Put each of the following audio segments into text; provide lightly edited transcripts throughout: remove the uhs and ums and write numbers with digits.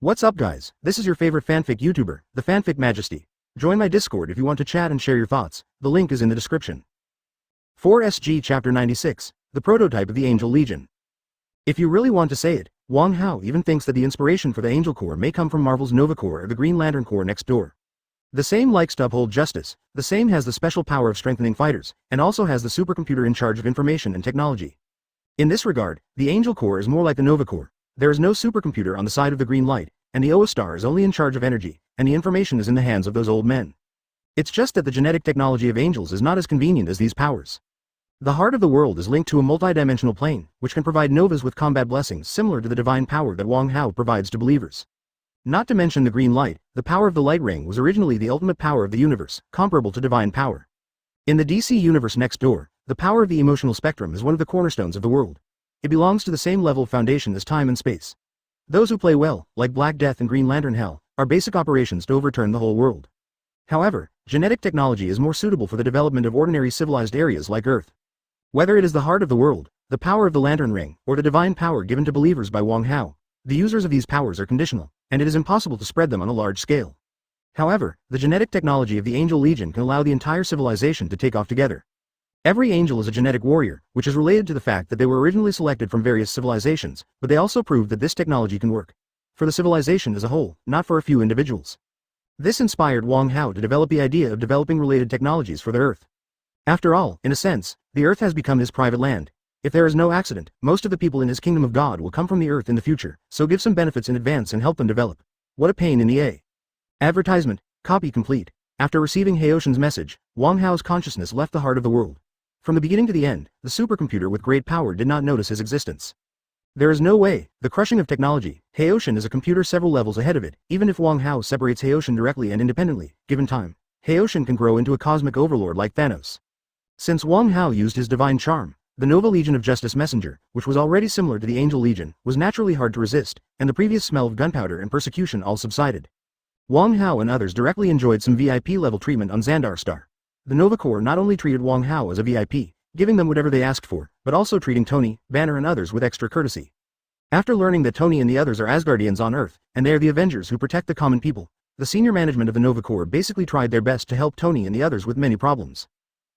What's up guys, this is your favorite fanfic YouTuber, the Fanfic Majesty. Join my Discord if you want to chat and share your thoughts, the link is in the description. 4SG Chapter 96, The Prototype of the Angel Legion. If you really want to say it, Wang Hao even thinks that the inspiration for the Angel Corps may come from Marvel's Nova Corps or the Green Lantern Corps next door. The same likes to uphold justice, the same has the special power of strengthening fighters, and also has the supercomputer in charge of information and technology. In this regard, the Angel Corps is more like the Nova Corps. There is no supercomputer on the side of the green light, and the OA star is only in charge of energy, and the information is in the hands of those old men. It's just that the genetic technology of angels is not as convenient as these powers. The heart of the world is linked to a multidimensional plane, which can provide novas with combat blessings similar to the divine power that Wang Hao provides to believers. Not to mention the green light, the power of the light ring was originally the ultimate power of the universe, comparable to divine power. In the DC universe next door, the power of the emotional spectrum is one of the cornerstones of the world. It belongs to the same level of foundation as time and space. Those who play well, like Black Death and Green Lantern Hell, are basic operations to overturn the whole world. However, genetic technology is more suitable for the development of ordinary civilized areas like Earth. Whether it is the heart of the world, the power of the lantern ring, or the divine power given to believers by Wang Hao, the users of these powers are conditional, and it is impossible to spread them on a large scale. However, the genetic technology of the Angel Legion can allow the entire civilization to take off together. Every angel is a genetic warrior, which is related to the fact that they were originally selected from various civilizations, but they also proved that this technology can work for the civilization as a whole, not for a few individuals. This inspired Wang Hao to develop the idea of developing related technologies for the Earth. After all, in a sense, the Earth has become his private land. If there is no accident, most of the people in his kingdom of God will come from the Earth in the future, so give some benefits in advance and help them develop. What a pain in the A. Advertisement, copy complete. After receiving Haoshin's message, Wang Hao's consciousness left the heart of the world. From the beginning to the end, the supercomputer with great power did not notice his existence. There is no way, the crushing of technology, Haoshin is a computer several levels ahead of it, even if Wang Hao separates Haoshin directly and independently, given time, Haoshin can grow into a cosmic overlord like Thanos. Since Wang Hao used his divine charm, the Nova Legion of Justice Messenger, which was already similar to the Angel Legion, was naturally hard to resist, and the previous smell of gunpowder and persecution all subsided. Wang Hao and others directly enjoyed some VIP-level treatment on Xandar Star. The Nova Corps not only treated Wang Hao as a VIP, giving them whatever they asked for, but also treating Tony, Banner and others with extra courtesy. After learning that Tony and the others are Asgardians on Earth, and they are the Avengers who protect the common people, the senior management of the Nova Corps basically tried their best to help Tony and the others with many problems.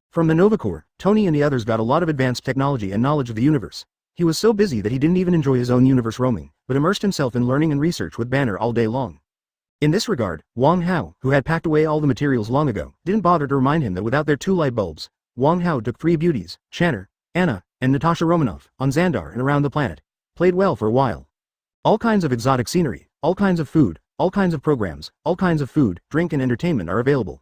From the Nova Corps, Tony and the others got a lot of advanced technology and knowledge of the universe. He was so busy that he didn't even enjoy his own universe roaming, but immersed himself in learning and research with Banner all day long. In this regard, Wang Hao, who had packed away all the materials long ago, didn't bother to remind him that without their 2 light bulbs, Wang Hao took 3 beauties, Channer, Anna, and Natasha Romanoff, on Xandar and around the planet. Played well for a while. All kinds of exotic scenery, all kinds of food, all kinds of programs, all kinds of food, drink and entertainment are available.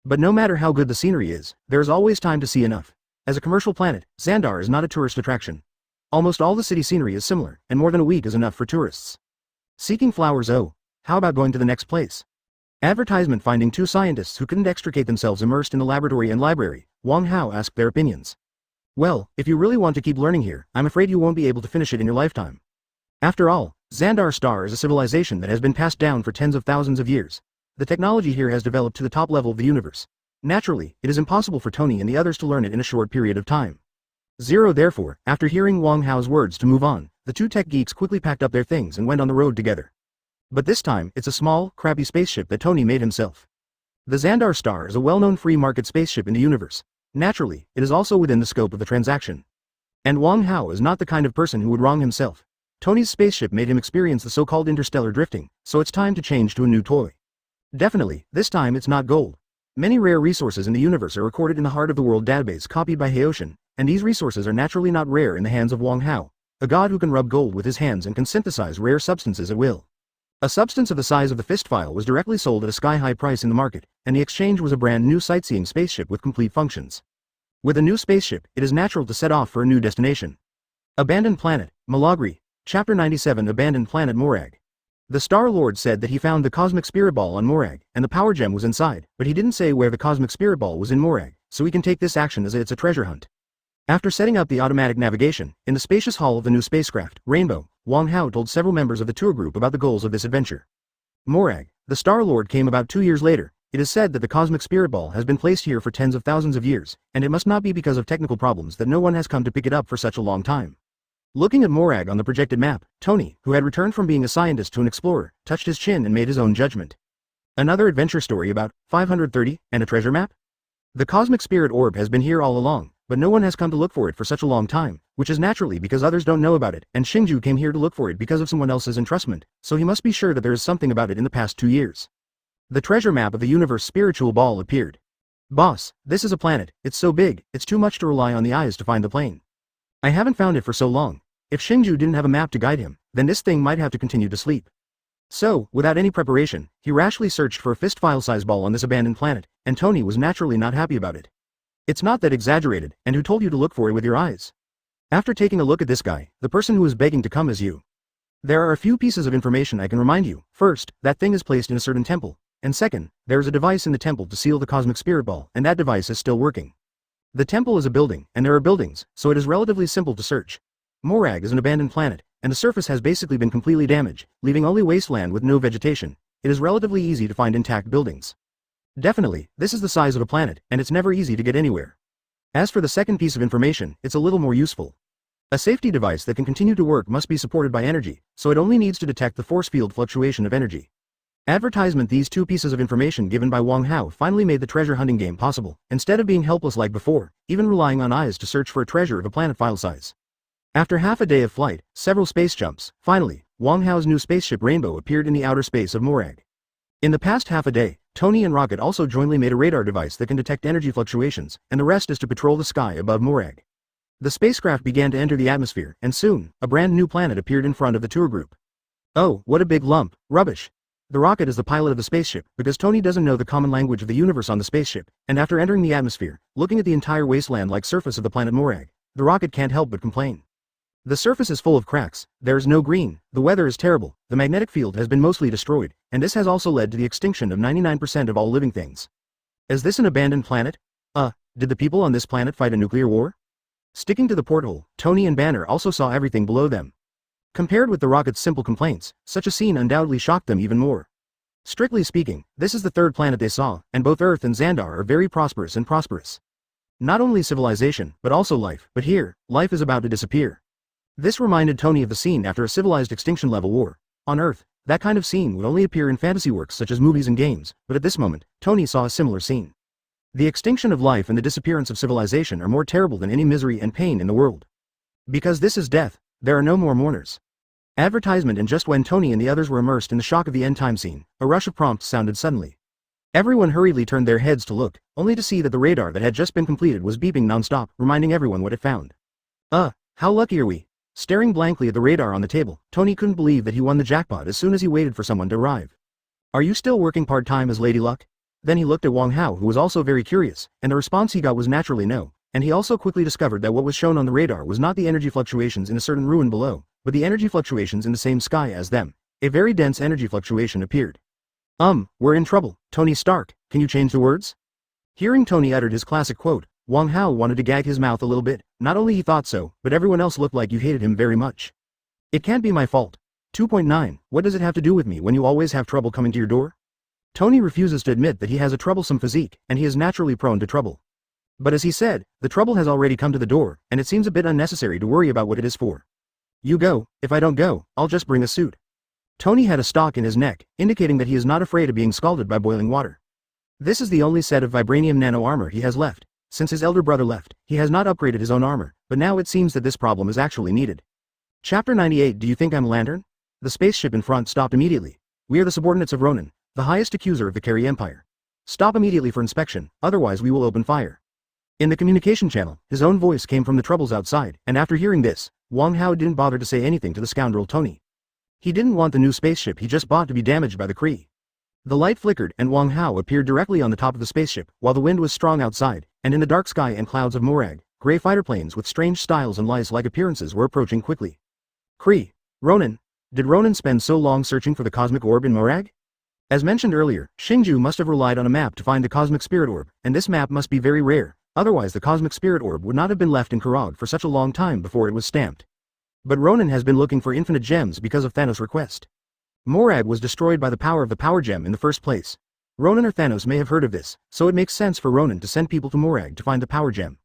But no matter how good the scenery is, there is always time to see enough. As a commercial planet, Xandar is not a tourist attraction. Almost all the city scenery is similar, and more than a week is enough for tourists. Seeking flowers. Oh, how about going to the next place? Advertisement. Finding 2 scientists who couldn't extricate themselves immersed in the laboratory and library, Wang Hao asked their opinions. Well, if you really want to keep learning here, I'm afraid you won't be able to finish it in your lifetime. After all, Xandar Star is a civilization that has been passed down for tens of thousands of years. The technology here has developed to the top level of the universe. Naturally, it is impossible for Tony and the others to learn it in a short period of time. Therefore, after hearing Wang Hao's words to move on, the 2 tech geeks quickly packed up their things and went on the road together. But this time, it's a small, crappy spaceship that Tony made himself. The Xandar Star is a well-known free market spaceship in the universe. Naturally, it is also within the scope of the transaction. And Wang Hao is not the kind of person who would wrong himself. Tony's spaceship made him experience the so-called interstellar drifting, so it's time to change to a new toy. Definitely, this time it's not gold. Many rare resources in the universe are recorded in the Heart of the World database copied by Haoshin, and these resources are naturally not rare in the hands of Wang Hao, a god who can rub gold with his hands and can synthesize rare substances at will. A substance of the size of the fist file was directly sold at a sky-high price in the market, and the exchange was a brand new sightseeing spaceship with complete functions. With a new spaceship, it is natural to set off for a new destination. Abandoned Planet, Malagri, Chapter 97. Abandoned Planet Morag. The Star-Lord said that he found the Cosmic Spirit Ball on Morag, and the Power Gem was inside, but he didn't say where the Cosmic Spirit Ball was in Morag, so we can take this action as it's a treasure hunt. After setting up the automatic navigation, in the spacious hull of the new spacecraft, Rainbow, Wang Hao told several members of the tour group about the goals of this adventure. Morag, the Star-Lord came about 2 years later. It is said that the Cosmic Spirit Ball has been placed here for tens of thousands of years, and it must not be because of technical problems that no one has come to pick it up for such a long time. Looking at Morag on the projected map, Tony, who had returned from being a scientist to an explorer, touched his chin and made his own judgment. Another adventure story about 530 and a treasure map? The cosmic spirit orb has been here all along, but no one has come to look for it for such a long time, which is naturally because others don't know about it, and Xingju came here to look for it because of someone else's entrustment, so he must be sure that there is something about it in the past 2 years. The treasure map of the universe spiritual ball appeared. Boss, this is a planet, it's so big, it's too much to rely on the eyes to find the plane. I haven't found it for so long. If Xingju didn't have a map to guide him, then this thing might have to continue to sleep. So, without any preparation, he rashly searched for a fist file-size ball on this abandoned planet, and Tony was naturally not happy about it. It's not that exaggerated, and who told you to look for it with your eyes? After taking a look at this guy, the person who is begging to come is you. There are a few pieces of information I can remind you. First, that thing is placed in a certain temple, and second, there is a device in the temple to seal the cosmic spirit ball, and that device is still working. The temple is a building, and there are buildings, so it is relatively simple to search. Morag is an abandoned planet, and the surface has basically been completely damaged, leaving only wasteland with no vegetation. It is relatively easy to find intact buildings. Definitely, this is the size of a planet, and it's never easy to get anywhere. As for the second piece of information, it's a little more useful. A safety device that can continue to work must be supported by energy, so it only needs to detect the force field fluctuation of energy. Advertisement. These two pieces of information given by Wang Hao finally made the treasure hunting game possible, instead of being helpless like before, even relying on eyes to search for a treasure of a planet file size. After half a day of flight, several space jumps, finally, Wang Hao's new spaceship Rainbow appeared in the outer space of Morag. In the past half a day, Tony and Rocket also jointly made a radar device that can detect energy fluctuations, and the rest is to patrol the sky above Morag. The spacecraft began to enter the atmosphere, and soon, a brand new planet appeared in front of the tour group. Oh, what a big lump, rubbish. The Rocket is the pilot of the spaceship, because Tony doesn't know the common language of the universe on the spaceship, and after entering the atmosphere, looking at the entire wasteland-like surface of the planet Morag, the Rocket can't help but complain. The surface is full of cracks, there is no green, the weather is terrible, the magnetic field has been mostly destroyed, and this has also led to the extinction of 99% of all living things. Is this an abandoned planet? Did the people on this planet fight a nuclear war? Sticking to the porthole, Tony and Banner also saw everything below them. Compared with the Rocket's simple complaints, such a scene undoubtedly shocked them even more. Strictly speaking, this is the third planet they saw, and both Earth and Xandar are very prosperous and prosperous. Not only civilization, but also life, but here, life is about to disappear. This reminded Tony of the scene after a civilized extinction-level war. On Earth, that kind of scene would only appear in fantasy works such as movies and games, but at this moment, Tony saw a similar scene. The extinction of life and the disappearance of civilization are more terrible than any misery and pain in the world. Because this is death, there are no more mourners. Advertisement. And just when Tony and the others were immersed in the shock of the end-time scene, a rush of prompts sounded suddenly. Everyone hurriedly turned their heads to look, only to see that the radar that had just been completed was beeping non-stop, reminding everyone what it found. How lucky are we? Staring blankly at the radar on the table, Tony couldn't believe that he won the jackpot as soon as he waited for someone to arrive. Are you still working part-time as Lady Luck? Then he looked at Wang Hao, who was also very curious, and the response he got was naturally no, and he also quickly discovered that what was shown on the radar was not the energy fluctuations in a certain ruin below, but the energy fluctuations in the same sky as them. A very dense energy fluctuation appeared. We're in trouble, Tony Stark, can you change the words? Hearing Tony uttered his classic quote, Wang Hao wanted to gag his mouth a little bit. Not only he thought so, but everyone else looked like you hated him very much. It can't be my fault. 2.9, what does it have to do with me when you always have trouble coming to your door? Tony refuses to admit that he has a troublesome physique, and he is naturally prone to trouble. But as he said, the trouble has already come to the door, and it seems a bit unnecessary to worry about what it is for. You go, if I don't go, I'll just bring a suit. Tony had a stock in his neck, indicating that he is not afraid of being scalded by boiling water. This is the only set of vibranium nano armor he has left. Since his elder brother left, he has not upgraded his own armor, but now it seems that this problem is actually needed. Chapter 98. Do you think I'm a lantern? The spaceship in front stopped immediately. We are the subordinates of Ronan, the highest accuser of the Carey Empire. Stop immediately for inspection, otherwise we will open fire. In the communication channel, his own voice came from the troubles outside, and after hearing this, Wang Hao didn't bother to say anything to the scoundrel Tony. He didn't want the new spaceship he just bought to be damaged by the Kree. The light flickered and Wang Hao appeared directly on the top of the spaceship, while the wind was strong outside, and in the dark sky and clouds of Morag, gray fighter planes with strange styles and lice-like appearances were approaching quickly. Kree. Ronan. Did Ronan spend so long searching for the cosmic orb in Morag? As mentioned earlier, Xingju must have relied on a map to find the cosmic spirit orb, and this map must be very rare, otherwise the cosmic spirit orb would not have been left in Karag for such a long time before it was stamped. But Ronan has been looking for infinite gems because of Thanos' request. Morag was destroyed by the power of the power gem in the first place. Ronan or Thanos may have heard of this, so it makes sense for Ronan to send people to Morag to find the power gem.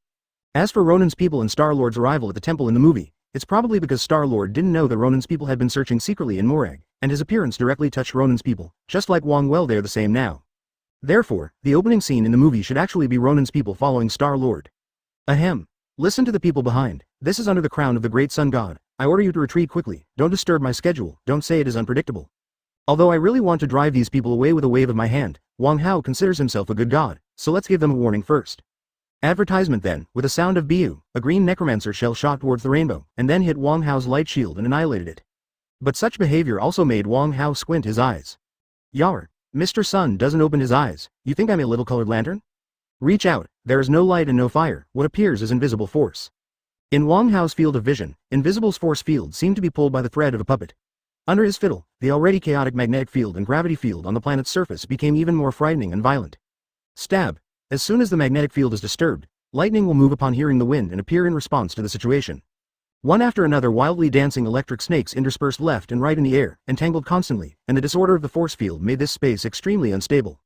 As for Ronan's people and Star-Lord's arrival at the temple in the movie, It's probably because Star-Lord didn't know that Ronan's people had been searching secretly in Morag, and his appearance directly touched Ronan's people, just like Wong. Well, they're the same now. Therefore, the opening scene in the movie should actually be Ronan's people following Star-Lord. Ahem. Listen to the people behind. This is under the crown of the great sun god. I order you to retreat quickly. Don't disturb my schedule. Don't say it is unpredictable. Although I really want to drive these people away with a wave of my hand, Wang Hao considers himself a good god, so let's give them a warning first. Advertisement then, with a sound of Biu, a green necromancer shell shot towards the rainbow, and then hit Wang Hao's light shield and annihilated it. But such behavior also made Wang Hao squint his eyes. Yar, Mr. Sun doesn't open his eyes. You think I'm a little colored lantern? Reach out, there is no light and no fire, what appears is invisible force. In Wang Hao's field of vision, Invisible's force field seemed to be pulled by the thread of a puppet. Under his fiddle, the already chaotic magnetic field and gravity field on the planet's surface became even more frightening and violent. Stab. As soon as the magnetic field is disturbed, lightning will move upon hearing the wind and appear in response to the situation. One after another wildly dancing electric snakes interspersed left and right in the air, entangled constantly, and the disorder of the force field made this space extremely unstable.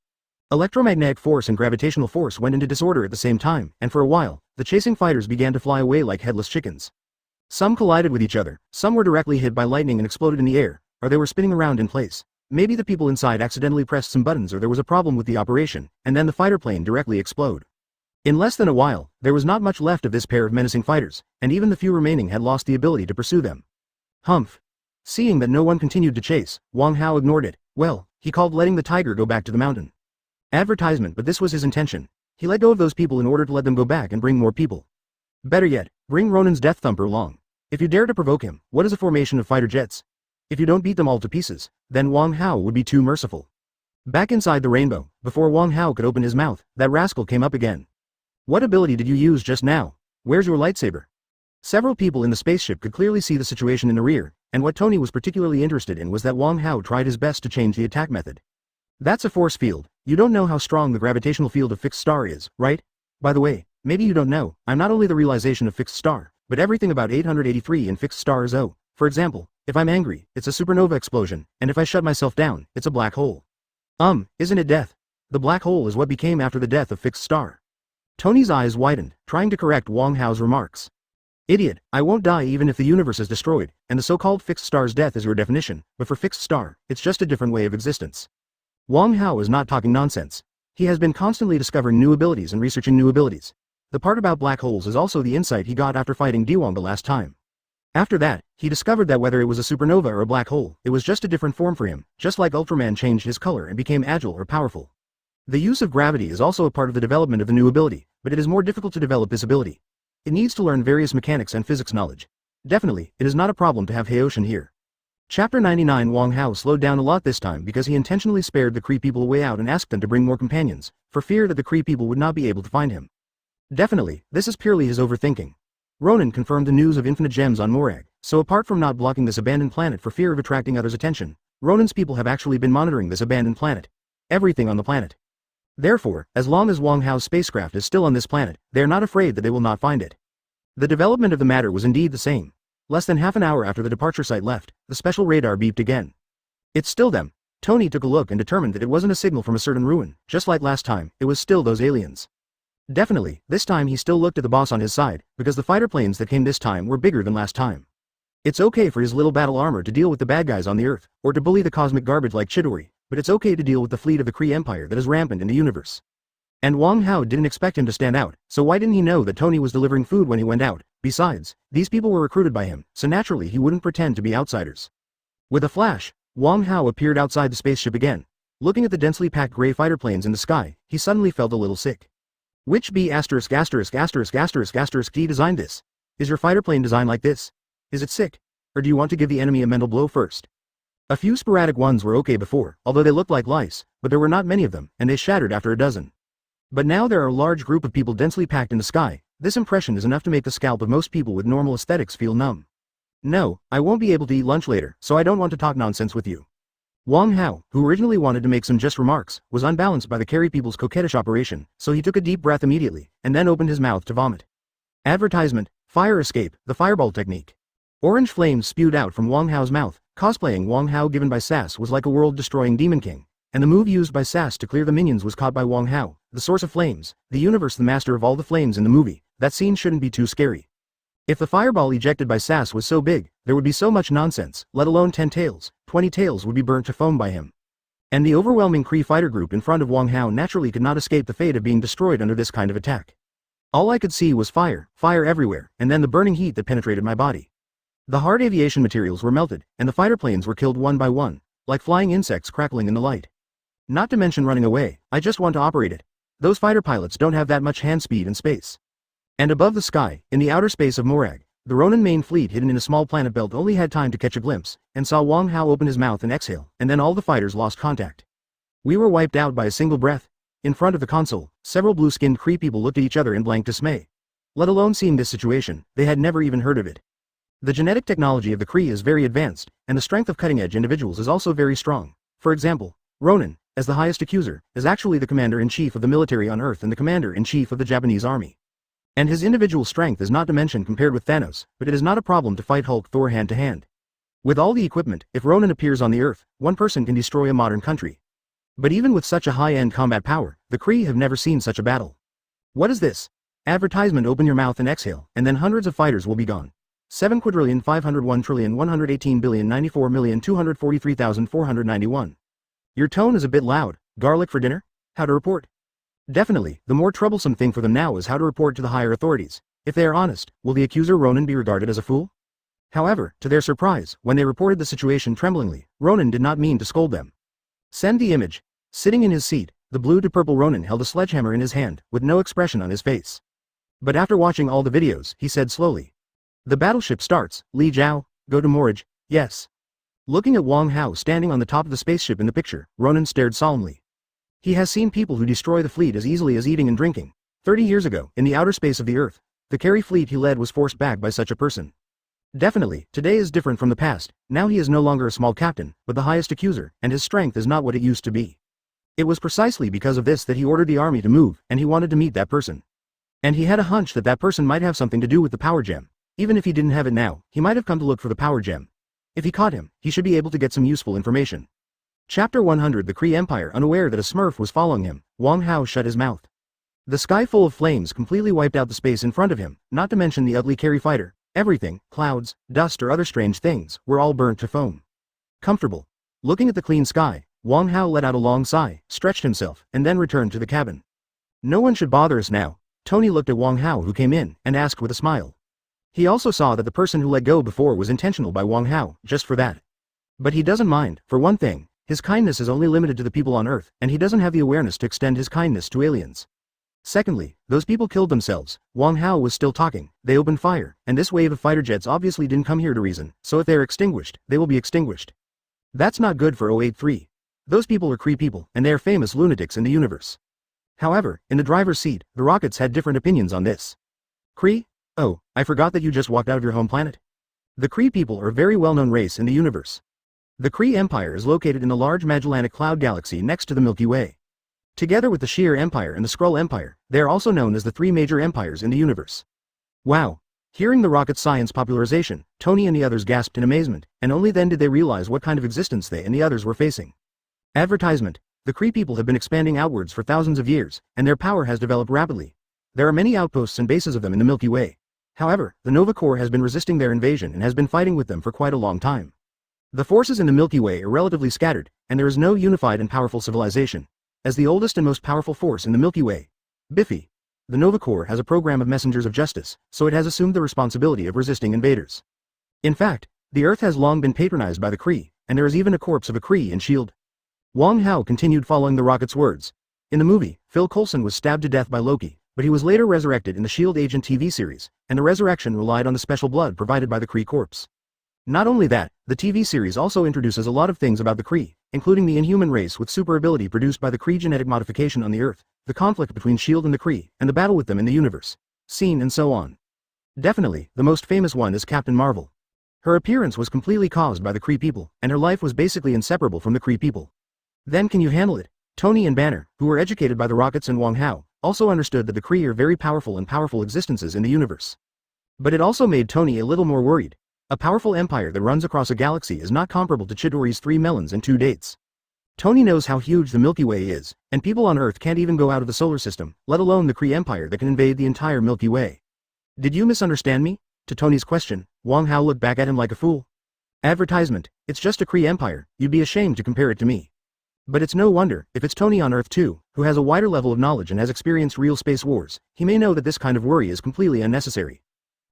Electromagnetic force and gravitational force went into disorder at the same time, and for a while, the chasing fighters began to fly away like headless chickens. Some collided with each other, some were directly hit by lightning and exploded in the air, or they were spinning around in place. Maybe the people inside accidentally pressed some buttons or there was a problem with the operation, and then the fighter plane directly explode. In less than a while, there was not much left of this pair of menacing fighters, and even the few remaining had lost the ability to pursue them. Humph. Seeing that no one continued to chase, Wang Hao ignored it. Well, he called letting the tiger go back to the mountain. Advertisement, but this was his intention. He let go of those people in order to let them go back and bring more people. Better yet, bring Ronan's Death Thumper along. If you dare to provoke him, what is a formation of fighter jets? If you don't beat them all to pieces, then Wang Hao would be too merciful. Back inside the rainbow, before Wang Hao could open his mouth, that rascal came up again. What ability did you use just now? Where's your lightsaber? Several people in the spaceship could clearly see the situation in the rear, and what Tony was particularly interested in was that Wang Hao tried his best to change the attack method. That's a force field. You don't know how strong the gravitational field of Fixed Star is, right? By the way, maybe you don't know, I'm not only the realization of Fixed Star, but everything about 883 in Fixed Star is O. For example, if I'm angry, it's a supernova explosion, and if I shut myself down, it's a black hole. Isn't it death? The black hole is what became after the death of Fixed Star. Tony's eyes widened, trying to correct Wang Hao's remarks. Idiot, I won't die even if the universe is destroyed, and the so-called Fixed Star's death is your definition, but for Fixed Star, it's just a different way of existence. Wang Hao is not talking nonsense. He has been constantly discovering new abilities and researching new abilities. The part about black holes is also the insight he got after fighting Diwang the last time. After that, he discovered that whether it was a supernova or a black hole, it was just a different form for him, just like Ultraman changed his color and became agile or powerful. The use of gravity is also a part of the development of the new ability, but it is more difficult to develop this ability. It needs to learn various mechanics and physics knowledge. Definitely, it is not a problem to have Haoshin here. Chapter 99. Wang Hao slowed down a lot this time because he intentionally spared the Kree people a way out and asked them to bring more companions, for fear that the Kree people would not be able to find him. Definitely, this is purely his overthinking. Ronan confirmed the news of infinite gems on Morag, so apart from not blocking this abandoned planet for fear of attracting others' attention, Ronan's people have actually been monitoring this abandoned planet. Everything on the planet. Therefore, as long as Wang Hao's spacecraft is still on this planet, they are not afraid that they will not find it. The development of the matter was indeed the same. Less than half an hour after the departure site left, the special radar beeped again. It's still them. Tony took a look and determined that it wasn't a signal from a certain ruin, just like last time, it was still those aliens. Definitely, this time he still looked at the boss on his side, because the fighter planes that came this time were bigger than last time. It's okay for his little battle armor to deal with the bad guys on the Earth, or to bully the cosmic garbage like Chidori, but it's okay to deal with the fleet of the Kree Empire that is rampant in the universe. And Wang Hao didn't expect him to stand out, so why didn't he know that Tony was delivering food when he went out? Besides, these people were recruited by him, so naturally he wouldn't pretend to be outsiders. With a flash, Wang Hao appeared outside the spaceship again. Looking at the densely packed gray fighter planes in the sky, he suddenly felt a little sick. Which B***** D designed this? Is your fighter plane designed like this? Is it sick? Or do you want to give the enemy a mental blow first? A few sporadic ones were okay before, although they looked like lice, but there were not many of them, and they shattered after a dozen. But now there are a large group of people densely packed in the sky. This impression is enough to make the scalp of most people with normal aesthetics feel numb. No, I won't be able to eat lunch later, so I don't want to talk nonsense with you. Wang Hao, who originally wanted to make some just remarks, was unbalanced by the Carry People's coquettish operation, so he took a deep breath immediately, and then opened his mouth to vomit. Advertisement, Fire Escape, the Fireball Technique. Orange flames spewed out from Wang Hao's mouth. Cosplaying Wang Hao given by Sass was like a world-destroying Demon King, and the move used by Sass to clear the minions was caught by Wang Hao, the source of flames, the universe, the master of all the flames in the movie. That scene shouldn't be too scary. If the fireball ejected by Sass was so big, there would be so much nonsense, let alone 10 tails, 20 tails would be burnt to foam by him. And the overwhelming Kree fighter group in front of Wang Hao naturally could not escape the fate of being destroyed under this kind of attack. All I could see was fire everywhere, and then the burning heat that penetrated my body. The hard aviation materials were melted, and the fighter planes were killed one by one, like flying insects crackling in the light. Not to mention running away, I just want to operate it. Those fighter pilots don't have that much hand speed in space. And above the sky, in the outer space of Morag, the Ronin main fleet hidden in a small planet belt only had time to catch a glimpse, and saw Wang Hao open his mouth and exhale, and then all the fighters lost contact. We were wiped out by a single breath. In front of the console, several blue-skinned Kree people looked at each other in blank dismay. Let alone seeing this situation, they had never even heard of it. The genetic technology of the Kree is very advanced, and the strength of cutting-edge individuals is also very strong. For example, Ronin, as the highest accuser, is actually the commander-in-chief of the military on Earth and the commander-in-chief of the Japanese army. And his individual strength is not to mention compared with Thanos, but it is not a problem to fight Hulk Thor hand to hand. With all the equipment, if Ronin appears on the Earth, one person can destroy a modern country. But even with such a high-end combat power, the Kree have never seen such a battle. What is this? Advertisement: open your mouth and exhale, and then hundreds of fighters will be gone. 7,501,118,194,243,491. Your tone is a bit loud. Garlic for dinner? How to report? Definitely, the more troublesome thing for them now is how to report to the higher authorities. If they are honest, will the accuser Ronin be regarded as a fool? However, to their surprise, when they reported the situation tremblingly, Ronin did not mean to scold them. Send the image. Sitting in his seat, the blue to purple Ronin held a sledgehammer in his hand, with no expression on his face. But after watching all the videos, he said slowly. The battleship starts. Li Jiao, go to Morage. Yes. Looking at Wang Hao standing on the top of the spaceship in the picture, Ronin stared solemnly. He has seen people who destroy the fleet as easily as eating and drinking. 30 years ago, in the outer space of the Earth, the carry fleet he led was forced back by such a person. Definitely, today is different from the past. Now he is no longer a small captain, but the highest accuser, and his strength is not what it used to be. It was precisely because of this that he ordered the army to move, and he wanted to meet that person. And he had a hunch that that person might have something to do with the power gem. Even if he didn't have it now, he might have come to look for the power gem. If he caught him, he should be able to get some useful information. Chapter 100. The Kree Empire. Unaware that a Smurf was following him, Wang Hao shut his mouth. The sky full of flames completely wiped out the space in front of him, not to mention the ugly carry fighter. Everything, clouds, dust or other strange things, were all burnt to foam. Comfortable. Looking at the clean sky, Wang Hao let out a long sigh, stretched himself, and then returned to the cabin. No one should bother us now. Tony looked at Wang Hao who came in, and asked with a smile. He also saw that the person who let go before was intentional by Wang Hao, just for that. But he doesn't mind, for one thing. His kindness is only limited to the people on Earth, and he doesn't have the awareness to extend his kindness to aliens. Secondly, those people killed themselves. Wang Hao was still talking. They opened fire, and this wave of fighter jets obviously didn't come here to reason, so if they are extinguished, they will be extinguished. That's not good for 083. Those people are Kree people, and they are famous lunatics in the universe. However, in the driver's seat, the Rockets had different opinions on this. Kree? Oh, I forgot that you just walked out of your home planet. The Kree people are a very well-known race in the universe. The Kree Empire is located in the large Magellanic Cloud Galaxy next to the Milky Way. Together with the Shear Empire and the Skrull Empire, they are also known as the three major empires in the universe. Wow! Hearing the rocket science popularization, Tony and the others gasped in amazement, and only then did they realize what kind of existence they and the others were facing. Advertisement. The Kree people have been expanding outwards for thousands of years, and their power has developed rapidly. There are many outposts and bases of them in the Milky Way. However, the Nova Corps has been resisting their invasion and has been fighting with them for quite a long time. The forces in the Milky Way are relatively scattered, and there is no unified and powerful civilization. As the oldest and most powerful force in the Milky Way, Biffy, the Nova Corps has a program of messengers of justice, so it has assumed the responsibility of resisting invaders. In fact, the Earth has long been patronized by the Kree, and there is even a corpse of a Kree in S.H.I.E.L.D. Wang Hao continued following the Rocket's words. In the movie, Phil Coulson was stabbed to death by Loki, but he was later resurrected in the S.H.I.E.L.D. Agent TV series, and the resurrection relied on the special blood provided by the Kree Corps. Not only that, the TV series also introduces a lot of things about the Kree, including the inhuman race with super ability produced by the Kree genetic modification on the Earth, the conflict between S.H.I.E.L.D. and the Kree, and the battle with them in the universe. Scene and so on. Definitely, the most famous one is Captain Marvel. Her appearance was completely caused by the Kree people, and her life was basically inseparable from the Kree people. Then can you handle it? Tony and Banner, who were educated by the Rockets and Wang Hao, also understood that the Kree are very powerful and powerful existences in the universe. But it also made Tony a little more worried. A powerful empire that runs across a galaxy is not comparable to Chidori's 3 melons and 2 dates. Tony knows how huge the Milky Way is, and people on Earth can't even go out of the solar system, let alone the Kree Empire that can invade the entire Milky Way. Did you misunderstand me? To Tony's question, Wang Hao looked back at him like a fool. Advertisement, it's just a Kree empire, you'd be ashamed to compare it to me. But it's no wonder, if it's Tony on Earth too, who has a wider level of knowledge and has experienced real space wars, he may know that this kind of worry is completely unnecessary.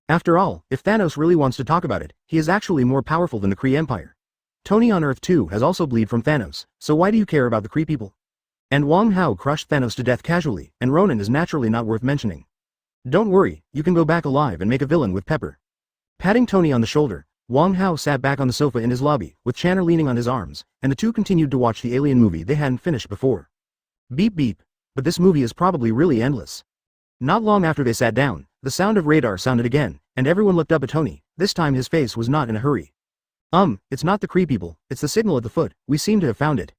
After all, if Thanos really wants to talk about it, he is actually more powerful than the Kree Empire. Tony on Earth too has also bleed from Thanos, so why do you care about the Kree people? And Wang Hao crushed Thanos to death casually, and Ronan is naturally not worth mentioning. Don't worry, you can go back alive and make a villain with Pepper. Patting Tony on the shoulder, Wang Hao sat back on the sofa in his lobby, with Channer leaning on his arms, and the two continued to watch the alien movie they hadn't finished before. Beep beep. But this movie is probably really endless. Not long after they sat down, the sound of radar sounded again, and everyone looked up at Tony. This time his face was not in a hurry. It's not the Kree people, it's the signal at the foot, we seem to have found it.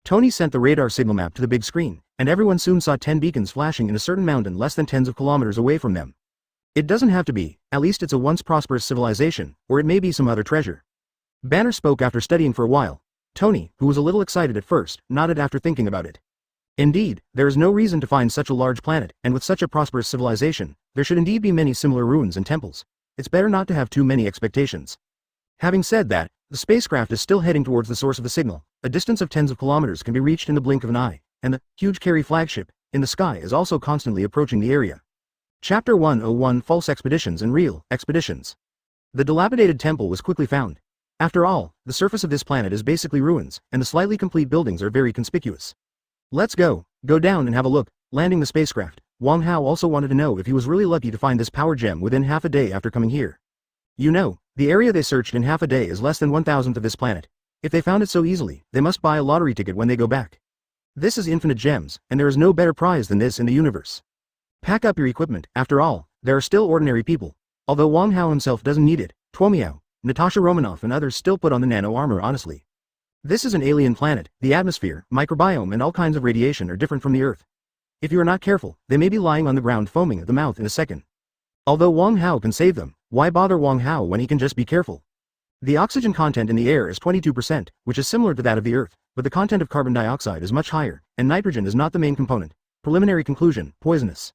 Tony sent the radar signal map to the big screen, and everyone soon saw 10 beacons flashing in a certain mountain less than tens of kilometers away from them. It doesn't have to be, at least it's a once prosperous civilization, or it may be some other treasure. Banner spoke after studying for a while. Tony, who was a little excited at first, nodded after thinking about it. Indeed, there is no reason to find such a large planet, and with such a prosperous civilization, there should indeed be many similar ruins and temples. It's better not to have too many expectations. Having said that, the spacecraft is still heading towards the source of the signal. A distance of tens of kilometers can be reached in the blink of an eye, and the huge Carey flagship in the sky is also constantly approaching the area. Chapter 101 False Expeditions and Real Expeditions. The dilapidated temple was quickly found. After all, the surface of this planet is basically ruins, and the slightly complete buildings are very conspicuous. Let's go down and have a look. Landing the spacecraft, Wang Hao also wanted to know if he was really lucky to find this power gem within half a day after coming here. You know, the area they searched in half a day is less than 1,000th of this planet. If they found it so easily, they must buy a lottery ticket when they go back. This is infinite gems, and there is no better prize than this in the universe. Pack up your equipment, after all, there are still ordinary people. Although Wang Hao himself doesn't need it, Tuomiao, Natasha Romanoff and others still put on the nano armor honestly. This is an alien planet, the atmosphere, microbiome and all kinds of radiation are different from the Earth. If you are not careful, they may be lying on the ground foaming at the mouth in a second. Although Wang Hao can save them, why bother Wang Hao when he can just be careful? The oxygen content in the air is 22%, which is similar to that of the Earth, but the content of carbon dioxide is much higher, and nitrogen is not the main component. Preliminary conclusion, poisonous.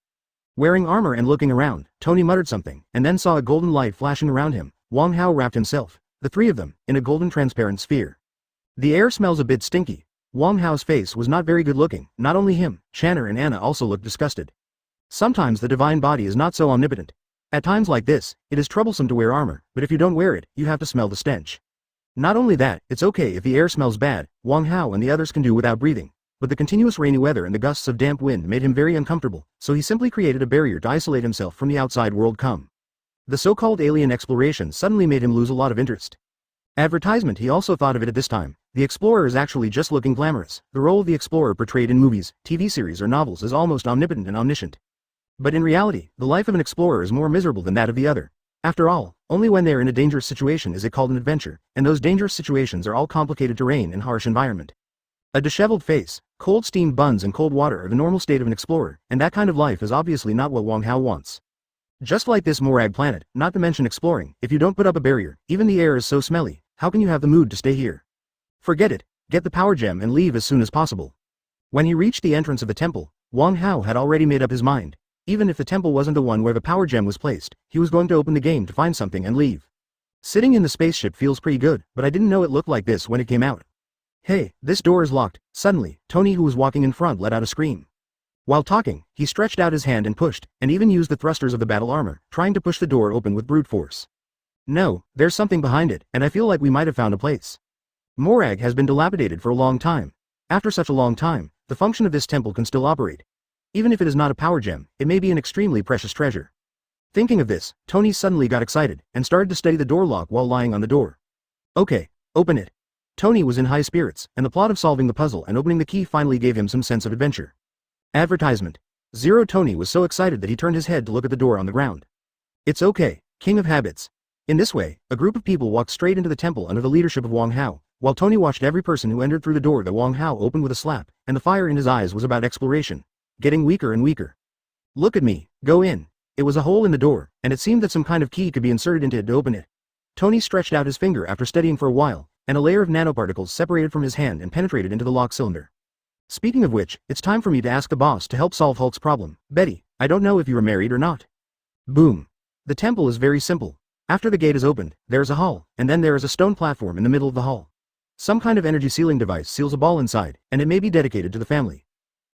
Wearing armor and looking around, Tony muttered something, and then saw a golden light flashing around him. Wang Hao wrapped himself, the three of them, in a golden transparent sphere. The air smells a bit stinky. Wang Hao's face was not very good looking, not only him, Channer and Anna also looked disgusted. Sometimes the divine body is not so omnipotent. At times like this, it is troublesome to wear armor, but if you don't wear it, you have to smell the stench. Not only that, it's okay if the air smells bad, Wang Hao and the others can do without breathing. But the continuous rainy weather and the gusts of damp wind made him very uncomfortable, so he simply created a barrier to isolate himself from the outside world. The so-called alien exploration suddenly made him lose a lot of interest. Advertisement, he also thought of it at this time. The explorer is actually just looking glamorous. The role of the explorer portrayed in movies, TV series or novels is almost omnipotent and omniscient. But in reality, the life of an explorer is more miserable than that of the other. After all, only when they are in a dangerous situation is it called an adventure, and those dangerous situations are all complicated terrain and harsh environment. A disheveled face, cold steamed buns and cold water are the normal state of an explorer, and that kind of life is obviously not what Wang Hao wants. Just like this Morag planet, not to mention exploring, if you don't put up a barrier, even the air is so smelly, how can you have the mood to stay here? Forget it, get the power gem and leave as soon as possible. When he reached the entrance of the temple, Wang Hao had already made up his mind. Even if the temple wasn't the one where the power gem was placed, he was going to open the game to find something and leave. Sitting in the spaceship feels pretty good, but I didn't know it looked like this when it came out. Hey, this door is locked. Suddenly, Tony, who was walking in front, let out a scream. While talking, he stretched out his hand and pushed, and even used the thrusters of the battle armor, trying to push the door open with brute force. No, there's something behind it, and I feel like we might have found a place. Morag has been dilapidated for a long time. After such a long time, the function of this temple can still operate. Even if it is not a power gem, it may be an extremely precious treasure. Thinking of this, Tony suddenly got excited, and started to study the door lock while lying on the door. Okay, open it. Tony was in high spirits, and the plot of solving the puzzle and opening the key finally gave him some sense of adventure. Advertisement. Zero. Tony was so excited that he turned his head to look at the door on the ground. It's okay, King of Habits. In this way, a group of people walked straight into the temple under the leadership of Wang Hao, while Tony watched every person who entered through the door that Wang Hao opened with a slap, and the fire in his eyes was about exploration, getting weaker and weaker. Look at me, go in. It was a hole in the door, and it seemed that some kind of key could be inserted into it to open it. Tony stretched out his finger after studying for a while, and a layer of nanoparticles separated from his hand and penetrated into the lock cylinder. Speaking of which, it's time for me to ask the boss to help solve Hulk's problem. Betty, I don't know if you are married or not. Boom. The temple is very simple. After the gate is opened, there is a hall, and then there is a stone platform in the middle of the hall. Some kind of energy sealing device seals a ball inside, and it may be dedicated to the family.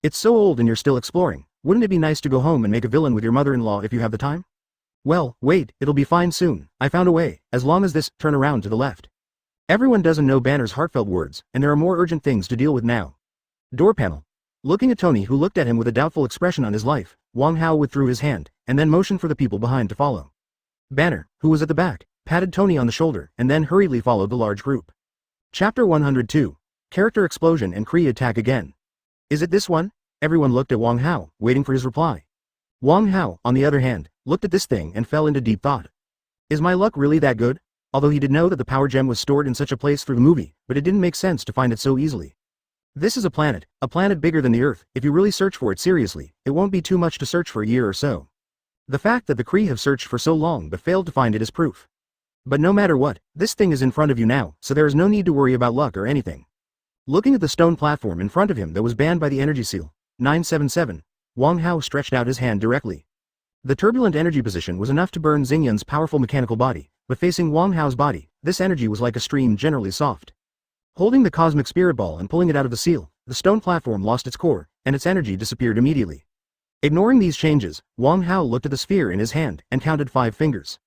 It's so old and you're still exploring. Wouldn't it be nice to go home and make a villain with your mother-in-law if you have the time? Well, wait, it'll be fine soon. I found a way, as long as this, turn around to the left. Everyone doesn't know Banner's heartfelt words, and there are more urgent things to deal with now. Door panel. Looking at Tony, who looked at him with a doubtful expression on his life, Wang Hao withdrew his hand, and then motioned for the people behind to follow. Banner, who was at the back, patted Tony on the shoulder, and then hurriedly followed the large group. Chapter 102. Character Explosion and Kree Attack Again. Is it this one? Everyone looked at Wang Hao, waiting for his reply. Wang Hao, on the other hand, looked at this thing and fell into deep thought. Is my luck really that good? Although he did know that the power gem was stored in such a place through the movie, but it didn't make sense to find it so easily. This is a planet bigger than the Earth. If you really search for it seriously, it won't be too much to search for a year or so. The fact that the Kree have searched for so long but failed to find it is proof. But no matter what, this thing is in front of you now, so there is no need to worry about luck or anything. Looking at the stone platform in front of him that was banned by the energy seal, 977, Wang Hao stretched out his hand directly. The turbulent energy position was enough to burn Xingyun's powerful mechanical body, but facing Wang Hao's body, this energy was like a stream, generally soft. Holding the cosmic spirit ball and pulling it out of the seal, the stone platform lost its core, and its energy disappeared immediately. Ignoring these changes, Wang Hao looked at the sphere in his hand and counted 5 fingers.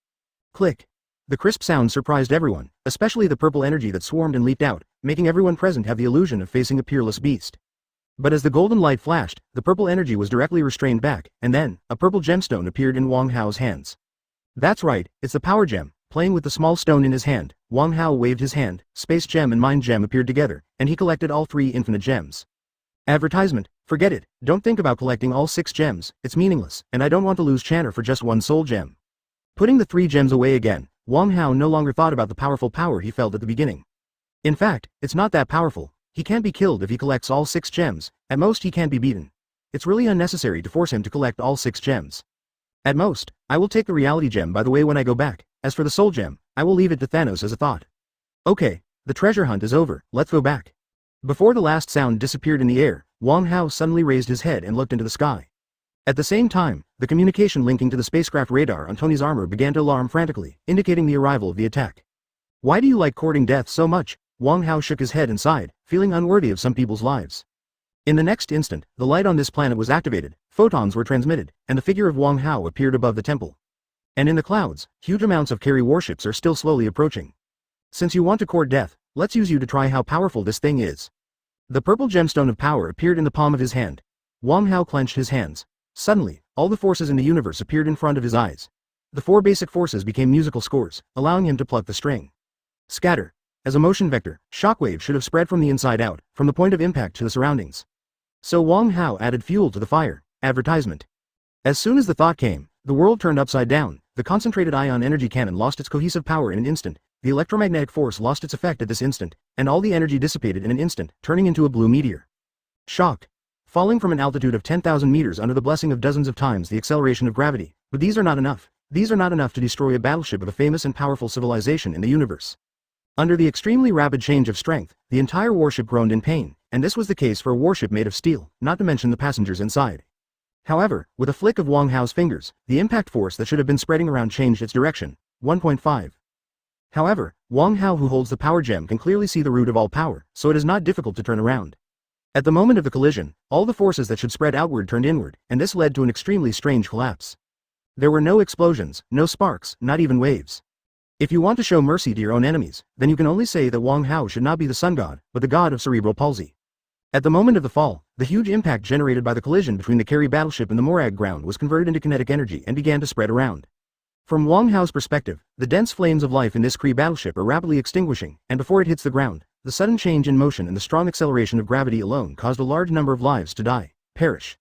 Click. The crisp sound surprised everyone, especially the purple energy that swarmed and leaped out, making everyone present have the illusion of facing a peerless beast. But as the golden light flashed, the purple energy was directly restrained back, and then, a purple gemstone appeared in Wang Hao's hands. That's right, it's the power gem. Playing with the small stone in his hand, Wang Hao waved his hand, space gem and mind gem appeared together, and he collected all 3 infinite gems. Advertisement, forget it, don't think about collecting all 6 gems, it's meaningless, and I don't want to lose Channer for just 1 soul gem. Putting the 3 gems away again, Wang Hao no longer thought about the powerful power he felt at the beginning. In fact, it's not that powerful. He can't be killed if he collects all 6 gems, at most he can't be beaten. It's really unnecessary to force him to collect all 6 gems. At most, I will take the reality gem by the way when I go back. As for the soul gem, I will leave it to Thanos as a thought. Okay, the treasure hunt is over, let's go back. Before the last sound disappeared in the air, Wang Hao suddenly raised his head and looked into the sky. At the same time, the communication linking to the spacecraft radar on Tony's armor began to alarm frantically, indicating the arrival of the attack. Why do you like courting death so much? Wang Hao shook his head and sighed, feeling unworthy of some people's lives. In the next instant, the light on this planet was activated, photons were transmitted, and the figure of Wang Hao appeared above the temple. And in the clouds, huge amounts of carry warships are still slowly approaching. Since you want to court death, let's use you to try how powerful this thing is. The purple gemstone of power appeared in the palm of his hand. Wang Hao clenched his hands. Suddenly, all the forces in the universe appeared in front of his eyes. The 4 basic forces became musical scores, allowing him to pluck the string. Scatter. As a motion vector, shockwave should have spread from the inside out, from the point of impact to the surroundings. So Wang Hao added fuel to the fire. Advertisement. As soon as the thought came, the world turned upside down. The concentrated ion energy cannon lost its cohesive power in an instant, the electromagnetic force lost its effect at this instant, and all the energy dissipated in an instant, turning into a blue meteor. Shocked. Falling from an altitude of 10,000 meters under the blessing of dozens of times the acceleration of gravity, but these are not enough. These are not enough to destroy a battleship of a famous and powerful civilization in the universe. Under the extremely rapid change of strength, the entire warship groaned in pain, and this was the case for a warship made of steel, not to mention the passengers inside. However, with a flick of Wang Hao's fingers, the impact force that should have been spreading around changed its direction, 1.5. However, Wang Hao, who holds the power gem, can clearly see the root of all power, so it is not difficult to turn around. At the moment of the collision, all the forces that should spread outward turned inward, and this led to an extremely strange collapse. There were no explosions, no sparks, not even waves. If you want to show mercy to your own enemies, then you can only say that Wang Hao should not be the sun god, but the god of cerebral palsy. At the moment of the fall, the huge impact generated by the collision between the carry battleship and the Morag ground was converted into kinetic energy and began to spread around. From Wang Hao's perspective, the dense flames of life in this Kree battleship are rapidly extinguishing, and before it hits the ground, the sudden change in motion and the strong acceleration of gravity alone caused a large number of lives to die, perish.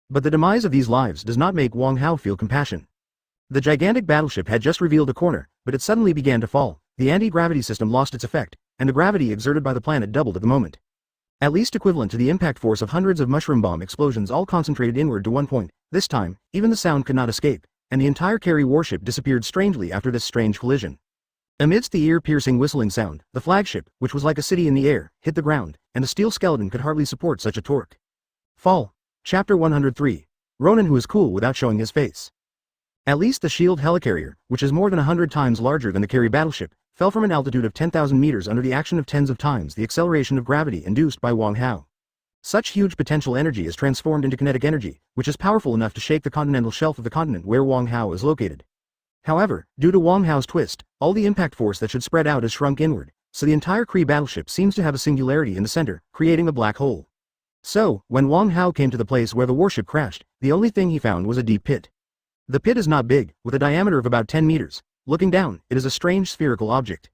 But the demise of these lives does not make Wang Hao feel compassion. The gigantic battleship had just revealed a corner, but it suddenly began to fall. The anti-gravity system lost its effect, and the gravity exerted by the planet doubled at the moment. At least equivalent to the impact force of hundreds of mushroom bomb explosions all concentrated inward to one point. This time, even the sound could not escape, and the entire carry warship disappeared strangely after this strange collision. Amidst the ear-piercing whistling sound, the flagship, which was like a city in the air, hit the ground, and the steel skeleton could hardly support such a torque. Fall. Chapter 103. Ronan, who is cool without showing his face. At least the shield helicarrier, which is more than 100 times larger than the carry battleship, fell from an altitude of 10,000 meters under the action of tens of times the acceleration of gravity induced by Wang Hao. Such huge potential energy is transformed into kinetic energy, which is powerful enough to shake the continental shelf of the continent where Wang Hao is located. However, due to Wang Hao's twist, all the impact force that should spread out is shrunk inward, so the entire Kree battleship seems to have a singularity in the center, creating a black hole. So, when Wang Hao came to the place where the warship crashed, the only thing he found was a deep pit. The pit is not big, with a diameter of about 10 meters. Looking down, it is a strange spherical object.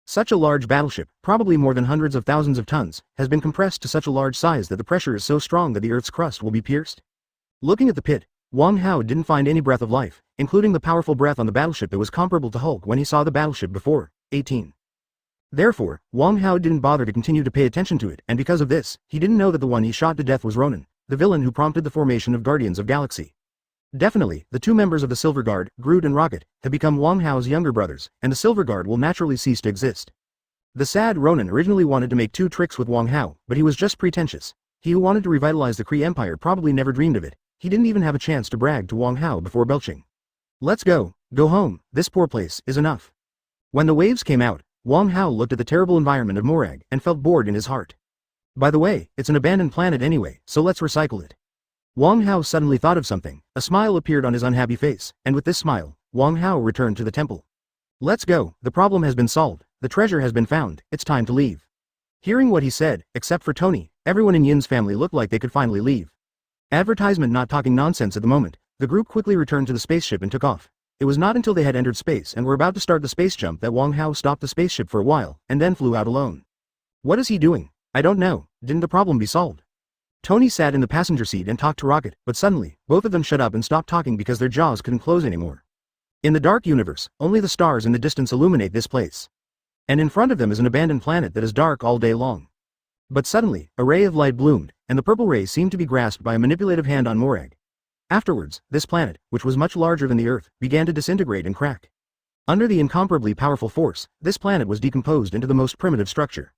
Such a large battleship, probably more than hundreds of thousands of tons, has been compressed to such a large size that the pressure is so strong that the Earth's crust will be pierced. Looking at the pit, Wang Hao didn't find any breath of life, including the powerful breath on the battleship that was comparable to Hulk when he saw the battleship before. 18. Therefore, Wang Hao didn't bother to continue to pay attention to it, and because of this, he didn't know that the one he shot to death was Ronan, the villain who prompted the formation of Guardians of Galaxy. Definitely, the two members of the Silver Guard, Groot and Rocket, have become Wang Hao's younger brothers, and the Silver Guard will naturally cease to exist. The sad Ronan originally wanted to make two tricks with Wang Hao, but he was just pretentious. He who wanted to revitalize the Kree Empire probably never dreamed of it. He didn't even have a chance to brag to Wang Hao before belching. Let's go home, this poor place is enough. When the waves came out, Wang Hao looked at the terrible environment of Morag and felt bored in his heart. By the way, it's an abandoned planet anyway, so let's recycle it. Wang Hao suddenly thought of something. A smile appeared on his unhappy face, and with this smile, Wang Hao returned to the temple. Let's go, the problem has been solved, the treasure has been found, it's time to leave. Hearing what he said, except for Tony, everyone in Yin's family looked like they could finally leave. Advertisement not talking nonsense at the moment, the group quickly returned to the spaceship and took off. It was not until they had entered space and were about to start the space jump that Wang Hao stopped the spaceship for a while, and then flew out alone. What is he doing? I don't know, didn't the problem be solved? Tony sat in the passenger seat and talked to Rocket, but suddenly, both of them shut up and stopped talking because their jaws couldn't close anymore. In the dark universe, only the stars in the distance illuminate this place. And in front of them is an abandoned planet that is dark all day long. But suddenly, a ray of light bloomed, and the purple ray seemed to be grasped by a manipulative hand on Morag. Afterwards, this planet, which was much larger than the Earth, began to disintegrate and crack. Under the incomparably powerful force, this planet was decomposed into the most primitive structure.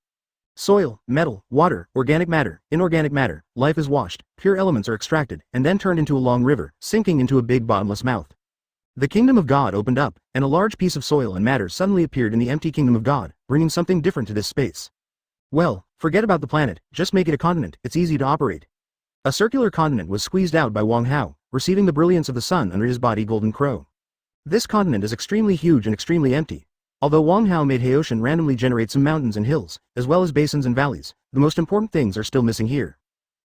Soil, metal, water, organic matter, inorganic matter, life is washed, pure elements are extracted, and then turned into a long river, sinking into a big bottomless mouth. The kingdom of God opened up, and a large piece of soil and matter suddenly appeared in the empty kingdom of God, bringing something different to this space. Well, forget about the planet, just make it a continent, it's easy to operate. A circular continent was squeezed out by Wang Hao, receiving the brilliance of the sun under his body Golden Crow. This continent is extremely huge and extremely empty. Although Wang Hao made Haoshan randomly generate some mountains and hills, as well as basins and valleys, the most important things are still missing here.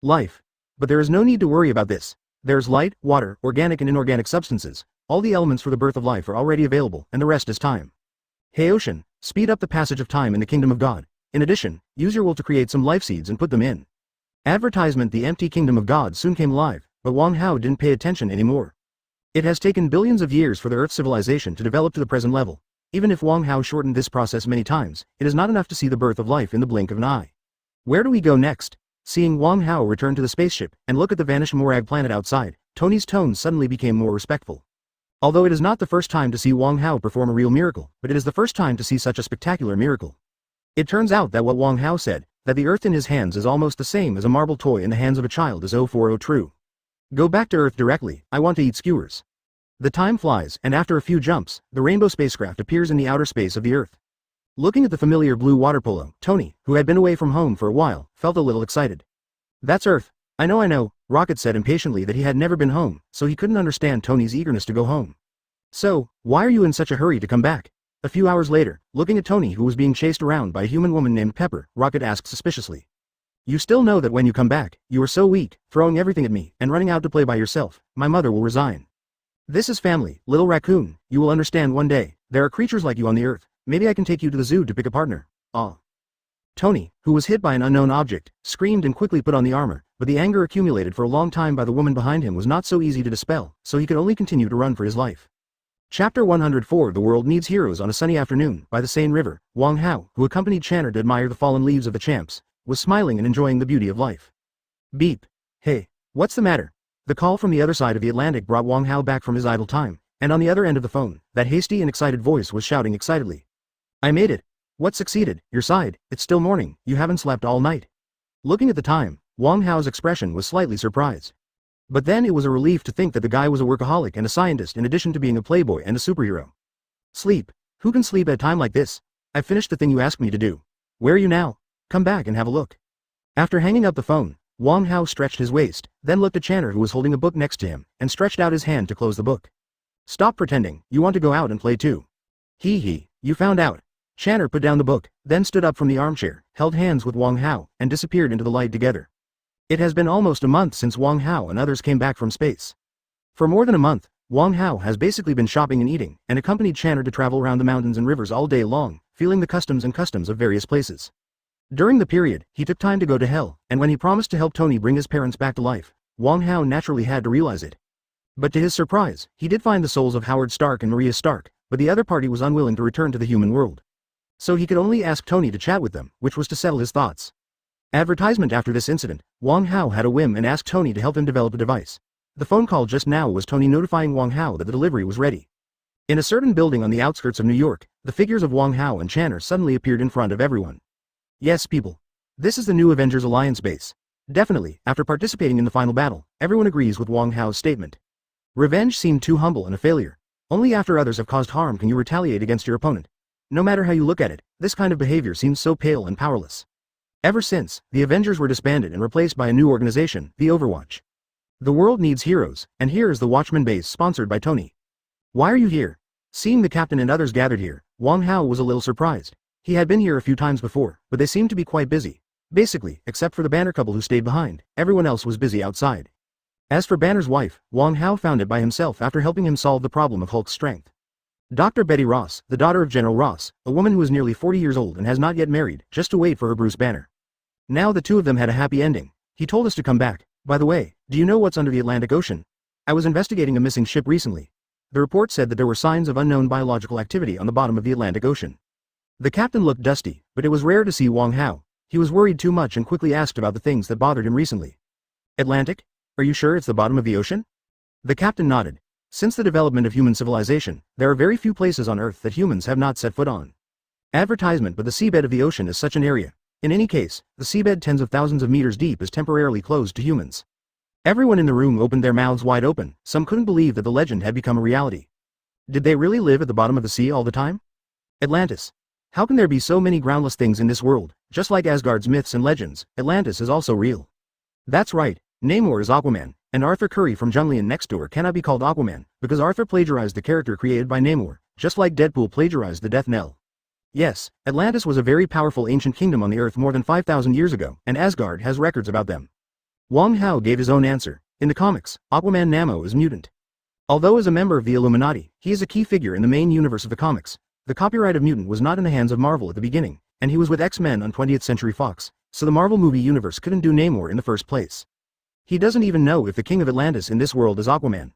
Life. But there is no need to worry about this. There's light, water, organic and inorganic substances. All the elements for the birth of life are already available, and the rest is time. Haoshan, speed up the passage of time in the kingdom of God. In addition, use your will to create some life seeds and put them in. Advertisement: the empty kingdom of God soon came alive, but Wang Hao didn't pay attention anymore. It has taken billions of years for the Earth's civilization to develop to the present level. Even if Wang Hao shortened this process many times, it is not enough to see the birth of life in the blink of an eye. Where do we go next? Seeing Wang Hao return to the spaceship and look at the vanished Morag planet outside, Tony's tone suddenly became more respectful. Although it is not the first time to see Wang Hao perform a real miracle, but it is the first time to see such a spectacular miracle. It turns out that what Wang Hao said, that the Earth in his hands is almost the same as a marble toy in the hands of a child, is 040 true. Go back to Earth directly, I want to eat skewers. The time flies, and after a few jumps, the Rainbow spacecraft appears in the outer space of the Earth. Looking at the familiar blue water polo, Tony, who had been away from home for a while, felt a little excited. That's Earth. I know, Rocket said impatiently that he had never been home, so he couldn't understand Tony's eagerness to go home. So, why are you in such a hurry to come back? A few hours later, looking at Tony who was being chased around by a human woman named Pepper, Rocket asked suspiciously. You still know that when you come back, you are so weak, throwing everything at me, and running out to play by yourself, my mother will resign. This is family, little raccoon, you will understand one day, there are creatures like you on the Earth, maybe I can take you to the zoo to pick a partner. Ah. Tony, who was hit by an unknown object, screamed and quickly put on the armor, but the anger accumulated for a long time by the woman behind him was not so easy to dispel, so he could only continue to run for his life. Chapter 104: The World Needs Heroes. On a sunny afternoon, by the Seine River, Wang Hao, who accompanied Channer to admire the fallen leaves of the champs, was smiling and enjoying the beauty of life. Beep. Hey, what's the matter? The call from the other side of the Atlantic brought Wang Hao back from his idle time, and on the other end of the phone, that hasty and excited voice was shouting excitedly. I made it. What succeeded? Your side, it's still morning, you haven't slept all night. Looking at the time, Wang Hao's expression was slightly surprised. But then it was a relief to think that the guy was a workaholic and a scientist in addition to being a playboy and a superhero. Sleep. Who can sleep at a time like this? I finished the thing you asked me to do. Where are you now? Come back and have a look. After hanging up the phone, Wang Hao stretched his waist, then looked at Channer who was holding a book next to him, and stretched out his hand to close the book. Stop pretending, you want to go out and play too. Hee, you found out. Channer put down the book, then stood up from the armchair, held hands with Wang Hao, and disappeared into the light together. It has been almost a month since Wang Hao and others came back from space. For more than a month, Wang Hao has basically been shopping and eating, and accompanied Channer to travel around the mountains and rivers all day long, feeling the customs of various places. During the period, he took time to go to hell, and when he promised to help Tony bring his parents back to life, Wang Hao naturally had to realize it. But to his surprise, he did find the souls of Howard Stark and Maria Stark, but the other party was unwilling to return to the human world. So he could only ask Tony to chat with them, which was to settle his thoughts. Advertisement. After this incident, Wang Hao had a whim and asked Tony to help him develop a device. The phone call just now was Tony notifying Wang Hao that the delivery was ready. In a certain building on the outskirts of New York, the figures of Wang Hao and Channer suddenly appeared in front of everyone. Yes, people. This is the new Avengers Alliance base. Definitely, after participating in the final battle, everyone agrees with Wang Hao's statement. Revenge seemed too humble and a failure. Only after others have caused harm can you retaliate against your opponent. No matter how you look at it, this kind of behavior seems so pale and powerless. Ever since, the Avengers were disbanded and replaced by a new organization, the Overwatch. The world needs heroes, and here is the Watchman base sponsored by Tony. Why are you here? Seeing the captain and others gathered here, Wang Hao was a little surprised. He had been here a few times before, but they seemed to be quite busy. Basically, except for the Banner couple who stayed behind, everyone else was busy outside. As for Banner's wife, Wang Hao found it by himself after helping him solve the problem of Hulk's strength. Dr. Betty Ross, the daughter of General Ross, a woman who is nearly 40 years old and has not yet married, just to wait for her Bruce Banner. Now the two of them had a happy ending. He told us to come back. By the way, do you know what's under the Atlantic Ocean? I was investigating a missing ship recently. The report said that there were signs of unknown biological activity on the bottom of the Atlantic Ocean. The captain looked dusty, but it was rare to see Wang Hao. He was worried too much and quickly asked about the things that bothered him recently. Atlantic? Are you sure it's the bottom of the ocean? The captain nodded. Since the development of human civilization, there are very few places on Earth that humans have not set foot on. Advertisement. But the seabed of the ocean is such an area. In any case, the seabed tens of thousands of meters deep is temporarily closed to humans. Everyone in the room opened their mouths wide open. Some couldn't believe that the legend had become a reality. Did they really live at the bottom of the sea all the time? Atlantis. How can there be so many groundless things in this world? Just like Asgard's myths and legends, Atlantis is also real. That's right, Namor is Aquaman, and Arthur Curry from Junglian next door cannot be called Aquaman, because Arthur plagiarized the character created by Namor, just like Deadpool plagiarized the Death Knell. Yes, Atlantis was a very powerful ancient kingdom on the Earth more than 5,000 years ago, and Asgard has records about them. Wang Hao gave his own answer. In the comics, Aquaman Namo is mutant. Although as a member of the Illuminati, he is a key figure in the main universe of the comics. The copyright of Mutant was not in the hands of Marvel at the beginning, and he was with X-Men on 20th Century Fox, so the Marvel movie universe couldn't do Namor in the first place. He doesn't even know if the king of Atlantis in this world is Aquaman.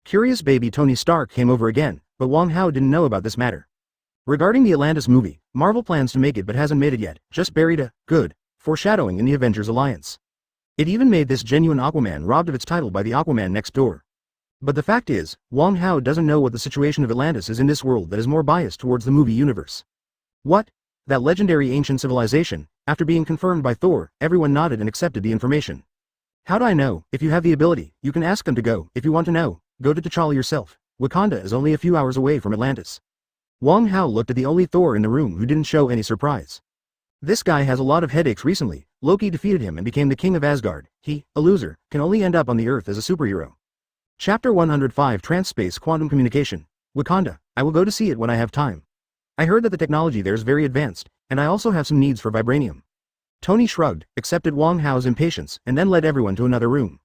Curious baby Tony Stark came over again, but Wang Hao didn't know about this matter. Regarding the Atlantis movie, Marvel plans to make it but hasn't made it yet, just buried a good foreshadowing in the Avengers Alliance. It even made this genuine Aquaman robbed of its title by the Aquaman next door. But the fact is, Wang Hao doesn't know what the situation of Atlantis is in this world that is more biased towards the movie universe. What? That legendary ancient civilization? After being confirmed by Thor, everyone nodded and accepted the information. How'd I know? If you have the ability, you can ask them to go. If you want to know, go to T'Challa yourself. Wakanda is only a few hours away from Atlantis. Wang Hao looked at the only Thor in the room who didn't show any surprise. This guy has a lot of headaches recently. Loki defeated him and became the king of Asgard. He, a loser, can only end up on the Earth as a superhero. Chapter 105 Transspace Quantum Communication. Wakanda. I will go to see it when I have time. I heard that the technology there is very advanced, and I also have some needs for vibranium. Tony shrugged, accepted Wang Hao's impatience, and then led everyone to another room.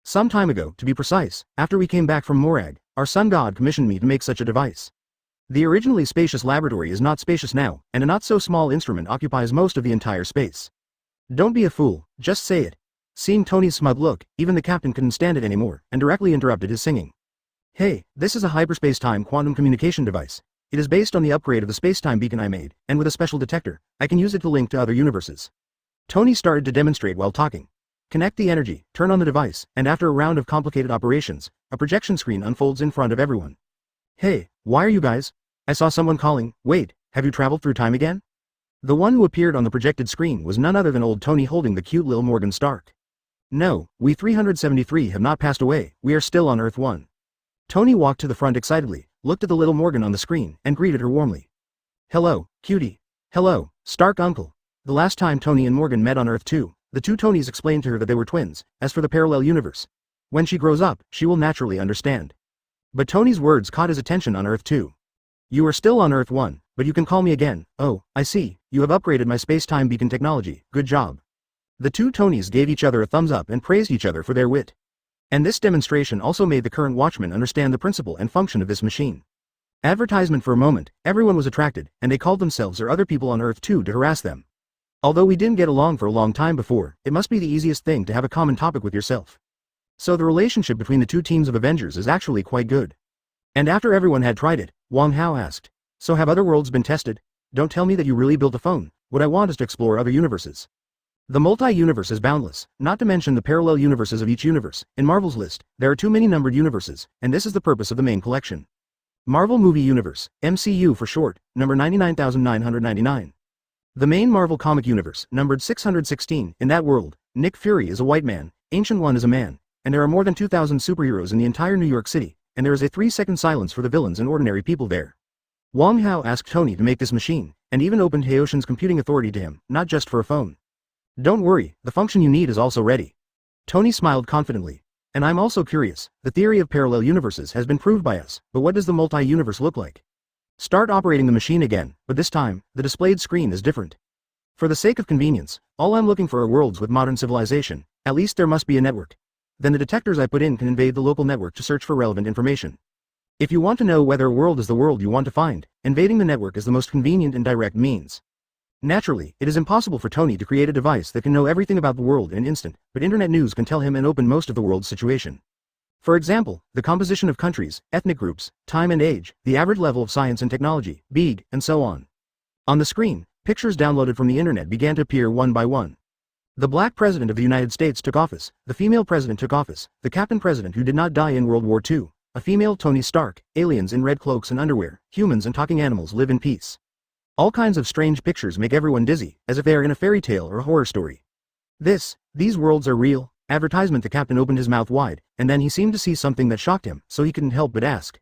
Some time ago, to be precise, after we came back from Morag, our sun god commissioned me to make such a device. The originally spacious laboratory is not spacious now, and a not-so-small instrument occupies most of the entire space. Don't be a fool, just say it. Seeing Tony's smug look, even the captain couldn't stand it anymore, and directly interrupted his singing. Hey, this is a hyperspace-time quantum communication device. It is based on the upgrade of the space-time beacon I made, and with a special detector, I can use it to link to other universes. Tony started to demonstrate while talking. Connect the energy, turn on the device, and after a round of complicated operations, a projection screen unfolds in front of everyone. Hey, why are you guys? I saw someone calling. Wait, have you traveled through time again? The one who appeared on the projected screen was none other than old Tony holding the cute little Morgan Stark. No, we 373 have not passed away, we are still on Earth 1. Tony walked to the front excitedly, looked at the little Morgan on the screen, and greeted her warmly. Hello, cutie. Hello, Stark uncle. The last time Tony and Morgan met on Earth 2, the two Tonys explained to her that they were twins. As for the parallel universe, when she grows up, she will naturally understand. But Tony's words caught his attention on Earth 2. You are still on Earth 1, but you can call me again. Oh, I see, you have upgraded my space-time beacon technology, good job. The two Tonys gave each other a thumbs up and praised each other for their wit. And this demonstration also made the current watchman understand the principle and function of this machine. Advertisement for a moment, everyone was attracted, and they called themselves or other people on Earth 2 to harass them. Although we didn't get along for a long time before, it must be the easiest thing to have a common topic with yourself. So the relationship between the two teams of Avengers is actually quite good. And after everyone had tried it, Wang Hao asked, so have other worlds been tested? Don't tell me that you really built a phone. What I want is to explore other universes. The multi-universe is boundless, not to mention the parallel universes of each universe. In Marvel's list, there are too many numbered universes, and this is the purpose of the main collection. Marvel Movie Universe, MCU for short, number 99,999. The main Marvel comic universe, numbered 616, in that world, Nick Fury is a white man, Ancient One is a man, and there are more than 2,000 superheroes in the entire New York City, and there is a 3-second silence for the villains and ordinary people there. Wang Hao asked Tony to make this machine, and even opened Haoshin's computing authority to him, not just for a phone. Don't worry, the function you need is also ready. Tony smiled confidently. And I'm also curious, the theory of parallel universes has been proved by us, but what does the multi-universe look like? Start operating the machine again, but this time, the displayed screen is different. For the sake of convenience, all I'm looking for are worlds with modern civilization. At least there must be a network. Then the detectors I put in can invade the local network to search for relevant information. If you want to know whether a world is the world you want to find, invading the network is the most convenient and direct means. Naturally, it is impossible for Tony to create a device that can know everything about the world in an instant, but internet news can tell him and open most of the world's situation. For example, the composition of countries, ethnic groups, time and age, the average level of science and technology, BEAG, and so on. On the screen, pictures downloaded from the internet began to appear one by one. The black president of the United States took office, the female president took office, the captain president who did not die in World War II, a female Tony Stark, aliens in red cloaks and underwear, humans and talking animals live in peace. All kinds of strange pictures make everyone dizzy, as if they are in a fairy tale or a horror story. These worlds are real. Advertisement. The captain opened his mouth wide, and then he seemed to see something that shocked him, so he couldn't help but ask.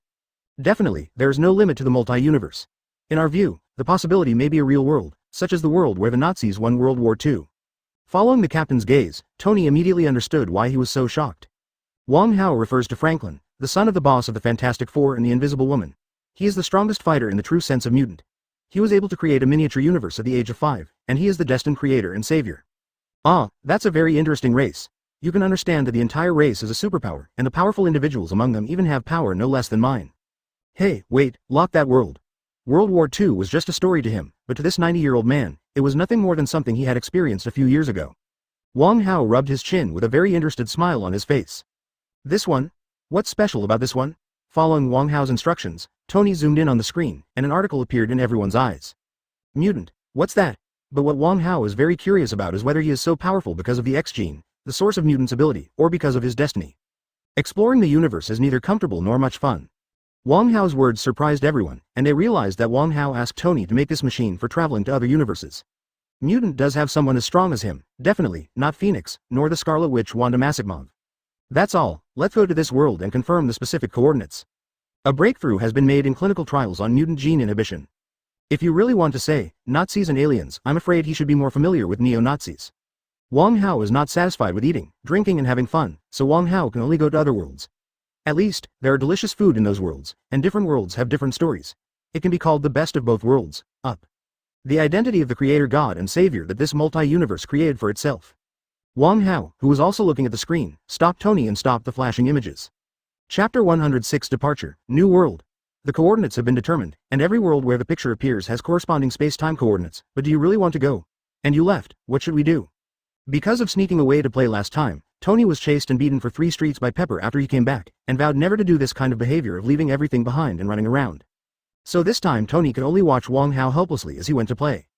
Definitely, there is no limit to the multi-universe. In our view, the possibility may be a real world, such as the world where the Nazis won World War II. Following the captain's gaze, Tony immediately understood why he was so shocked. Wang Hao refers to Franklin, the son of the boss of the Fantastic Four and the Invisible Woman. He is the strongest fighter in the true sense of mutant. He was able to create a miniature universe at the age of 5, and he is the destined creator and savior. Ah, that's a very interesting race. You can understand that the entire race is a superpower, and the powerful individuals among them even have power no less than mine. Hey, wait, lock that world. World War II was just a story to him, but to this 90-year-old man, it was nothing more than something he had experienced a few years ago. Wang Hao rubbed his chin with a very interested smile on his face. This one? What's special about this one? Following Wang Hao's instructions, Tony zoomed in on the screen, and an article appeared in everyone's eyes. Mutant, what's that? But what Wang Hao is very curious about is whether he is so powerful because of the X gene, the source of mutant's ability, or because of his destiny. Exploring the universe is neither comfortable nor much fun. Wang Hao's words surprised everyone, and they realized that Wang Hao asked Tony to make this machine for traveling to other universes. Mutant does have someone as strong as him, definitely, not Phoenix, nor the Scarlet Witch Wanda Maximoff. That's all, let's go to this world and confirm the specific coordinates. A breakthrough has been made in clinical trials on mutant gene inhibition. If you really want to say, Nazis and aliens, I'm afraid he should be more familiar with neo-Nazis. Wang Hao is not satisfied with eating, drinking and having fun, so Wang Hao can only go to other worlds. At least, there are delicious food in those worlds, and different worlds have different stories. It can be called the best of both worlds, up. The identity of the creator God and savior that this multi-universe created for itself. Wang Hao, who was also looking at the screen, stopped Tony and stopped the flashing images. Chapter 106 Departure, New World. The coordinates have been determined, and every world where the picture appears has corresponding space-time coordinates, but do you really want to go? And you left, what should we do? Because of sneaking away to play last time, Tony was chased and beaten for 3 streets by Pepper after he came back, and vowed never to do this kind of behavior of leaving everything behind and running around. So this time Tony could only watch Wang Hao helplessly as he went to play.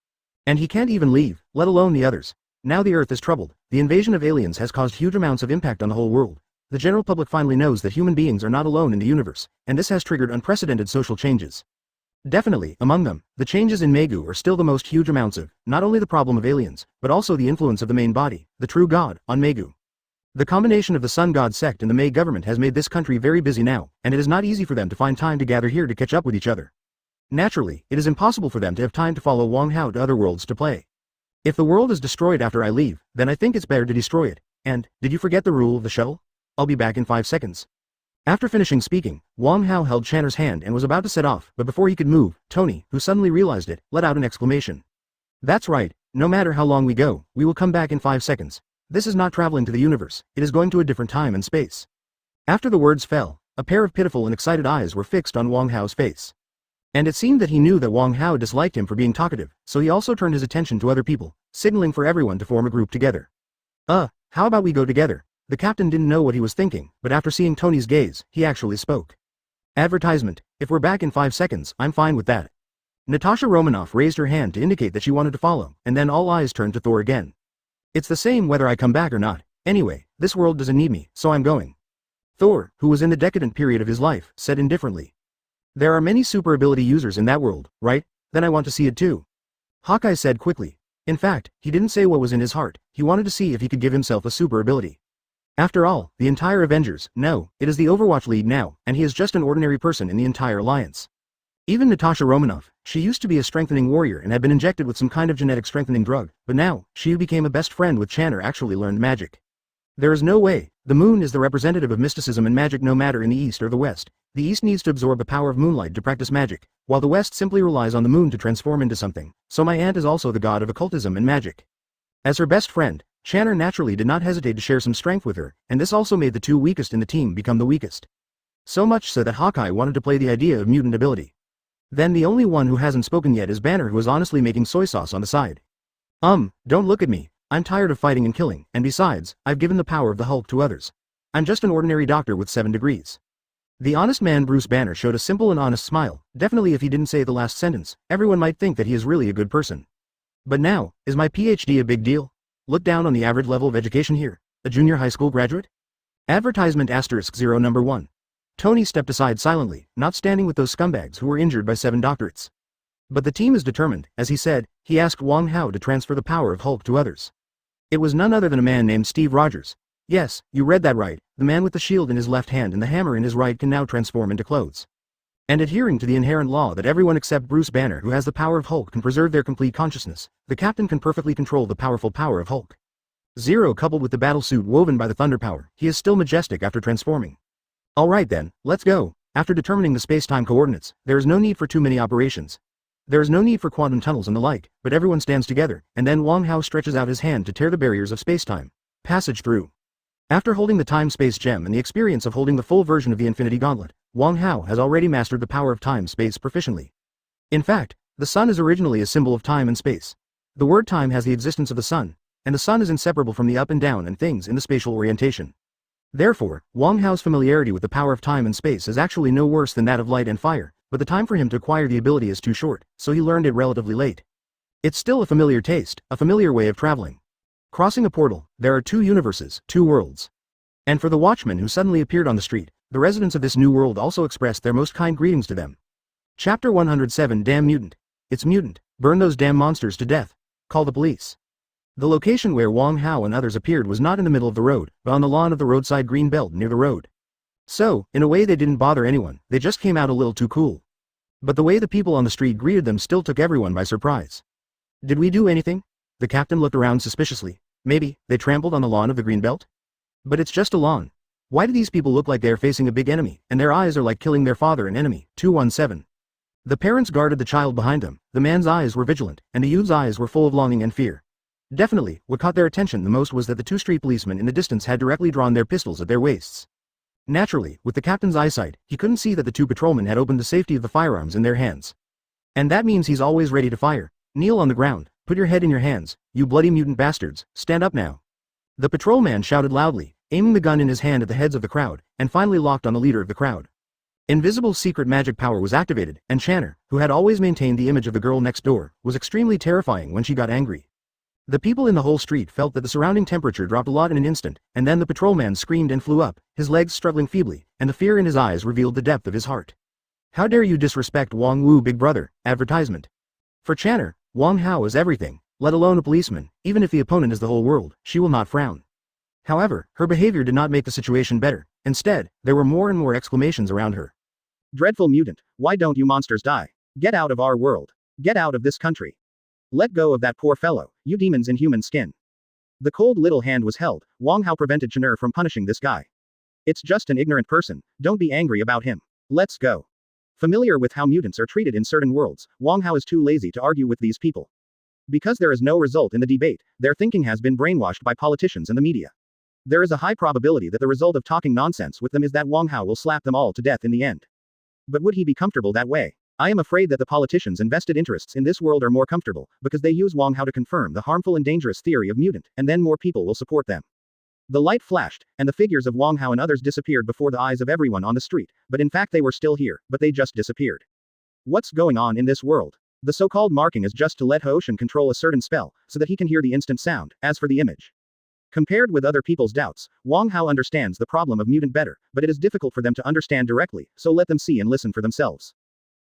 And he can't even leave, let alone the others. Now the Earth is troubled, the invasion of aliens has caused huge amounts of impact on the whole world. The general public finally knows that human beings are not alone in the universe, and this has triggered unprecedented social changes. Definitely, among them, the changes in Megu are still the most huge amounts of, not only the problem of aliens, but also the influence of the main body, the true God, on Megu. The combination of the Sun God sect and the Mei government has made this country very busy now, and it is not easy for them to find time to gather here to catch up with each other. Naturally, it is impossible for them to have time to follow Wang Hao to other worlds to play. If the world is destroyed after I leave, then I think it's better to destroy it. And, did you forget the rule of the shuttle? I'll be back in 5 seconds. After finishing speaking, Wang Hao held Channer's hand and was about to set off, but before he could move, Tony, who suddenly realized it, let out an exclamation. That's right, no matter how long we go, we will come back in 5 seconds. This is not traveling to the universe, it is going to a different time and space. After the words fell, a pair of pitiful and excited eyes were fixed on Wang Hao's face. And it seemed that he knew that Wang Hao disliked him for being talkative, so he also turned his attention to other people, signaling for everyone to form a group together. How about we go together? The captain didn't know what he was thinking, but after seeing Tony's gaze, he actually spoke. Advertisement, if we're back in 5 seconds, I'm fine with that. Natasha Romanoff raised her hand to indicate that she wanted to follow, and then all eyes turned to Thor again. It's the same whether I come back or not. Anyway, this world doesn't need me, so I'm going. Thor, who was in the decadent period of his life, said indifferently. There are many super ability users in that world, right? Then I want to see it too. Hawkeye said quickly. In fact, he didn't say what was in his heart, he wanted to see if he could give himself a super ability. After all, the entire Avengers, no, it is the Overwatch League now, and he is just an ordinary person in the entire alliance. Even Natasha Romanoff, she used to be a strengthening warrior and had been injected with some kind of genetic strengthening drug, but now, she who became a best friend with Channer actually learned magic. There is no way, the moon is the representative of mysticism and magic no matter in the east or the west. The east needs to absorb the power of moonlight to practice magic, while the west simply relies on the moon to transform into something, so my aunt is also the god of occultism and magic. As her best friend, Channer naturally did not hesitate to share some strength with her, and this also made the two weakest in the team become the weakest. So much so that Hawkeye wanted to play the idea of mutant ability. Then the only one who hasn't spoken yet is Banner, who is honestly making soy sauce on the side. Don't look at me, I'm tired of fighting and killing, and besides, I've given the power of the Hulk to others. I'm just an ordinary doctor with 7 degrees. The honest man Bruce Banner showed a simple and honest smile. Definitely if he didn't say the last sentence, everyone might think that he is really a good person. But now, is my PhD a big deal? Look down on the average level of education here. A junior high school graduate? Advertisement *0 number 1. Tony stepped aside silently, not standing with those scumbags who were injured by 7 doctorates. But the team is determined, as he said. He asked Wang Hao to transfer the power of Hulk to others. It was none other than a man named Steve Rogers. Yes, you read that right, the man with the shield in his left hand and the hammer in his right can now transform into clothes. And adhering to the inherent law that everyone except Bruce Banner who has the power of Hulk can preserve their complete consciousness, the captain can perfectly control the powerful power of Hulk. Zero coupled with the battle suit woven by the thunder power, he is still majestic after transforming. Alright then, let's go. After determining the space-time coordinates, there is no need for too many operations. There is no need for quantum tunnels and the like, but everyone stands together, and then Wang Hao stretches out his hand to tear the barriers of space-time. Passage through. After holding the time-space gem and the experience of holding the full version of the Infinity Gauntlet, Wang Hao has already mastered the power of time-space proficiently. In fact, the sun is originally a symbol of time and space. The word time has the existence of the sun, and the sun is inseparable from the up and down and things in the spatial orientation. Therefore, Wang Hao's familiarity with the power of time and space is actually no worse than that of light and fire, but the time for him to acquire the ability is too short, so he learned it relatively late. It's still a familiar taste, a familiar way of traveling. Crossing a portal, there are 2 universes, 2 worlds. And for the watchman who suddenly appeared on the street, the residents of this new world also expressed their most kind greetings to them. Chapter 107 Damn Mutant. It's mutant, burn those damn monsters to death. Call the police. The location where Wang Hao and others appeared was not in the middle of the road, but on the lawn of the roadside green belt near the road. So, in a way they didn't bother anyone, they just came out a little too cool. But the way the people on the street greeted them still took everyone by surprise. Did we do anything? The captain looked around suspiciously. Maybe, they trampled on the lawn of the green belt? But it's just a lawn. Why do these people look like they are facing a big enemy, and their eyes are like killing their father and enemy? 217. The parents guarded the child behind them, the man's eyes were vigilant, and the youth's eyes were full of longing and fear. Definitely, what caught their attention the most was that the 2 street policemen in the distance had directly drawn their pistols at their waists. Naturally, with the captain's eyesight, he couldn't see that the 2 patrolmen had opened the safety of the firearms in their hands. And that means he's always ready to fire. Kneel on the ground, put your head in your hands, you bloody mutant bastards, stand up now. The patrolman shouted loudly, aiming the gun in his hand at the heads of the crowd, and finally locked on the leader of the crowd. Invisible secret magic power was activated, and Channer, who had always maintained the image of the girl next door, was extremely terrifying when she got angry. The people in the whole street felt that the surrounding temperature dropped a lot in an instant, and then the patrolman screamed and flew up, his legs struggling feebly, and the fear in his eyes revealed the depth of his heart. How dare you disrespect Wang Wu, big brother? Advertisement. For Channer, Wang Hao is everything, let alone a policeman. Even if the opponent is the whole world, she will not frown. However, her behavior did not make the situation better. Instead, there were more and more exclamations around her. Dreadful mutant, why don't you monsters die? Get out of our world. Get out of this country. Let go of that poor fellow, you demons in human skin. The cold little hand was held. Wang Hao prevented Chen from punishing this guy. It's just an ignorant person, don't be angry about him. Let's go. Familiar with how mutants are treated in certain worlds, Wang Hao is too lazy to argue with these people. Because there is no result in the debate, their thinking has been brainwashed by politicians and the media. There is a high probability that the result of talking nonsense with them is that Wang Hao will slap them all to death in the end. But would he be comfortable that way? I am afraid that the politicians' invested interests in this world are more comfortable, because they use Wang Hao to confirm the harmful and dangerous theory of mutant, and then more people will support them. The light flashed, and the figures of Wang Hao and others disappeared before the eyes of everyone on the street, but in fact they were still here, but they just disappeared. What's going on in this world? The so-called marking is just to let Hoshin control a certain spell, so that he can hear the instant sound. As for the image, compared with other people's doubts, Wang Hao understands the problem of mutant better, but it is difficult for them to understand directly, so let them see and listen for themselves.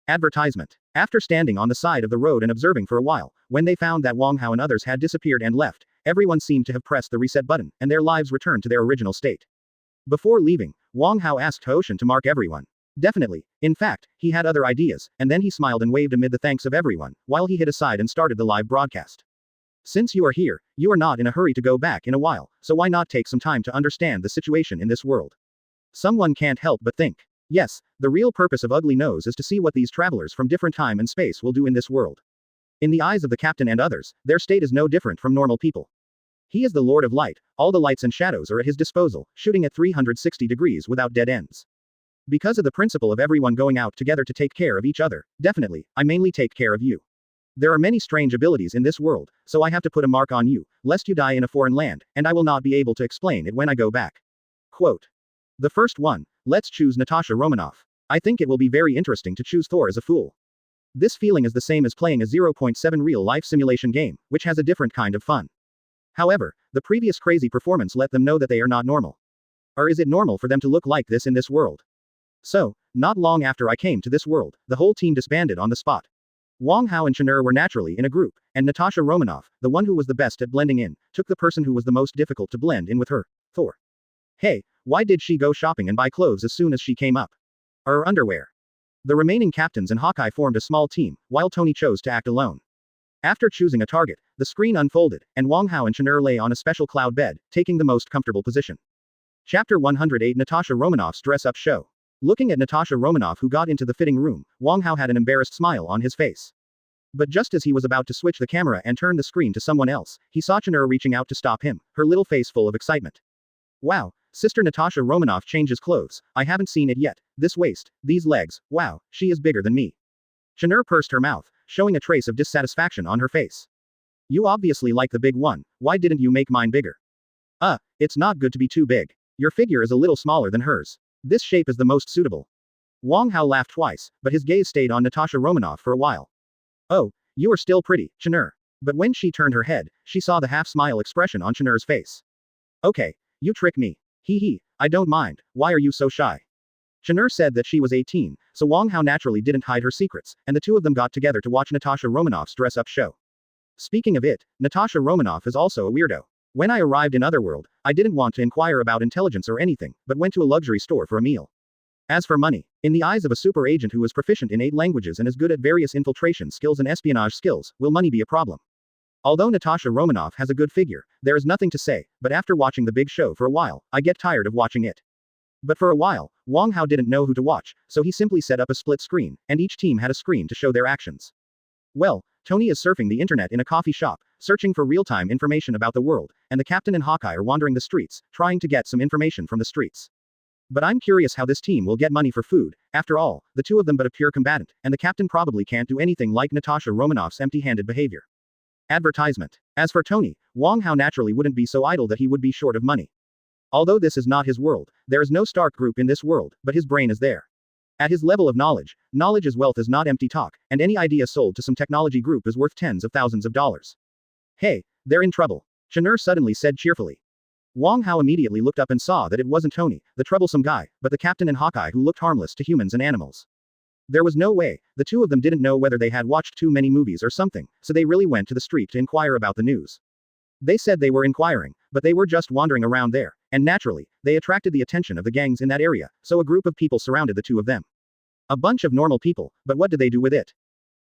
Advertisement. After standing on the side of the road and observing for a while, when they found that Wang Hao and others had disappeared and left, everyone seemed to have pressed the reset button, and their lives returned to their original state. Before leaving, Wang Hao asked Hoshin to mark everyone. Definitely. In fact, he had other ideas, and then he smiled and waved amid the thanks of everyone, while he hid aside and started the live broadcast. Since you are here, you are not in a hurry to go back in a while, so why not take some time to understand the situation in this world? Someone can't help but think. Yes, the real purpose of Ugly Nose is to see what these travelers from different time and space will do in this world. In the eyes of the captain and others, their state is no different from normal people. He is the Lord of Light, all the lights and shadows are at his disposal, shooting at 360 degrees without dead ends. Because of the principle of everyone going out together to take care of each other, definitely, I mainly take care of you. There are many strange abilities in this world, so I have to put a mark on you, lest you die in a foreign land, and I will not be able to explain it when I go back. Quote. The first one, let's choose Natasha Romanoff. I think it will be very interesting to choose Thor as a fool. This feeling is the same as playing a 0.7 real-life simulation game, which has a different kind of fun. However, the previous crazy performance let them know that they are not normal. Or is it normal for them to look like this in this world? So, not long after I came to this world, the whole team disbanded on the spot. Wang Hao and Chen were naturally in a group, and Natasha Romanoff, the one who was the best at blending in, took the person who was the most difficult to blend in with her, Thor. Hey, why did she go shopping and buy clothes as soon as she came up? Or underwear? The remaining captains and Hawkeye formed a small team, while Tony chose to act alone. After choosing a target, the screen unfolded, and Wang Hao and Chen lay on a special cloud bed, taking the most comfortable position. Chapter 108 Natasha Romanoff's Dress-Up Show. Looking at Natasha Romanoff who got into the fitting room, Wang Hao had an embarrassed smile on his face. But just as he was about to switch the camera and turn the screen to someone else, he saw Chen reaching out to stop him, her little face full of excitement. Wow, Sister Natasha Romanoff changes clothes, I haven't seen it yet, this waist, these legs, wow, she is bigger than me. Chen pursed her mouth, showing a trace of dissatisfaction on her face. You obviously like the big one, why didn't you make mine bigger? It's not good to be too big. Your figure is a little smaller than hers. This shape is the most suitable. Wang Hao laughed twice, but his gaze stayed on Natasha Romanoff for a while. Oh, you are still pretty, Chen. But when she turned her head, she saw the half-smile expression on Chen's face. Okay, you trick me. Hee, I don't mind, why are you so shy? Chen said that she was 18, so Wang Hao naturally didn't hide her secrets, and the two of them got together to watch Natasha Romanoff's dress-up show. Speaking of it, Natasha Romanoff is also a weirdo. When I arrived in Otherworld, I didn't want to inquire about intelligence or anything, but went to a luxury store for a meal. As for money, in the eyes of a super agent who is proficient in 8 languages and is good at various infiltration skills and espionage skills, will money be a problem? Although Natasha Romanoff has a good figure, there is nothing to say, but after watching the big show for a while, I get tired of watching it. But for a while, Wang Hao didn't know who to watch, so he simply set up a split screen, and each team had a screen to show their actions. Well, Tony is surfing the internet in a coffee shop, searching for real-time information about the world, and the captain and Hawkeye are wandering the streets, trying to get some information from the streets. But I'm curious how this team will get money for food, after all, the two of them but a pure combatant, and the captain probably can't do anything like Natasha Romanoff's empty-handed behavior. Advertisement. As for Tony, Wang Hao naturally wouldn't be so idle that he would be short of money. Although this is not his world, there is no Stark group in this world, but his brain is there. At his level of knowledge is wealth is not empty talk, and any idea sold to some technology group is worth tens of thousands of dollars. Hey, they're in trouble, Chen suddenly said cheerfully. Wang Hao immediately looked up and saw that it wasn't Tony, the troublesome guy, but the captain and Hawkeye who looked harmless to humans and animals. There was no way, the two of them didn't know whether they had watched too many movies or something, so they really went to the street to inquire about the news. They said they were inquiring, but they were just wandering around there, and naturally, they attracted the attention of the gangs in that area, so a group of people surrounded the two of them. A bunch of normal people, but what did they do with it?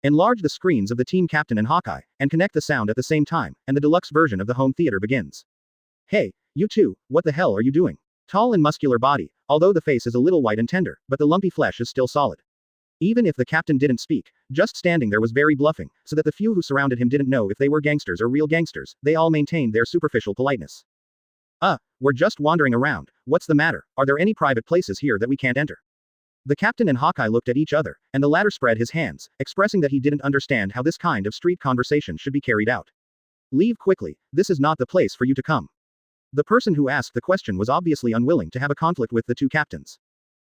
Enlarge the screens of the team captain and Hawkeye, and connect the sound at the same time, and the deluxe version of the home theater begins. Hey, you two, what the hell are you doing? Tall and muscular body, although the face is a little white and tender, but the lumpy flesh is still solid. Even if the captain didn't speak, just standing there was very bluffing, so that the few who surrounded him didn't know if they were gangsters or real gangsters, they all maintained their superficial politeness. We're just wandering around, what's the matter, are there any private places here that we can't enter? The captain and Hawkeye looked at each other, and the latter spread his hands, expressing that he didn't understand how this kind of street conversation should be carried out. Leave quickly, this is not the place for you to come. The person who asked the question was obviously unwilling to have a conflict with the two captains.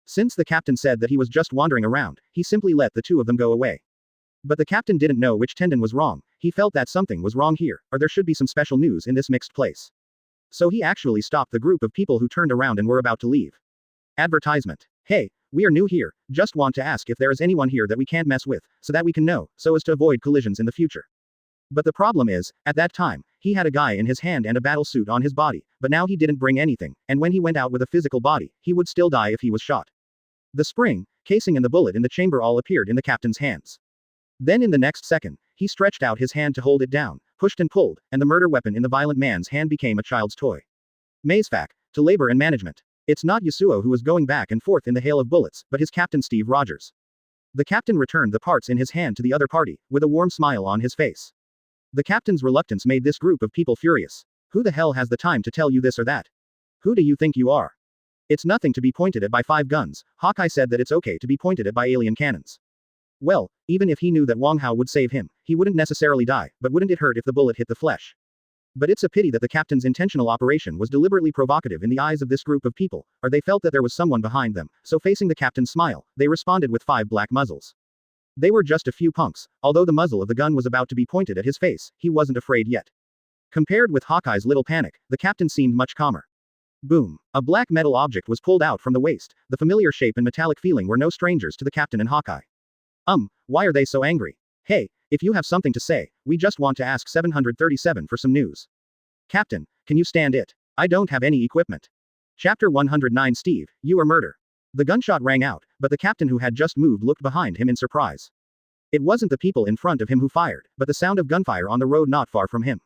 Since the captain said that he was just wandering around, he simply let the two of them go away. But the captain didn't know which tendon was wrong, he felt that something was wrong here, or there should be some special news in this mixed place. So he actually stopped the group of people who turned around and were about to leave. Advertisement. Hey, we are new here, just want to ask if there is anyone here that we can't mess with, so that we can know, so as to avoid collisions in the future. But the problem is, at that time, he had a guy in his hand and a battle suit on his body, but now he didn't bring anything, and when he went out with a physical body, he would still die if he was shot. The spring, casing and the bullet in the chamber all appeared in the captain's hands. Then in the next second, he stretched out his hand to hold it down, pushed and pulled, and the murder weapon in the violent man's hand became a child's toy. Mazefak, to labor and management. It's not Yasuo who was going back and forth in the hail of bullets, but his captain Steve Rogers. The captain returned the parts in his hand to the other party, with a warm smile on his face. The captain's reluctance made this group of people furious. Who the hell has the time to tell you this or that? Who do you think you are? It's nothing to be pointed at by 5 guns, Hawkeye said that it's okay to be pointed at by alien cannons. Well, even if he knew that Wang Hao would save him, he wouldn't necessarily die, but wouldn't it hurt if the bullet hit the flesh? But it's a pity that the captain's intentional operation was deliberately provocative in the eyes of this group of people, or they felt that there was someone behind them, so facing the captain's smile, they responded with 5 black muzzles. They were just a few punks, although the muzzle of the gun was about to be pointed at his face, he wasn't afraid yet. Compared with Hawkeye's little panic, the captain seemed much calmer. Boom. A black metal object was pulled out from the waist, the familiar shape and metallic feeling were no strangers to the captain and Hawkeye. Why are they so angry? Hey, if you have something to say, we just want to ask 737 for some news. Captain, can you stand it? I don't have any equipment. Chapter 109 Steve, you are murder. The gunshot rang out, but the captain who had just moved looked behind him in surprise. It wasn't the people in front of him who fired, but the sound of gunfire on the road not far from him.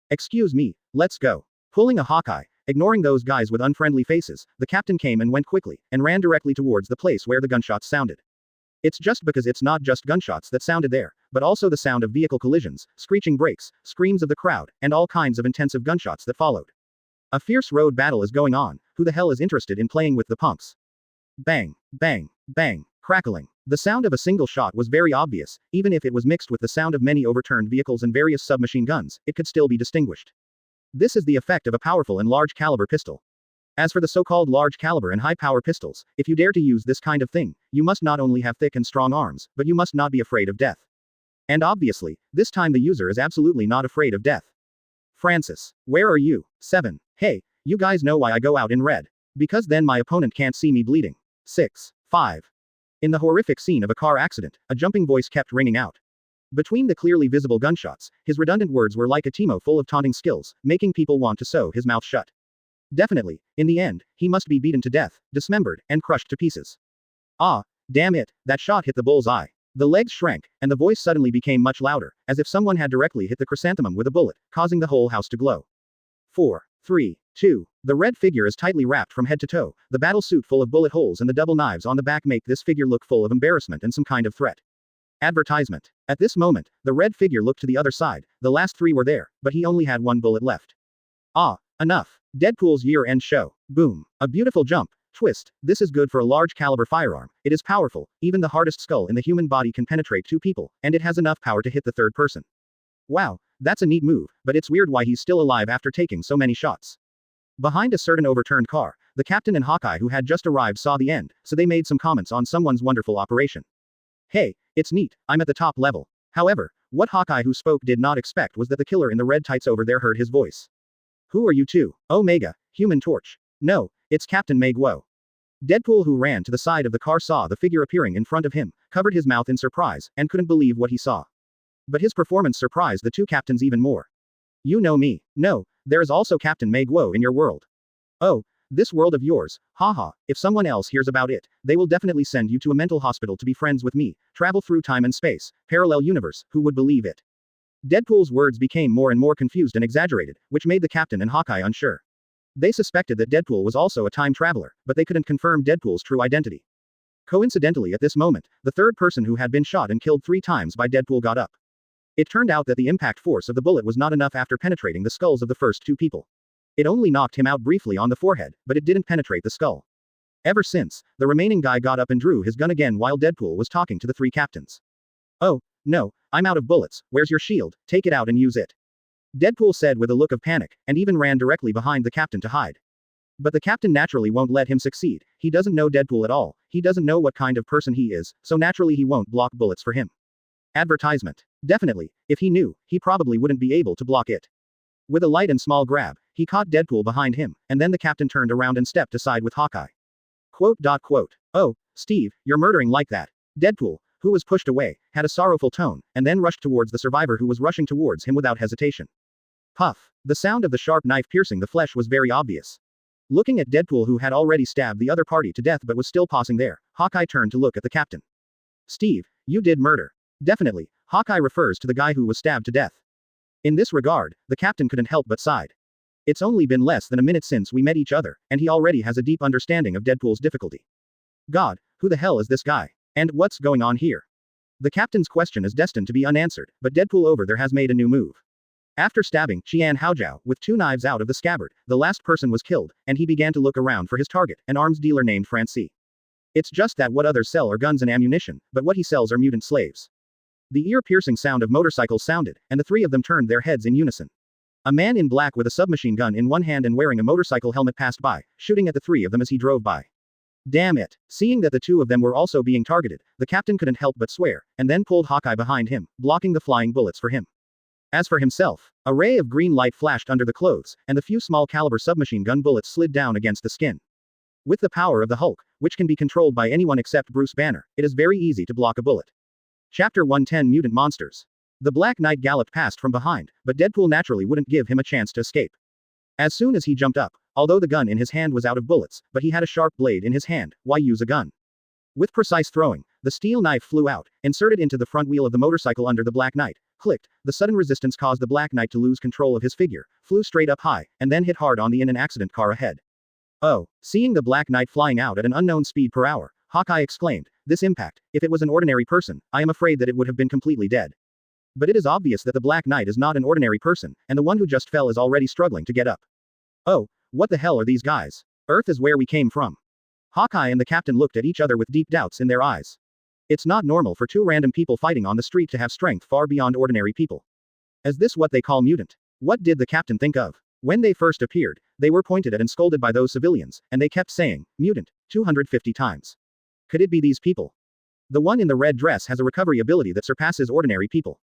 Excuse me, let's go. Pulling a Hawkeye, ignoring those guys with unfriendly faces, the captain came and went quickly, and ran directly towards the place where the gunshots sounded. It's just because it's not just gunshots that sounded there, but also the sound of vehicle collisions, screeching brakes, screams of the crowd, and all kinds of intensive gunshots that followed. A fierce road battle is going on, who the hell is interested in playing with the punks? Bang, bang, bang, crackling. The sound of a single shot was very obvious, even if it was mixed with the sound of many overturned vehicles and various submachine guns, it could still be distinguished. This is the effect of a powerful and large caliber pistol. As for the so-called large caliber and high power pistols, if you dare to use this kind of thing, you must not only have thick and strong arms, but you must not be afraid of death. And obviously, this time the user is absolutely not afraid of death. Francis, where are you? 7. Hey, you guys know why I go out in red. Because then my opponent can't see me bleeding. 6. 5. In the horrific scene of a car accident, a jumping voice kept ringing out. Between the clearly visible gunshots, his redundant words were like a Timo full of taunting skills, making people want to sew his mouth shut. Definitely, in the end, he must be beaten to death, dismembered, and crushed to pieces. Ah, damn it, that shot hit the bull's eye. The legs shrank, and the voice suddenly became much louder, as if someone had directly hit the chrysanthemum with a bullet, causing the whole house to glow. 4, 3, 2. The red figure is tightly wrapped from head to toe, the battle suit full of bullet holes and the double knives on the back make this figure look full of embarrassment and some kind of threat. Advertisement. At this moment, the red figure looked to the other side, the last 3 were there, but he only had 1 bullet left. Ah, enough. Deadpool's year-end show. Boom. A beautiful jump. Twist. This is good for a large caliber firearm, it is powerful, even the hardest skull in the human body can penetrate 2 people, and it has enough power to hit the third person. Wow, that's a neat move, but it's weird why he's still alive after taking so many shots. Behind a certain overturned car, the captain and Hawkeye who had just arrived saw the end, so they made some comments on someone's wonderful operation. Hey, it's neat, I'm at the top level. However, what Hawkeye who spoke did not expect was that the killer in the red tights over there heard his voice. Who are you two? Omega, Human Torch. No, it's Captain May Guo. Deadpool who ran to the side of the car saw the figure appearing in front of him, covered his mouth in surprise, and couldn't believe what he saw. But his performance surprised the 2 captains even more. You know me. No, there is also Captain May Guo in your world. Oh, this world of yours, haha, if someone else hears about it, they will definitely send you to a mental hospital to be friends with me, travel through time and space, parallel universe, who would believe it? Deadpool's words became more and more confused and exaggerated, which made the captain and Hawkeye unsure. They suspected that Deadpool was also a time traveler, but they couldn't confirm Deadpool's true identity. Coincidentally at this moment, the third person who had been shot and killed 3 times by Deadpool got up. It turned out that the impact force of the bullet was not enough after penetrating the skulls of the first 2 people. It only knocked him out briefly on the forehead, but it didn't penetrate the skull. Ever since, the remaining guy got up and drew his gun again while Deadpool was talking to the 3 captains. Oh, no, I'm out of bullets, where's your shield, take it out and use it. Deadpool said with a look of panic, and even ran directly behind the captain to hide. But the captain naturally won't let him succeed, he doesn't know Deadpool at all, he doesn't know what kind of person he is, so naturally he won't block bullets for him. Advertisement. Definitely, if he knew, he probably wouldn't be able to block it. With a light and small grab, he caught Deadpool behind him, and then the captain turned around and stepped aside with Hawkeye. Quote. Oh, Steve, you're murdering like that. Deadpool, who was pushed away, had a sorrowful tone, and then rushed towards the survivor who was rushing towards him without hesitation. Puff. The sound of the sharp knife piercing the flesh was very obvious. Looking at Deadpool who had already stabbed the other party to death but was still pausing there, Hawkeye turned to look at the captain. Steve, you did murder. Definitely, Hawkeye refers to the guy who was stabbed to death. In this regard, the captain couldn't help but sighed. It's only been less than a minute since we met each other, and he already has a deep understanding of Deadpool's difficulty. God, who the hell is this guy? And what's going on here? The captain's question is destined to be unanswered, but Deadpool over there has made a new move. After stabbing Qian Haojiao with 2 knives out of the scabbard, the last person was killed, and he began to look around for his target, an arms dealer named Francie. It's just that what others sell are guns and ammunition, but what he sells are mutant slaves. The ear-piercing sound of motorcycles sounded, and the 3 of them turned their heads in unison. A man in black with a submachine gun in one hand and wearing a motorcycle helmet passed by, shooting at the 3 of them as he drove by. Damn it. Seeing that the 2 of them were also being targeted, the captain couldn't help but swear, and then pulled Hawkeye behind him, blocking the flying bullets for him. As for himself, a ray of green light flashed under the clothes, and the few small caliber submachine gun bullets slid down against the skin. With the power of the Hulk, which can be controlled by anyone except Bruce Banner, it is very easy to block a bullet. Chapter 110 Mutant Monsters. The Black Knight galloped past from behind, but Deadpool naturally wouldn't give him a chance to escape. As soon as he jumped up, although the gun in his hand was out of bullets, but he had a sharp blade in his hand, why use a gun? With precise throwing, the steel knife flew out, inserted into the front wheel of the motorcycle under the Black Knight, clicked, the sudden resistance caused the Black Knight to lose control of his figure, flew straight up high, and then hit hard on the in an accident car ahead. Oh, seeing the Black Knight flying out at an unknown speed per hour, Hawkeye exclaimed, this impact, if it was an ordinary person, I am afraid that it would have been completely dead. But it is obvious that the Black Knight is not an ordinary person, and the one who just fell is already struggling to get up. Oh, what the hell are these guys? Earth is where we came from. Hawkeye and the captain looked at each other with deep doubts in their eyes. It's not normal for 2 random people fighting on the street to have strength far beyond ordinary people. Is this what they call mutant? What did the captain think of? When they first appeared, they were pointed at and scolded by those civilians, and they kept saying, mutant, 250 times. Could it be these people? The one in the red dress has a recovery ability that surpasses ordinary people.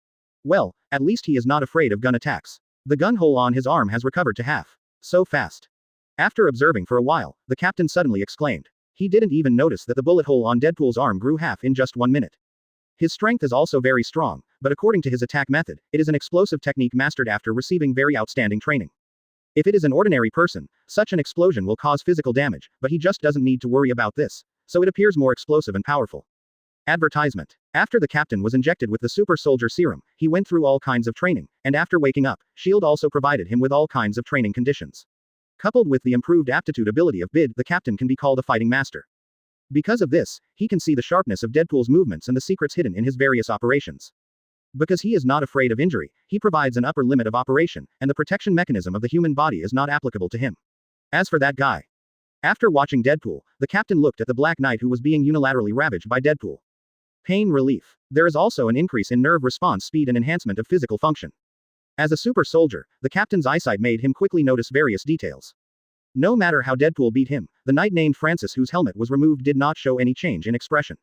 Well, at least he is not afraid of gun attacks. The gun hole on his arm has recovered to half. So fast. After observing for a while, the captain suddenly exclaimed. He didn't even notice that the bullet hole on Deadpool's arm grew half in just 1 minute. His strength is also very strong, but according to his attack method, it is an explosive technique mastered after receiving very outstanding training. If it is an ordinary person, such an explosion will cause physical damage, but he just doesn't need to worry about this, so it appears more explosive and powerful. Advertisement. After the captain was injected with the super soldier serum, he went through all kinds of training, and after waking up, S.H.I.E.L.D. also provided him with all kinds of training conditions. Coupled with the improved aptitude ability of BID, the captain can be called a fighting master. Because of this, he can see the sharpness of Deadpool's movements and the secrets hidden in his various operations. Because he is not afraid of injury, he provides an upper limit of operation, and the protection mechanism of the human body is not applicable to him. As for that guy. After watching Deadpool, the captain looked at the Black Knight who was being unilaterally ravaged by Deadpool. Pain relief. There is also an increase in nerve response speed and enhancement of physical function. As a super soldier, the captain's eyesight made him quickly notice various details. No matter how Deadpool beat him, the knight named Francis whose helmet was removed did not show any change in expression.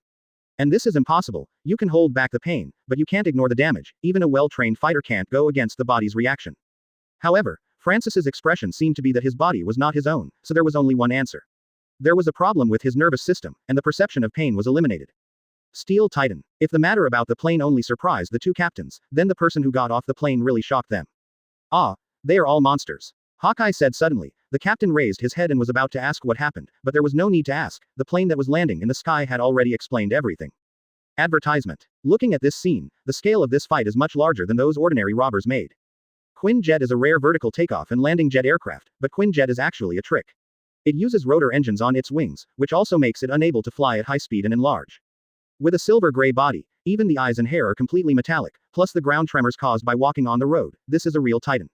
And this is impossible, you can hold back the pain, but you can't ignore the damage, even a well-trained fighter can't go against the body's reaction. However, Francis's expression seemed to be that his body was not his own, so there was only one answer. There was a problem with his nervous system, and the perception of pain was eliminated. Steel Titan. If the matter about the plane only surprised the 2 captains, then the person who got off the plane really shocked them. Ah, They are all monsters. Hawkeye said suddenly. The captain raised his head and was about to ask what happened, but there was no need to ask. The plane that was landing in the sky had already explained everything. Advertisement. Looking at this scene, the scale of this fight is much larger than those ordinary robbers made. Quinjet is a rare vertical takeoff and landing jet aircraft, but Quinjet is actually a trick. It uses rotor engines on its wings, which also makes it unable to fly at high speed and enlarge. With a silver-gray body, even the eyes and hair are completely metallic, plus the ground tremors caused by walking on the road. This is a real titan.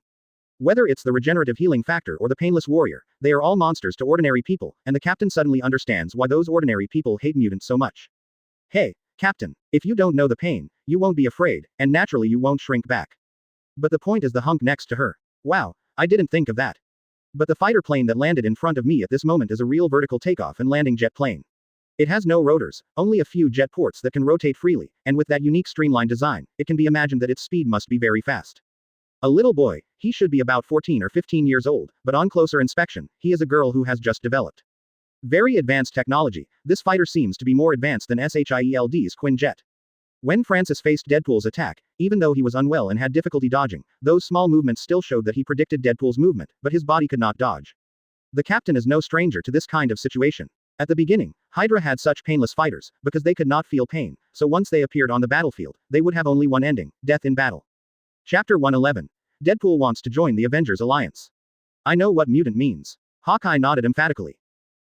Whether it's the regenerative healing factor or the painless warrior, they are all monsters to ordinary people, and the captain suddenly understands why those ordinary people hate mutants so much. Hey, Captain, if you don't know the pain, you won't be afraid, and naturally you won't shrink back. But the point is the hunk next to her. Wow, I didn't think of that. But the fighter plane that landed in front of me at this moment is a real vertical takeoff and landing jet plane. It has no rotors, only a few jet ports that can rotate freely, and with that unique streamlined design, it can be imagined that its speed must be very fast. A little boy, he should be about 14 or 15 years old, but on closer inspection, he is a girl who has just developed very advanced technology. This fighter seems to be more advanced than SHIELD's Quinjet. When Francis faced Deadpool's attack, even though he was unwell and had difficulty dodging, those small movements still showed that he predicted Deadpool's movement, but his body could not dodge. The captain is no stranger to this kind of situation. At the beginning, Hydra had such painless fighters, because they could not feel pain, so once they appeared on the battlefield, they would have only one ending, death in battle. Chapter 111. Deadpool wants to join the Avengers Alliance. I know what mutant means. Hawkeye nodded emphatically.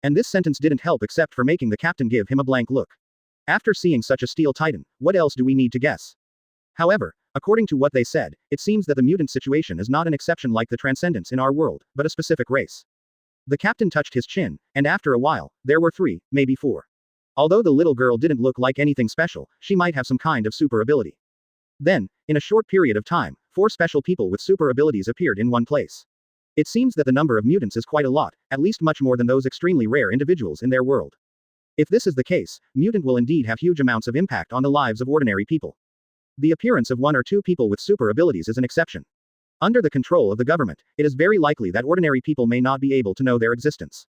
And this sentence didn't help except for making the captain give him a blank look. After seeing such a steel titan, what else do we need to guess? However, according to what they said, it seems that the mutant situation is not an exception like the transcendents in our world, but a specific race. The captain touched his chin, and after a while, there were 3, maybe 4. Although the little girl didn't look like anything special, she might have some kind of super ability. Then, in a short period of time, 4 special people with super abilities appeared in one place. It seems that the number of mutants is quite a lot, at least much more than those extremely rare individuals in their world. If this is the case, mutant will indeed have huge amounts of impact on the lives of ordinary people. The appearance of 1 or 2 people with super abilities is an exception. Under the control of the government, it is very likely that ordinary people may not be able to know their existence.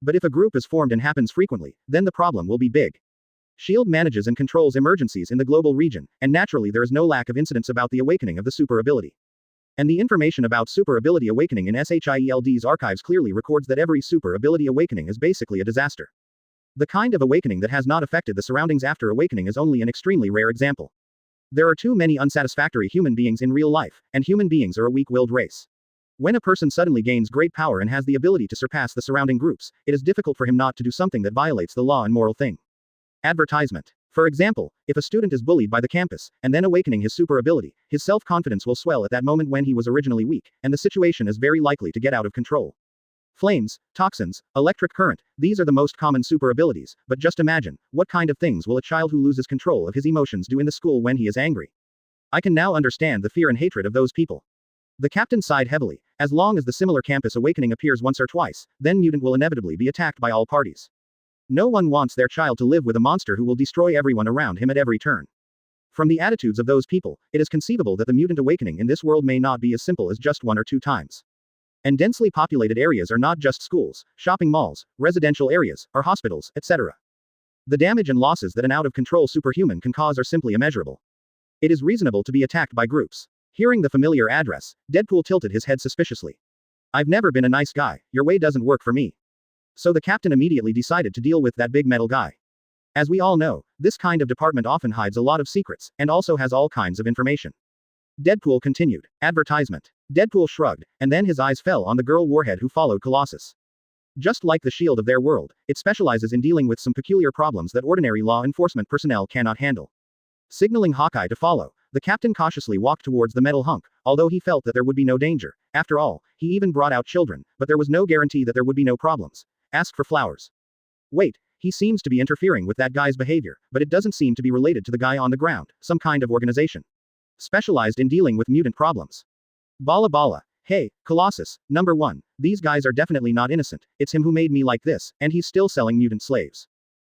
But if a group is formed and happens frequently, then the problem will be big. SHIELD manages and controls emergencies in the global region, and naturally there is no lack of incidents about the awakening of the super ability. And the information about super ability awakening in SHIELD's archives clearly records that every super ability awakening is basically a disaster. The kind of awakening that has not affected the surroundings after awakening is only an extremely rare example. There are too many unsatisfactory human beings in real life, and human beings are a weak-willed race. When a person suddenly gains great power and has the ability to surpass the surrounding groups, it is difficult for him not to do something that violates the law and moral thing. Advertisement. For example, if a student is bullied by the campus, and then awakening his super ability, his self-confidence will swell at that moment when he was originally weak, and the situation is very likely to get out of control. Flames, toxins, electric current, these are the most common super abilities, but just imagine, what kind of things will a child who loses control of his emotions do in the school when he is angry? I can now understand the fear and hatred of those people. The captain sighed heavily. As long as the similar campus awakening appears once or twice, then mutant will inevitably be attacked by all parties. No one wants their child to live with a monster who will destroy everyone around him at every turn. From the attitudes of those people, it is conceivable that the mutant awakening in this world may not be as simple as just 1 or 2 times. And densely populated areas are not just schools, shopping malls, residential areas, or hospitals, etc. The damage and losses that an out-of-control superhuman can cause are simply immeasurable. It is reasonable to be attacked by groups. Hearing the familiar address, Deadpool tilted his head suspiciously. I've never been a nice guy, your way doesn't work for me. So the captain immediately decided to deal with that big metal guy. As we all know, this kind of department often hides a lot of secrets, and also has all kinds of information. Deadpool continued. Advertisement. Deadpool shrugged, and then his eyes fell on the girl warhead who followed Colossus. Just like the SHIELD of their world, it specializes in dealing with some peculiar problems that ordinary law enforcement personnel cannot handle. Signaling Hawkeye to follow, the captain cautiously walked towards the metal hunk, although he felt that there would be no danger. After all, he even brought out children, but there was no guarantee that there would be no problems. Ask for flowers. Wait, he seems to be interfering with that guy's behavior, but it doesn't seem to be related to the guy on the ground, some kind of organization specialized in dealing with mutant problems. Bala Bala. Hey, Colossus, number 1, these guys are definitely not innocent, it's him who made me like this, and he's still selling mutant slaves.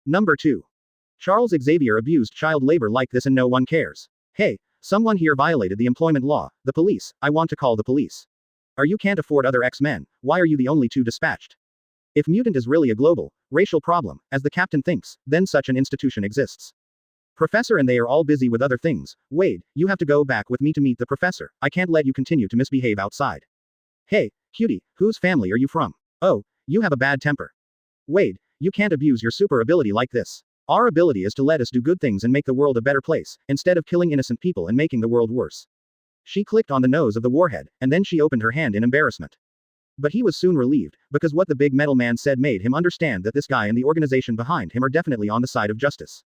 Number 2. Charles Xavier abused child labor like this and no one cares. Hey, someone here violated the employment law, the police, I want to call the police. You can't afford other X-Men, why are you the only 2 dispatched? If mutant is really a global, racial problem, as the captain thinks, then such an institution exists. Professor and they are all busy with other things. Wade, you have to go back with me to meet the professor, I can't let you continue to misbehave outside. Hey, cutie, whose family are you from? Oh, you have a bad temper. Wade, you can't abuse your super ability like this. Our ability is to let us do good things and make the world a better place, instead of killing innocent people and making the world worse. She clicked on the nose of the warhead, and then she opened her hand in embarrassment. But he was soon relieved, because what the big metal man said made him understand that this guy and the organization behind him are definitely on the side of justice.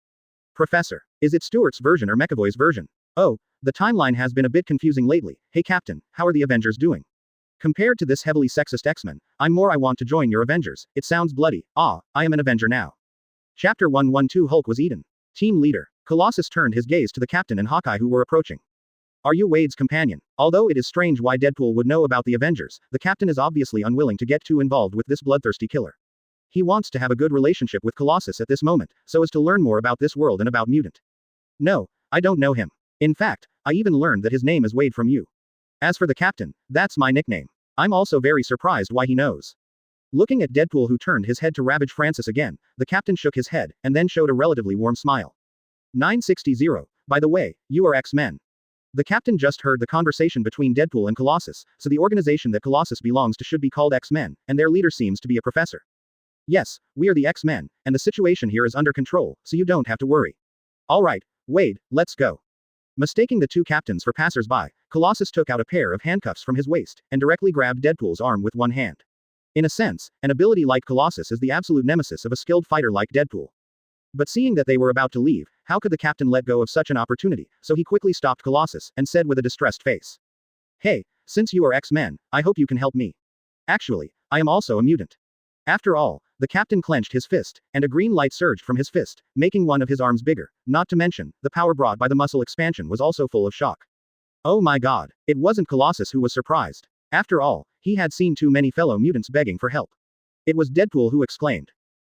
Professor, is it Stewart's version or McAvoy's version? Oh, the timeline has been a bit confusing lately. Hey Captain, how are the Avengers doing? Compared to this heavily sexist X-Men, I want to join your Avengers. It sounds bloody. I am an Avenger now. Chapter 112 Hulk was eaten. Team leader. Colossus turned his gaze to the Captain and Hawkeye who were approaching. Are you Wade's companion? Although it is strange why Deadpool would know about the Avengers, the Captain is obviously unwilling to get too involved with this bloodthirsty killer. He wants to have a good relationship with Colossus at this moment, so as to learn more about this world and about Mutant. No, I don't know him. In fact, I even learned that his name is Wade from you. As for the Captain, that's my nickname. I'm also very surprised why he knows. Looking at Deadpool who turned his head to ravage Francis again, the Captain shook his head, and then showed a relatively warm smile. 960. By the way, you are X-Men. The Captain just heard the conversation between Deadpool and Colossus, so the organization that Colossus belongs to should be called X-Men, and their leader seems to be a professor. Yes, we are the X-Men, and the situation here is under control, so you don't have to worry. Alright, Wade, let's go. Mistaking the two captains for passers-by, Colossus took out a pair of handcuffs from his waist, and directly grabbed Deadpool's arm with one hand. In a sense, an ability like Colossus is the absolute nemesis of a skilled fighter like Deadpool. But seeing that they were about to leave, how could the Captain let go of such an opportunity, so he quickly stopped Colossus, and said with a distressed face. Hey, since you are X-Men, I hope you can help me. Actually, I am also a mutant. After all, the Captain clenched his fist, and a green light surged from his fist, making one of his arms bigger, not to mention, the power brought by the muscle expansion was also full of shock. Oh my god, it wasn't Colossus who was surprised. After all, he had seen too many fellow mutants begging for help. It was Deadpool who exclaimed.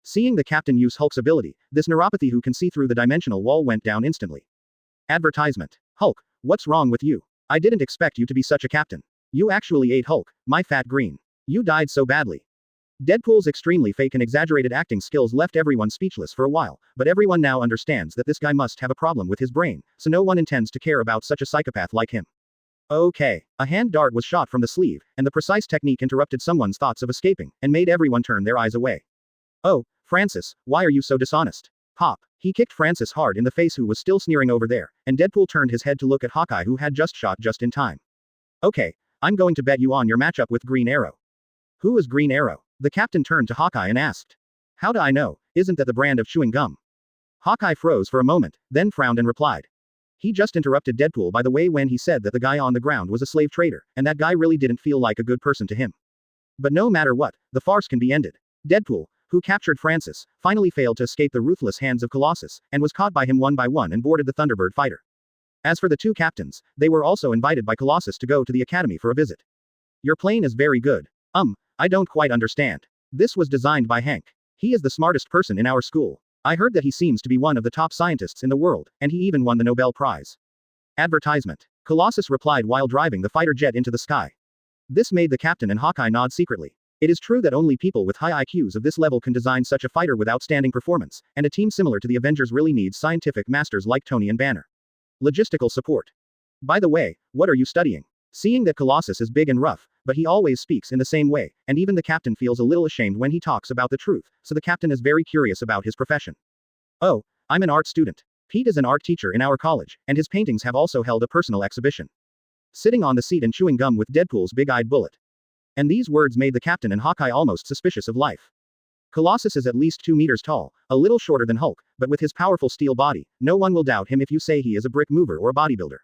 Seeing the Captain use Hulk's ability, this neuropathy who can see through the dimensional wall went down instantly. Advertisement. Hulk, what's wrong with you? I didn't expect you to be such a captain. You actually ate Hulk, my fat green. You died so badly. Deadpool's extremely fake and exaggerated acting skills left everyone speechless for a while, but everyone now understands that this guy must have a problem with his brain, so no one intends to care about such a psychopath like him. Okay. A hand dart was shot from the sleeve, and the precise technique interrupted someone's thoughts of escaping, and made everyone turn their eyes away. Oh, Francis, why are you so dishonest? Pop. He kicked Francis hard in the face who was still sneering over there, and Deadpool turned his head to look at Hawkeye who had just shot just in time. Okay. I'm going to bet you on your matchup with Green Arrow. Who is Green Arrow? The Captain turned to Hawkeye and asked. How do I know? Isn't that the brand of chewing gum? Hawkeye froze for a moment, then frowned and replied. He just interrupted Deadpool by the way when he said that the guy on the ground was a slave trader, and that guy really didn't feel like a good person to him. But no matter what, the farce can be ended. Deadpool, who captured Francis, finally failed to escape the ruthless hands of Colossus, and was caught by him one by one and boarded the Thunderbird fighter. As for the two captains, they were also invited by Colossus to go to the academy for a visit. Your plane is very good. I don't quite understand. This was designed by Hank. He is the smartest person in our school. I heard that he seems to be one of the top scientists in the world, and he even won the Nobel Prize. Advertisement. Colossus replied while driving the fighter jet into the sky. This made the Captain and Hawkeye nod secretly. It is true that only people with high IQs of this level can design such a fighter with outstanding performance, and a team similar to the Avengers really needs scientific masters like Tony and Banner. Logistical support. By the way, what are you studying? Seeing that Colossus is big and rough, but he always speaks in the same way, and even the Captain feels a little ashamed when he talks about the truth, so the Captain is very curious about his profession. Oh, I'm an art student. Pete is an art teacher in our college, and his paintings have also held a personal exhibition. Sitting on the seat and chewing gum with Deadpool's big-eyed bullet. And these words made the Captain and Hawkeye almost suspicious of life. Colossus is at least 2 meters tall, a little shorter than Hulk, but with his powerful steel body, no one will doubt him if you say he is a brick mover or a bodybuilder.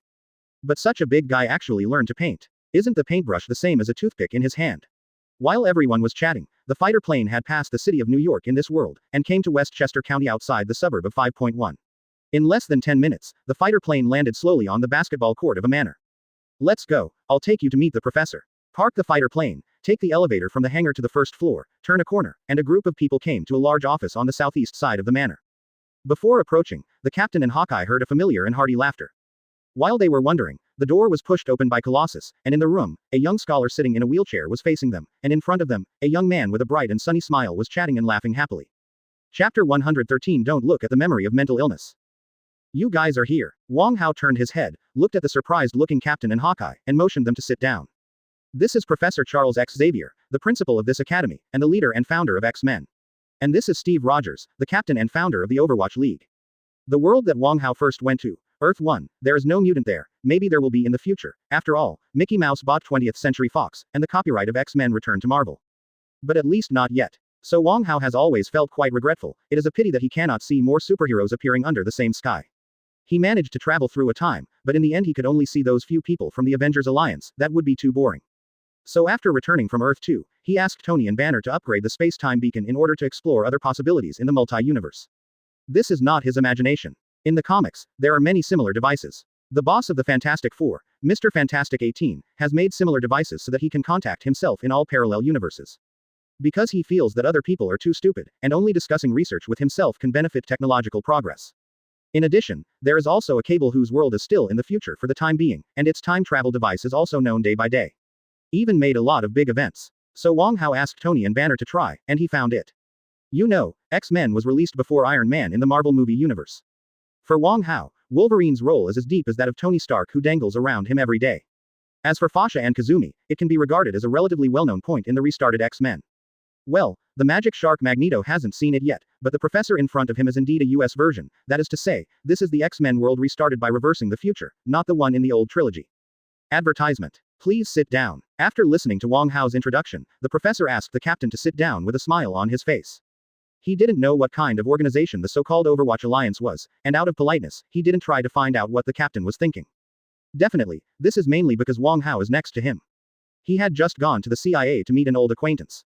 But such a big guy actually learned to paint. Isn't the paintbrush the same as a toothpick in his hand? While everyone was chatting, the fighter plane had passed the city of New York in this world, and came to Westchester County outside the suburb of 5.1. In less than 10 minutes, the fighter plane landed slowly on the basketball court of a manor. Let's go, I'll take you to meet the professor. Park the fighter plane, take the elevator from the hangar to the first floor, turn a corner, and a group of people came to a large office on the southeast side of the manor. Before approaching, the Captain and Hawkeye heard a familiar and hearty laughter. While they were wondering, the door was pushed open by Colossus, and in the room, a young scholar sitting in a wheelchair was facing them, and in front of them, a young man with a bright and sunny smile was chatting and laughing happily. Chapter 113 Don't look at the memory of mental illness. You guys are here. Wong Hao turned his head, looked at the surprised-looking Captain and Hawkeye, and motioned them to sit down. This is Professor Charles X. Xavier, the principal of this academy, and the leader and founder of X-Men. And this is Steve Rogers, the captain and founder of the Overwatch League. The world that Wong Hao first went to, Earth 1, there is no mutant there, maybe there will be in the future. After all, Mickey Mouse bought 20th Century Fox, and the copyright of X-Men returned to Marvel. But at least not yet. So Wong Hao has always felt quite regretful. It is a pity that he cannot see more superheroes appearing under the same sky. He managed to travel through a time, but in the end he could only see those few people from the Avengers Alliance. That would be too boring. So after returning from Earth 2, he asked Tony and Banner to upgrade the space-time beacon in order to explore other possibilities in the multi-universe. This is not his imagination. In the comics, there are many similar devices. The boss of the Fantastic Four, Mr. Fantastic 18, has made similar devices so that he can contact himself in all parallel universes. Because he feels that other people are too stupid, and only discussing research with himself can benefit technological progress. In addition, there is also a cable whose world is still in the future for the time being, and its time travel device is also known day by day. Even made a lot of big events. So Wong Hao asked Tony and Banner to try, and he found it. You know, X-Men was released before Iron Man in the Marvel movie universe. For Wong Hao, Wolverine's role is as deep as that of Tony Stark, who dangles around him every day. As for Fasha and Kazumi, it can be regarded as a relatively well-known point in the restarted X-Men. Well, the magic shark Magneto hasn't seen it yet, but the professor in front of him is indeed a US version. That is to say, this is the X-Men world restarted by reversing the future, not the one in the old trilogy. Advertisement. Please sit down. After listening to Wong Hao's introduction, the professor asked the captain to sit down with a smile on his face. He didn't know what kind of organization the so-called Overwatch Alliance was, and out of politeness, he didn't try to find out what the captain was thinking. Definitely, this is mainly because Wong Hao is next to him. He had just gone to the CIA to meet an old acquaintance.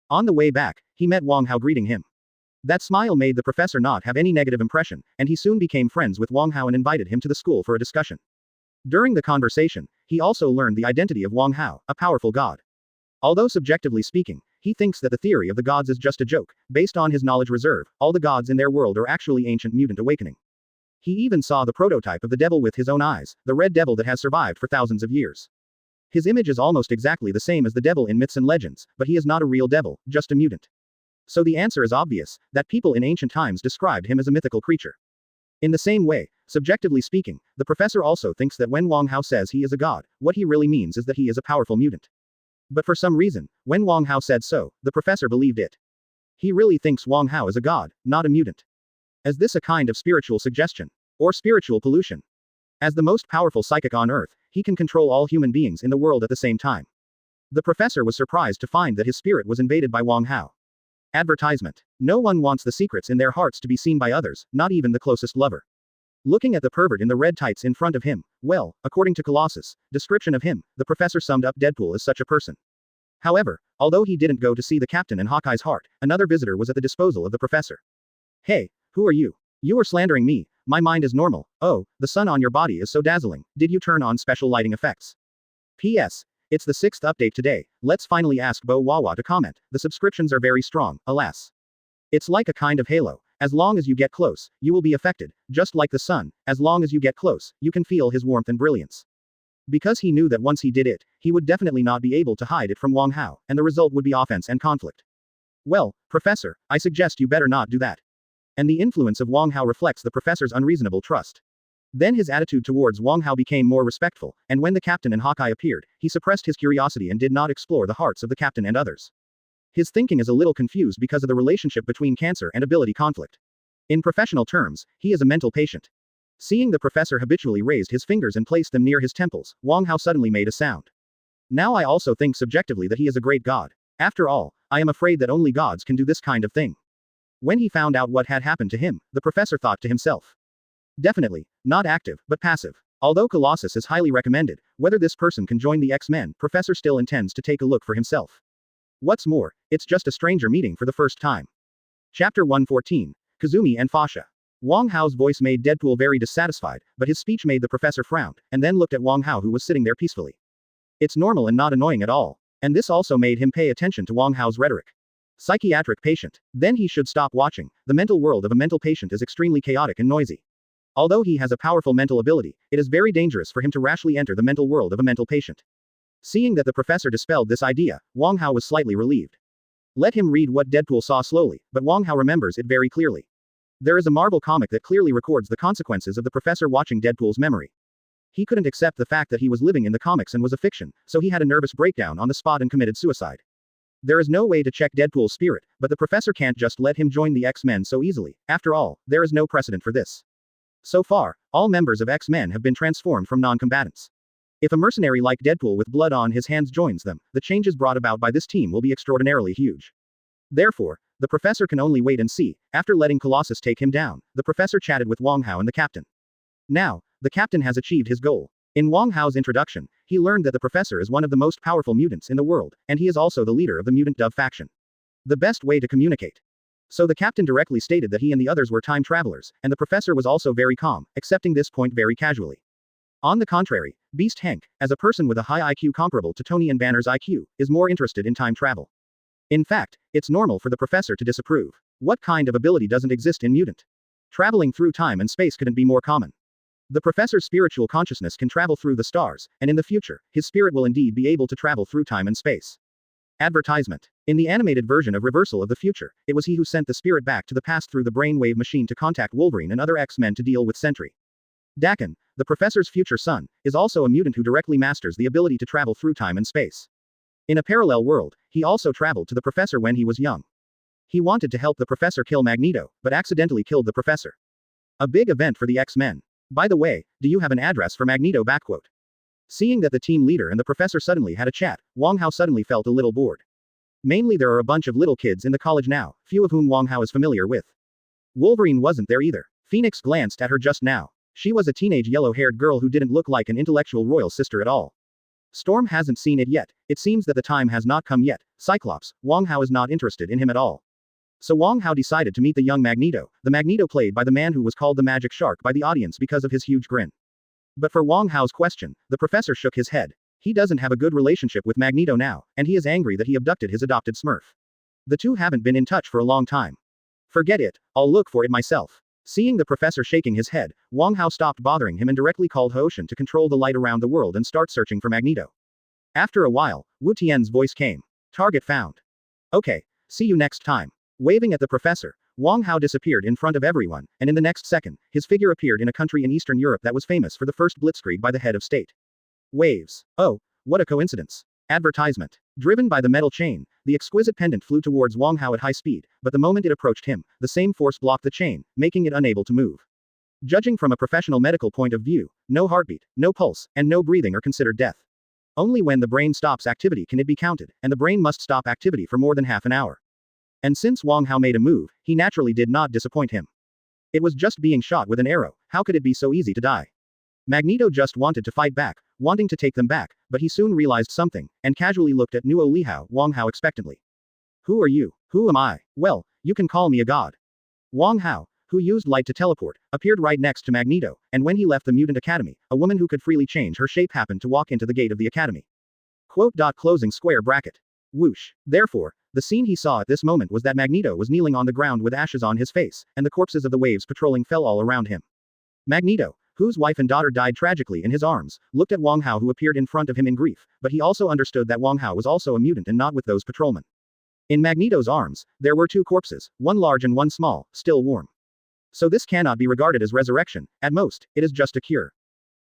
On the way back, he met Wong Hao greeting him. That smile made the professor not have any negative impression, and he soon became friends with Wong Hao and invited him to the school for a discussion. During the conversation, he also learned the identity of Wong Hao, a powerful god. Although subjectively speaking, he thinks that the theory of the gods is just a joke. Based on his knowledge reserve, all the gods in their world are actually ancient mutant awakening. He even saw the prototype of the devil with his own eyes, the red devil that has survived for thousands of years. His image is almost exactly the same as the devil in myths and legends, but he is not a real devil, just a mutant. So the answer is obvious, that people in ancient times described him as a mythical creature. In the same way, subjectively speaking, the professor also thinks that when Wong Hao says he is a god, what he really means is that he is a powerful mutant. But for some reason, when Wong Hao said so, the professor believed it. He really thinks Wong Hao is a god, not a mutant. Is this a kind of spiritual suggestion? Or spiritual pollution? As the most powerful psychic on Earth, he can control all human beings in the world at the same time. The professor was surprised to find that his spirit was invaded by Wong Hao. Advertisement. No one wants the secrets in their hearts to be seen by others, not even the closest lover. Looking at the pervert in the red tights in front of him, well, according to Colossus' description of him, the professor summed up Deadpool as such a person. However, although he didn't go to see the captain in Hawkeye's heart, another visitor was at the disposal of the professor. Hey, who are you? You are slandering me. My mind is normal. Oh, the sun on your body is so dazzling. Did you turn on special lighting effects? P.S. It's the 6th update today. Let's finally ask Bo Wawa to comment. The subscriptions are very strong, alas. It's like a kind of halo. As long as you get close, you will be affected. Just like the sun, as long as you get close, you can feel his warmth and brilliance. Because he knew that once he did it, he would definitely not be able to hide it from Wong Hao, and the result would be offense and conflict. Well, Professor, I suggest you better not do that. And the influence of Wong Hao reflects the professor's unreasonable trust. Then his attitude towards Wong Hao became more respectful, and when the captain and Hawkeye appeared, he suppressed his curiosity and did not explore the hearts of the captain and others. His thinking is a little confused because of the relationship between cancer and ability conflict. In professional terms, he is a mental patient. Seeing the professor habitually raised his fingers and placed them near his temples, Wong Hao suddenly made a sound. Now I also think subjectively that he is a great god. After all, I am afraid that only gods can do this kind of thing. When he found out what had happened to him, the professor thought to himself. Definitely, not active, but passive. Although Colossus is highly recommended, whether this person can join the X-Men, Professor still intends to take a look for himself. What's more, it's just a stranger meeting for the first time. Chapter 114. Kazumi and Fasha. Wong Hao's voice made Deadpool very dissatisfied, but his speech made the professor frown, and then looked at Wong Hao who was sitting there peacefully. It's normal and not annoying at all. And this also made him pay attention to Wong Hao's rhetoric. Psychiatric patient. Then he should stop watching. The mental world of a mental patient is extremely chaotic and noisy. Although he has a powerful mental ability, it is very dangerous for him to rashly enter the mental world of a mental patient. Seeing that the professor dispelled this idea, Wong Hao was slightly relieved. Let him read what Deadpool saw slowly, but Wong Hao remembers it very clearly. There is a Marvel comic that clearly records the consequences of the professor watching Deadpool's memory. He couldn't accept the fact that he was living in the comics and was a fiction, so he had a nervous breakdown on the spot and committed suicide. There is no way to check Deadpool's spirit, but the professor can't just let him join the X-Men so easily. After all, there is no precedent for this. So far, all members of X-Men have been transformed from non-combatants. If a mercenary like Deadpool with blood on his hands joins them, the changes brought about by this team will be extraordinarily huge. Therefore, the professor can only wait and see. After letting Colossus take him down, the professor chatted with Wong Hao and the captain. Now, the captain has achieved his goal. In Wong Hao's introduction, he learned that the professor is one of the most powerful mutants in the world, and he is also the leader of the mutant Dove faction. The best way to communicate. So the captain directly stated that he and the others were time travelers, and the professor was also very calm, accepting this point very casually. On the contrary, Beast Hank, as a person with a high IQ comparable to Tony and Banner's IQ, is more interested in time travel. In fact, it's normal for the professor to disapprove. What kind of ability doesn't exist in mutant? Traveling through time and space couldn't be more common. The professor's spiritual consciousness can travel through the stars, and in the future, his spirit will indeed be able to travel through time and space. Advertisement. In the animated version of Reversal of the Future, it was he who sent the spirit back to the past through the brainwave machine to contact Wolverine and other X-Men to deal with Sentry. Daken, the professor's future son, is also a mutant who directly masters the ability to travel through time and space. In a parallel world, he also traveled to the professor when he was young. He wanted to help the professor kill Magneto, but accidentally killed the professor. A big event for the X-Men. By the way, do you have an address for Magneto? Seeing that the team leader and the professor suddenly had a chat, Wong Hao suddenly felt a little bored. Mainly there are a bunch of little kids in the college now, few of whom Wong Hao is familiar with. Wolverine wasn't there either. Phoenix glanced at her just now. She was a teenage yellow-haired girl who didn't look like an intellectual royal sister at all. Storm hasn't seen it yet. It seems that the time has not come yet. Cyclops, Wong Hao is not interested in him at all. So Wong Hao decided to meet the young Magneto, the Magneto played by the man who was called the Magic Shark by the audience because of his huge grin. But for Wong Hao's question, the professor shook his head. He doesn't have a good relationship with Magneto now, and he is angry that he abducted his adopted Smurf. The two haven't been in touch for a long time. Forget it, I'll look for it myself. Seeing the professor shaking his head, Wong Hao stopped bothering him and directly called Hoshin to control the light around the world and start searching for Magneto. After a while, Wu Tian's voice came. Target found. Okay, see you next time. Waving at the professor, Wong Hao disappeared in front of everyone, and in the next second, his figure appeared in a country in Eastern Europe that was famous for the first blitzkrieg by the head of state. Waves. Oh, what a coincidence. Advertisement. Driven by the metal chain, the exquisite pendant flew towards Wong Hao at high speed, but the moment it approached him, the same force blocked the chain, making it unable to move. Judging from a professional medical point of view, no heartbeat, no pulse, and no breathing are considered death. Only when the brain stops activity can it be counted, and the brain must stop activity for more than half an hour. And since Wong Hao made a move, he naturally did not disappoint him. It was just being shot with an arrow, how could it be so easy to die? Magneto just wanted to fight back, wanting to take them back, but he soon realized something, and casually looked at Nuo Lihao, Wong Hao expectantly. Who are you? Who am I? Well, you can call me a god. Wong Hao, who used light to teleport, appeared right next to Magneto, and when he left the Mutant Academy, a woman who could freely change her shape happened to walk into the gate of the academy. Quote. Closing square bracket. Whoosh. Therefore, the scene he saw at this moment was that Magneto was kneeling on the ground with ashes on his face, and the corpses of the waves patrolling fell all around him. Magneto, whose wife and daughter died tragically in his arms, looked at Wong Hao who appeared in front of him in grief, but he also understood that Wong Hao was also a mutant and not with those patrolmen. In Magneto's arms, there were two corpses, one large and one small, still warm. So this cannot be regarded as resurrection, at most, it is just a cure.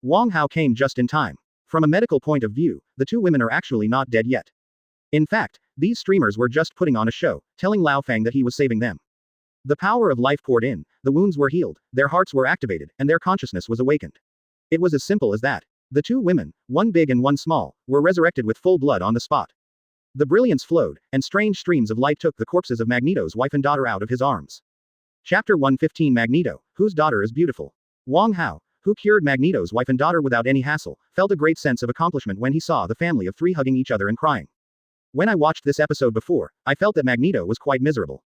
Wong Hao came just in time. From a medical point of view, the two women are actually not dead yet. In fact, these streamers were just putting on a show, telling Lao Fang that he was saving them. The power of life poured in, the wounds were healed, their hearts were activated, and their consciousness was awakened. It was as simple as that. The two women, one big and one small, were resurrected with full blood on the spot. The brilliance flowed, and strange streams of light took the corpses of Magneto's wife and daughter out of his arms. Chapter 115 Magneto, whose daughter is beautiful. Wong Hao, who cured Magneto's wife and daughter without any hassle, felt a great sense of accomplishment when he saw the family of three hugging each other and crying. When I watched this episode before, I felt that Magneto was quite miserable.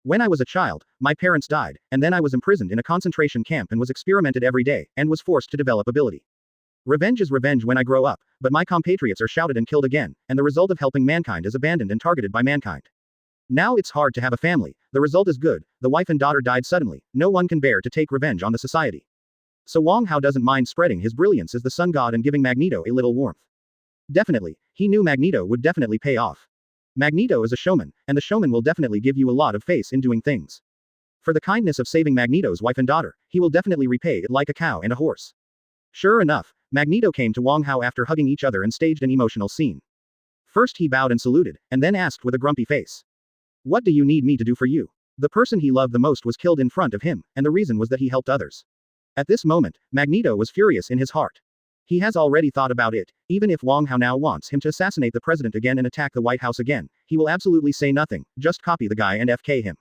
When I was a child, my parents died, and then I was imprisoned in a concentration camp and was experimented every day, and was forced to develop ability. Revenge is revenge when I grow up, but my compatriots are shouted and killed again, and the result of helping mankind is abandoned and targeted by mankind. Now it's hard to have a family, the result is good, the wife and daughter died suddenly, no one can bear to take revenge on the society. So Wong Hao doesn't mind spreading his brilliance as the sun god and giving Magneto a little warmth. Definitely, he knew Magneto would definitely pay off. Magneto is a showman, and the showman will definitely give you a lot of face in doing things. For the kindness of saving Magneto's wife and daughter, he will definitely repay it like a cow and a horse. Sure enough, Magneto came to Wang Hao after hugging each other and staged an emotional scene. First he bowed and saluted, and then asked with a grumpy face. What do you need me to do for you? The person he loved the most was killed in front of him, and the reason was that he helped others. At this moment, Magneto was furious in his heart. He has already thought about it. Even if Wang Hao now wants him to assassinate the president again and attack the White House again, he will absolutely say nothing, just copy the guy and FK him.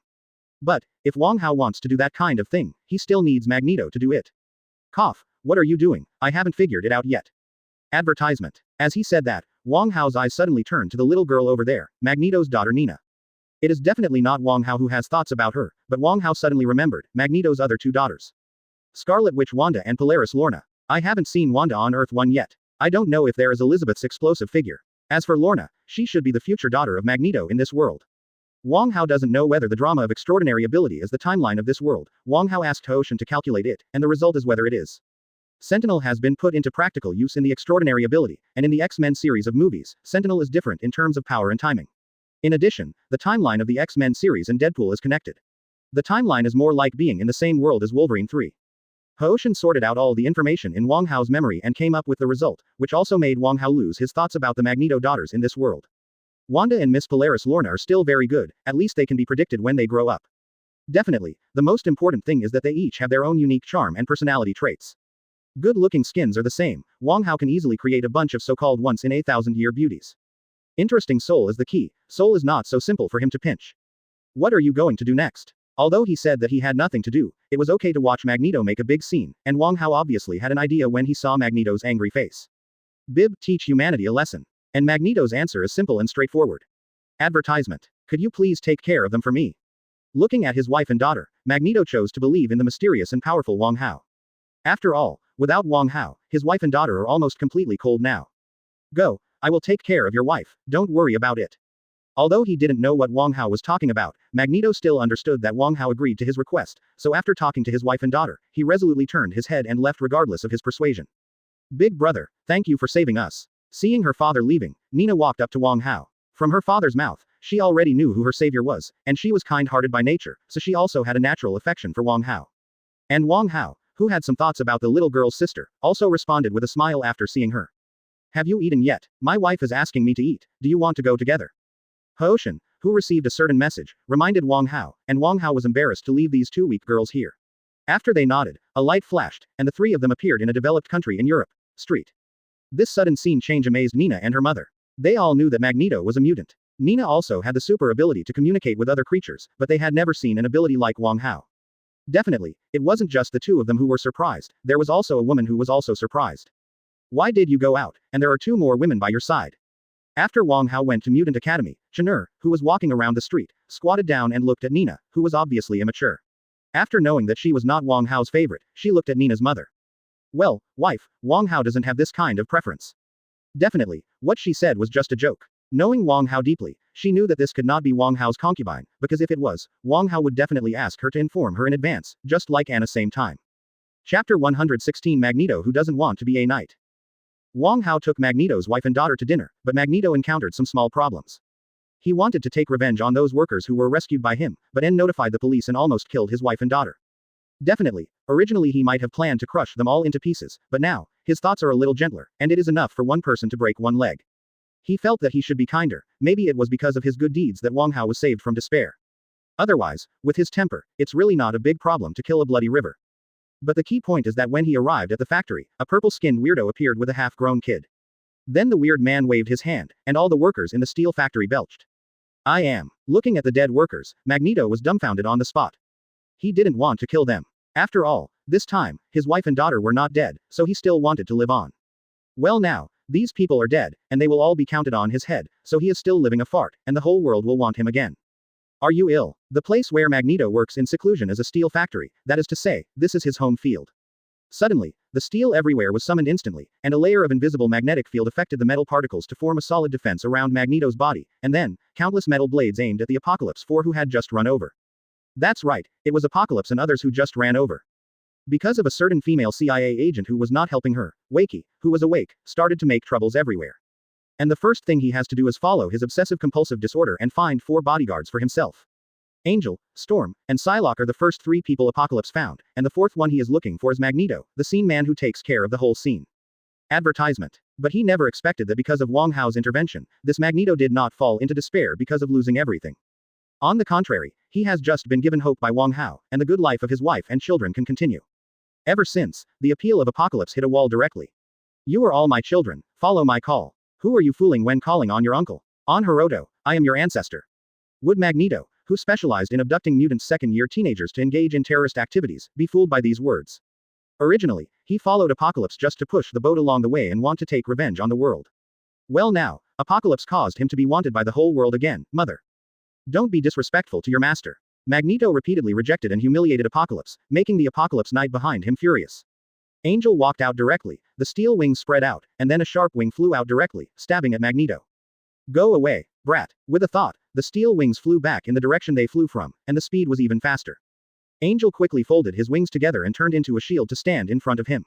But, if Wang Hao wants to do that kind of thing, he still needs Magneto to do it. Cough, what are you doing? I haven't figured it out yet. Advertisement. As he said that, Wang Hao's eyes suddenly turned to the little girl over there, Magneto's daughter Nina. It is definitely not Wang Hao who has thoughts about her, but Wang Hao suddenly remembered Magneto's other two daughters. Scarlet Witch Wanda and Polaris Lorna. I haven't seen Wanda on Earth 1 yet. I don't know if there is Elizabeth's explosive figure. As for Lorna, she should be the future daughter of Magneto in this world. Wang Hao doesn't know whether the drama of extraordinary ability is the timeline of this world. Wang Hao asked Ocean to calculate it, and the result is whether it is. Sentinel has been put into practical use in the extraordinary ability, and in the X-Men series of movies, Sentinel is different in terms of power and timing. In addition, the timeline of the X-Men series and Deadpool is connected. The timeline is more like being in the same world as Wolverine 3. Ocean sorted out all the information in Wang Hao's memory and came up with the result, which also made Wang Hao lose his thoughts about the Magneto daughters in this world. Wanda and Miss Polaris Lorna are still very good, at least they can be predicted when they grow up. Definitely, the most important thing is that they each have their own unique charm and personality traits. Good-looking skins are the same. Wang Hao can easily create a bunch of so-called once-in-a-thousand-year beauties. Interesting soul is the key. Soul is not so simple for him to pinch. What are you going to do next? Although he said that he had nothing to do, it was okay to watch Magneto make a big scene, and Wang Hao obviously had an idea when he saw Magneto's angry face. Bib, teach humanity a lesson. And Magneto's answer is simple and straightforward. Advertisement. Could you please take care of them for me? Looking at his wife and daughter, Magneto chose to believe in the mysterious and powerful Wang Hao. After all, without Wang Hao, his wife and daughter are almost completely cold now. Go, I will take care of your wife, don't worry about it. Although he didn't know what Wang Hao was talking about, Magneto still understood that Wang Hao agreed to his request, so after talking to his wife and daughter, he resolutely turned his head and left regardless of his persuasion. Big brother, thank you for saving us. Seeing her father leaving, Nina walked up to Wang Hao. From her father's mouth, she already knew who her savior was, and she was kind-hearted by nature, so she also had a natural affection for Wang Hao. And Wang Hao, who had some thoughts about the little girl's sister, also responded with a smile after seeing her. Have you eaten yet? My wife is asking me to eat, do you want to go together? Ocean, who received a certain message, reminded Wang Hao, and Wang Hao was embarrassed to leave these two weak girls here. After they nodded, a light flashed, and the three of them appeared in a developed country in Europe. Street. This sudden scene change amazed Nina and her mother. They all knew that Magneto was a mutant. Nina also had the super ability to communicate with other creatures, but they had never seen an ability like Wang Hao. Definitely, it wasn't just the two of them who were surprised, there was also a woman who was also surprised. Why did you go out, and there are two more women by your side? After Wang Hao went to Mutant Academy, Chen'er, who was walking around the street, squatted down and looked at Nina, who was obviously immature. After knowing that she was not Wang Hao's favorite, she looked at Nina's mother. Well, wife, Wang Hao doesn't have this kind of preference. Definitely, what she said was just a joke. Knowing Wang Hao deeply, she knew that this could not be Wang Hao's concubine, because if it was, Wang Hao would definitely ask her to inform her in advance, just like Anna same time. Chapter 116 Magneto who doesn't want to be a knight. Wang Hao took Magneto's wife and daughter to dinner, but Magneto encountered some small problems. He wanted to take revenge on those workers who were rescued by him, but N notified the police and almost killed his wife and daughter. Definitely, originally he might have planned to crush them all into pieces, but now, his thoughts are a little gentler, and it is enough for one person to break one leg. He felt that he should be kinder, maybe it was because of his good deeds that Wang Hao was saved from despair. Otherwise, with his temper, it's really not a big problem to kill a bloody river. But the key point is that when he arrived at the factory, a purple-skinned weirdo appeared with a half-grown kid. Then the weird man waved his hand, and all the workers in the steel factory belched. I am. Looking at the dead workers, Magneto was dumbfounded on the spot. He didn't want to kill them. After all, this time, his wife and daughter were not dead, so he still wanted to live on. Well now, these people are dead, and they will all be counted on his head, so he is still living a fart, and the whole world will want him again. Are you ill? The place where Magneto works in seclusion is a steel factory, that is to say, this is his home field. Suddenly, the steel everywhere was summoned instantly, and a layer of invisible magnetic field affected the metal particles to form a solid defense around Magneto's body, and then, countless metal blades aimed at the Apocalypse 4 who had just run over. That's right, it was Apocalypse and others who just ran over. Because of a certain female CIA agent who was not helping her, Wakey, who was awake, started to make troubles everywhere. And the first thing he has to do is follow his obsessive-compulsive disorder and find 4 bodyguards for himself. Angel, Storm, and Psylocke are the first 3 people Apocalypse found, and the fourth one he is looking for is Magneto, the scene man who takes care of the whole scene. Advertisement. But he never expected that because of Wang Hao's intervention, this Magneto did not fall into despair because of losing everything. On the contrary, he has just been given hope by Wang Hao, and the good life of his wife and children can continue. Ever since, the appeal of Apocalypse hit a wall directly. You are all my children, follow my call. Who are you fooling when calling on your uncle? On Hiroto, I am your ancestor. Would Magneto, who specialized in abducting mutants second-year teenagers to engage in terrorist activities, be fooled by these words? Originally, he followed Apocalypse just to push the boat along the way and want to take revenge on the world. Well now, Apocalypse caused him to be wanted by the whole world again, mother. Don't be disrespectful to your master. Magneto repeatedly rejected and humiliated Apocalypse, making the Apocalypse Knight behind him furious. Angel walked out directly, the steel wings spread out, and then a sharp wing flew out directly, stabbing at Magneto. Go away, brat. With a thought, the steel wings flew back in the direction they flew from, and the speed was even faster. Angel quickly folded his wings together and turned into a shield to stand in front of him.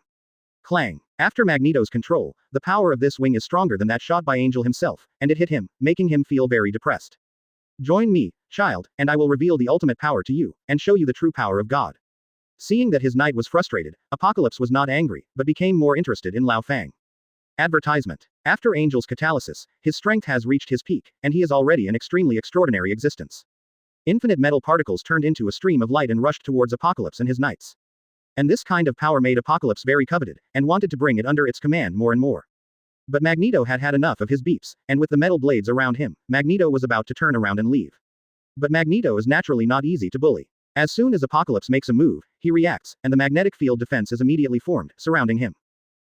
Clang. After Magneto's control, the power of this wing is stronger than that shot by Angel himself, and it hit him, making him feel very depressed. Join me, child, and I will reveal the ultimate power to you, and show you the true power of God. Seeing that his knight was frustrated, Apocalypse was not angry, but became more interested in Lao Fang. Advertisement. After Angel's catalysis, his strength has reached his peak, and he is already an extremely extraordinary existence. Infinite metal particles turned into a stream of light and rushed towards Apocalypse and his knights. And this kind of power made Apocalypse very coveted, and wanted to bring it under its command more and more. But Magneto had had enough of his beeps, and with the metal blades around him, Magneto was about to turn around and leave. But Magneto is naturally not easy to bully. As soon as Apocalypse makes a move, he reacts, and the magnetic field defense is immediately formed, surrounding him.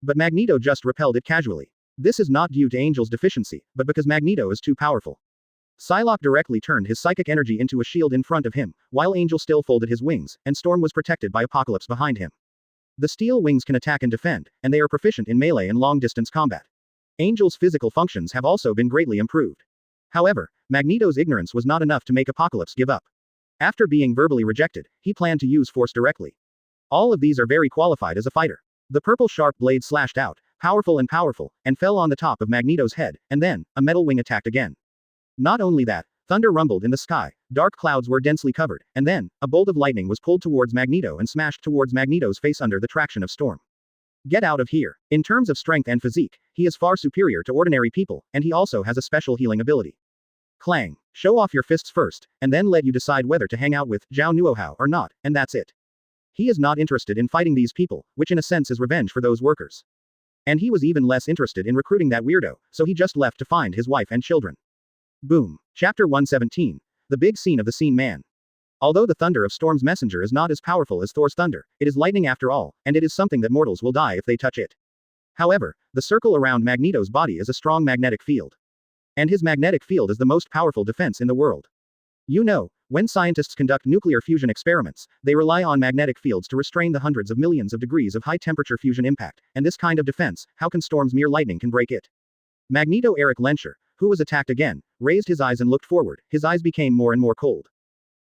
But Magneto just repelled it casually. This is not due to Angel's deficiency, but because Magneto is too powerful. Psylocke directly turned his psychic energy into a shield in front of him, while Angel still folded his wings, and Storm was protected by Apocalypse behind him. The steel wings can attack and defend, and they are proficient in melee and long-distance combat. Angel's physical functions have also been greatly improved. However, Magneto's ignorance was not enough to make Apocalypse give up. After being verbally rejected, he planned to use force directly. All of these are very qualified as a fighter. The purple sharp blade slashed out, powerful, and fell on the top of Magneto's head, and then, a metal wing attacked again. Not only that, thunder rumbled in the sky, dark clouds were densely covered, and then, a bolt of lightning was pulled towards Magneto and smashed towards Magneto's face under the traction of Storm. Get out of here. In terms of strength and physique, he is far superior to ordinary people, and he also has a special healing ability. Clang. Show off your fists first, and then let you decide whether to hang out with Zhao Nuohao or not, and that's it. He is not interested in fighting these people, which in a sense is revenge for those workers. And he was even less interested in recruiting that weirdo, so he just left to find his wife and children. Boom. Chapter 117. The big scene of the Scene Man. Although the thunder of Storm's messenger is not as powerful as Thor's thunder, it is lightning after all, and it is something that mortals will die if they touch it. However, the circle around Magneto's body is a strong magnetic field. And his magnetic field is the most powerful defense in the world. You know, when scientists conduct nuclear fusion experiments, they rely on magnetic fields to restrain the hundreds of millions of degrees of high-temperature fusion impact, and this kind of defense, how can Storm's mere lightning can break it? Magneto Eric Lenscher, who was attacked again, raised his eyes and looked forward, his eyes became more and more cold.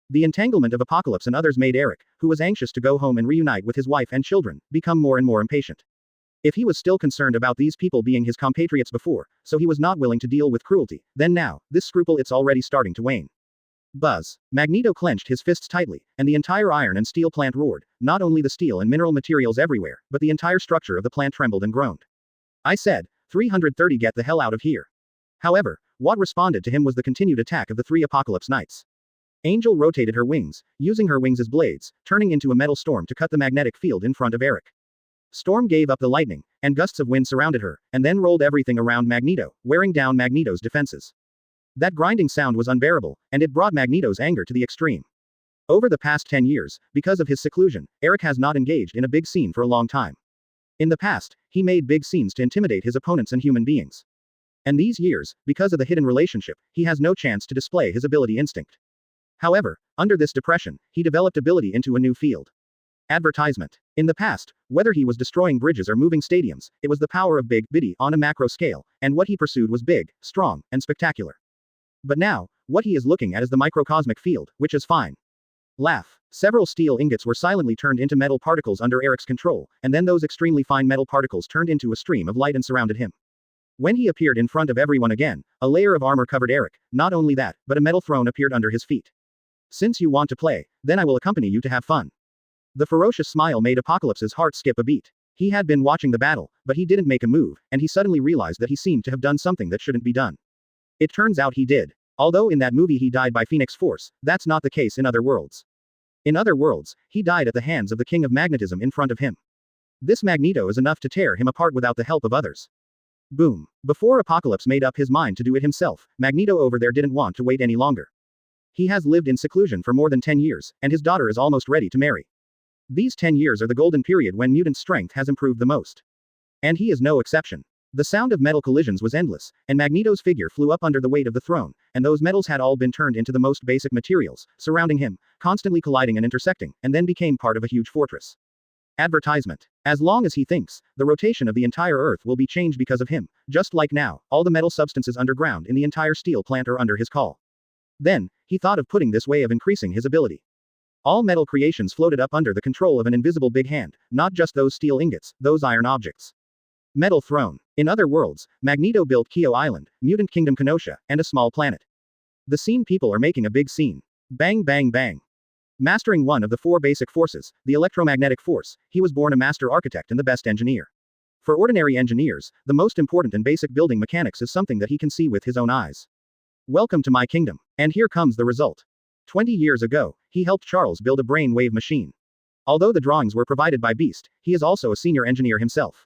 The entanglement of Apocalypse and others made Eric, who was anxious to go home and reunite with his wife and children, become more and more impatient. If he was still concerned about these people being his compatriots before, so he was not willing to deal with cruelty, then now, this scruple it's already starting to wane. Buzz. Magneto clenched his fists tightly, and the entire iron and steel plant roared, not only the steel and mineral materials everywhere, but the entire structure of the plant trembled and groaned. I said, 330 get the hell out of here. However, what responded to him was the continued attack of the three Apocalypse Knights. Angel rotated her wings, using her wings as blades, turning into a metal storm to cut the magnetic field in front of Eric. Storm gave up the lightning, and gusts of wind surrounded her, and then rolled everything around Magneto, wearing down Magneto's defenses. That grinding sound was unbearable, and it brought Magneto's anger to the extreme. Over the past 10 years, because of his seclusion, Eric has not engaged in a big scene for a long time. In the past, he made big scenes to intimidate his opponents and human beings. And these years, because of the hidden relationship, he has no chance to display his ability instinct. However, under this depression, he developed ability into a new field. Advertisement. In the past, whether he was destroying bridges or moving stadiums, it was the power of big, bitty, on a macro scale, and what he pursued was big, strong, and spectacular. But now, what he is looking at is the microcosmic field, which is fine. Laugh. Several steel ingots were silently turned into metal particles under Eric's control, and then those extremely fine metal particles turned into a stream of light and surrounded him. When he appeared in front of everyone again, a layer of armor covered Eric, not only that, but a metal throne appeared under his feet. Since you want to play, then I will accompany you to have fun. The ferocious smile made Apocalypse's heart skip a beat. He had been watching the battle, but he didn't make a move, and he suddenly realized that he seemed to have done something that shouldn't be done. It turns out he did. Although in that movie he died by Phoenix Force, that's not the case in other worlds. In other worlds, he died at the hands of the King of Magnetism in front of him. This Magneto is enough to tear him apart without the help of others. Boom. Before Apocalypse made up his mind to do it himself, Magneto over there didn't want to wait any longer. He has lived in seclusion for more than 10 years, and his daughter is almost ready to marry. These 10 years are the golden period when mutant strength has improved the most. And he is no exception. The sound of metal collisions was endless, and Magneto's figure flew up under the weight of the throne, and those metals had all been turned into the most basic materials, surrounding him, constantly colliding and intersecting, and then became part of a huge fortress. Advertisement. As long as he thinks, the rotation of the entire Earth will be changed because of him, just like now, all the metal substances underground in the entire steel plant are under his call. Then, he thought of putting this way of increasing his ability. All metal creations floated up under the control of an invisible big hand, not just those steel ingots, those iron objects. Metal throne. In other worlds, Magneto built Keo Island, Mutant Kingdom Kenosha, and a small planet. The scene people are making a big scene. Bang bang bang. Mastering one of the 4 basic forces, the electromagnetic force, he was born a master architect and the best engineer. For ordinary engineers, the most important and basic building mechanics is something that he can see with his own eyes. Welcome to my kingdom. And here comes the result. 20 years ago, he helped Charles build a brain-wave machine. Although the drawings were provided by Beast, he is also a senior engineer himself.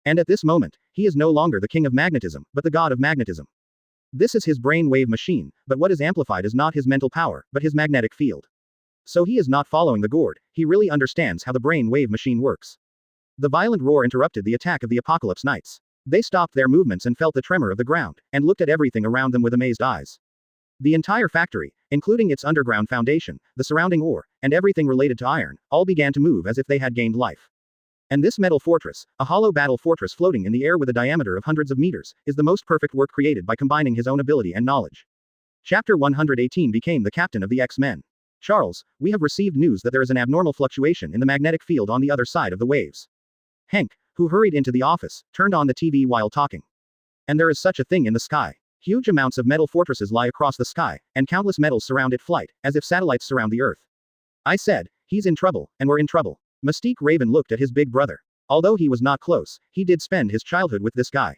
And at this moment, he is no longer the king of magnetism, but the god of magnetism. This is his brain-wave machine, but what is amplified is not his mental power, but his magnetic field. So he is not following the gourd, he really understands how the brain-wave machine works. The violent roar interrupted the attack of the Apocalypse Knights. They stopped their movements and felt the tremor of the ground, and looked at everything around them with amazed eyes. The entire factory, including its underground foundation, the surrounding ore, and everything related to iron, all began to move as if they had gained life. And this metal fortress, a hollow battle fortress floating in the air with a diameter of hundreds of meters, is the most perfect work created by combining his own ability and knowledge. Chapter 118 became the captain of the X-Men. Charles, we have received news that there is an abnormal fluctuation in the magnetic field on the other side of the waves. Hank, who hurried into the office, turned on the TV while talking. And there is such a thing in the sky. Huge amounts of metal fortresses lie across the sky, and countless metals surround it flight, as if satellites surround the Earth. I said, he's in trouble, and we're in trouble. Mystique Raven looked at his big brother. Although he was not close, he did spend his childhood with this guy.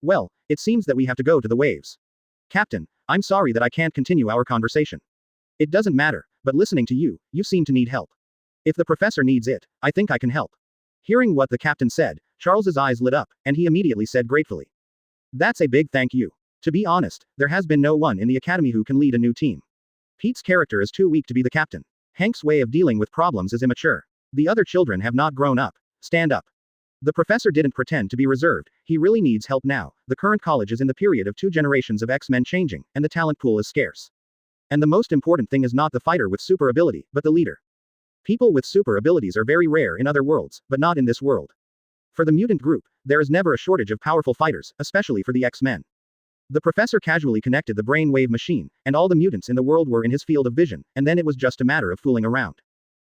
Well, it seems that we have to go to the waves. Captain, I'm sorry that I can't continue our conversation. It doesn't matter, but listening to you, you seem to need help. If the professor needs it, I think I can help. Hearing what the captain said, Charles's eyes lit up, and he immediately said gratefully. That's a big thank you. To be honest, there has been no one in the academy who can lead a new team. Pete's character is too weak to be the captain. Hank's way of dealing with problems is immature. The other children have not grown up. Stand up. The professor didn't pretend to be reserved, he really needs help now. The current college is in the period of 2 generations of X-Men changing, and the talent pool is scarce. And the most important thing is not the fighter with super ability, but the leader. People with super abilities are very rare in other worlds, but not in this world. For the mutant group, there is never a shortage of powerful fighters, especially for the X-Men. The professor casually connected the brainwave machine, and all the mutants in the world were in his field of vision, and then it was just a matter of fooling around.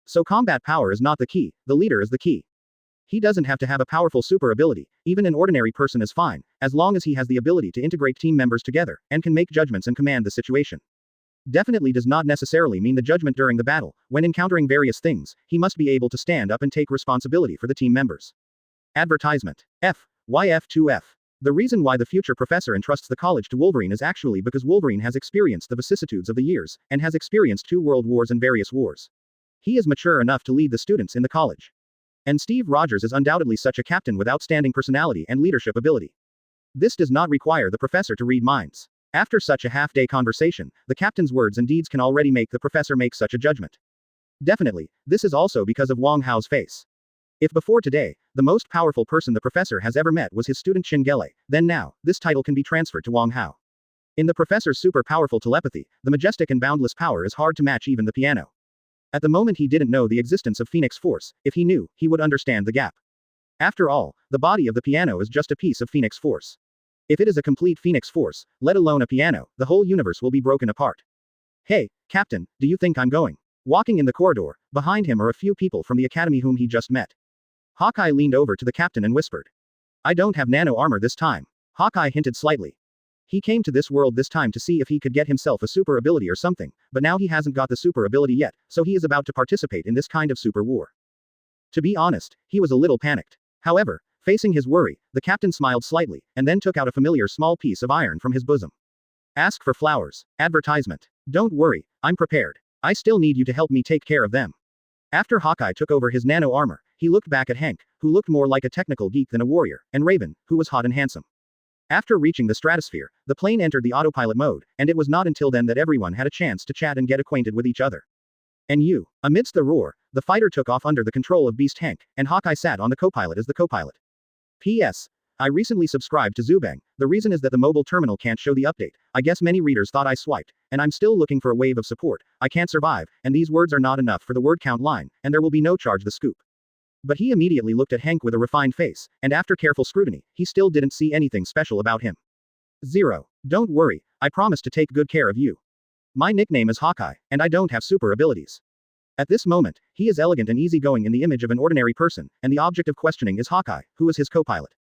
So combat power is not the key, the leader is the key. He doesn't have to have a powerful super ability, even an ordinary person is fine, as long as he has the ability to integrate team members together, and can make judgments and command the situation. Definitely does not necessarily mean the judgment during the battle. When encountering various things, he must be able to stand up and take responsibility for the team members. Advertisement. YF2F. The reason why the future professor entrusts the college to Wolverine is actually because Wolverine has experienced the vicissitudes of the years, and has experienced 2 world wars and various wars. He is mature enough to lead the students in the college. And Steve Rogers is undoubtedly such a captain with outstanding personality and leadership ability. This does not require the professor to read minds. After such a half-day conversation, the captain's words and deeds can already make the professor make such a judgment. Definitely, this is also because of Wong Hao's face. If before today, the most powerful person the professor has ever met was his student Shingele, then now, this title can be transferred to Wong Hao. In the professor's super powerful telepathy, the majestic and boundless power is hard to match even the piano. At the moment he didn't know the existence of Phoenix Force. If he knew, he would understand the gap. After all, the body of the piano is just a piece of Phoenix Force. If it is a complete Phoenix Force, let alone a piano, the whole universe will be broken apart. Hey, Captain, do you think I'm going? Walking in the corridor, behind him are a few people from the academy whom he just met. Hawkeye leaned over to the captain and whispered. I don't have nano armor this time. Hawkeye hinted slightly. He came to this world this time to see if he could get himself a super ability or something, but now he hasn't got the super ability yet, so he is about to participate in this kind of super war. To be honest, he was a little panicked. However, facing his worry, the captain smiled slightly, and then took out a familiar small piece of iron from his bosom. Ask for flowers. Advertisement. Don't worry, I'm prepared. I still need you to help me take care of them. After Hawkeye took over his nano armor, he looked back at Hank, who looked more like a technical geek than a warrior, and Raven, who was hot and handsome. After reaching the stratosphere, the plane entered the autopilot mode, and it was not until then that everyone had a chance to chat and get acquainted with each other. And you. Amidst the roar, the fighter took off under the control of Beast Hank, and Hawkeye sat on the co-pilot as the co-pilot. P.S. I recently subscribed to Zubang. The reason is that the mobile terminal can't show the update. I guess many readers thought I swiped, and I'm still looking for a wave of support. I can't survive, and these words are not enough for the word count line, and there will be no charge the scoop. But he immediately looked at Hank with a refined face, and after careful scrutiny, he still didn't see anything special about him. 0. Don't worry, I promise to take good care of you. My nickname is Hawkeye, and I don't have super abilities. At this moment, he is elegant and easygoing in the image of an ordinary person, and the object of questioning is Hawkeye, who is his co-pilot.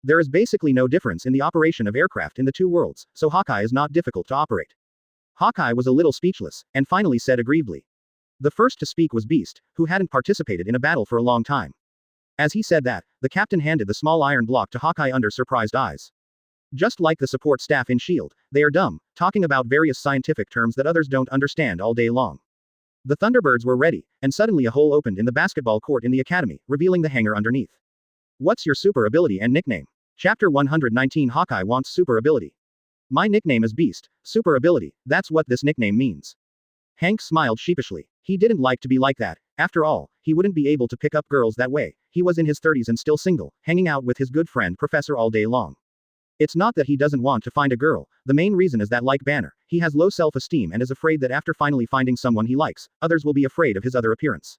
There is basically no difference in the operation of aircraft in the two worlds, so Hawkeye is not difficult to operate. Hawkeye was a little speechless, and finally said aggrievedly. The first to speak was Beast, who hadn't participated in a battle for a long time. As he said that, the captain handed the small iron block to Hawkeye under surprised eyes. Just like the support staff in S.H.I.E.L.D., they are dumb, talking about various scientific terms that others don't understand all day long. The Thunderbirds were ready, and suddenly a hole opened in the basketball court in the academy, revealing the hangar underneath. What's your super ability and nickname? Chapter 119 Hawkeye wants super ability. My nickname is Beast, super ability, that's what this nickname means. Hank smiled sheepishly. He didn't like to be like that. After all, he wouldn't be able to pick up girls that way. He was in his 30s and still single, hanging out with his good friend Professor all day long. It's not that he doesn't want to find a girl, the main reason is that, like Banner, he has low self-esteem and is afraid that after finally finding someone he likes, others will be afraid of his other appearance.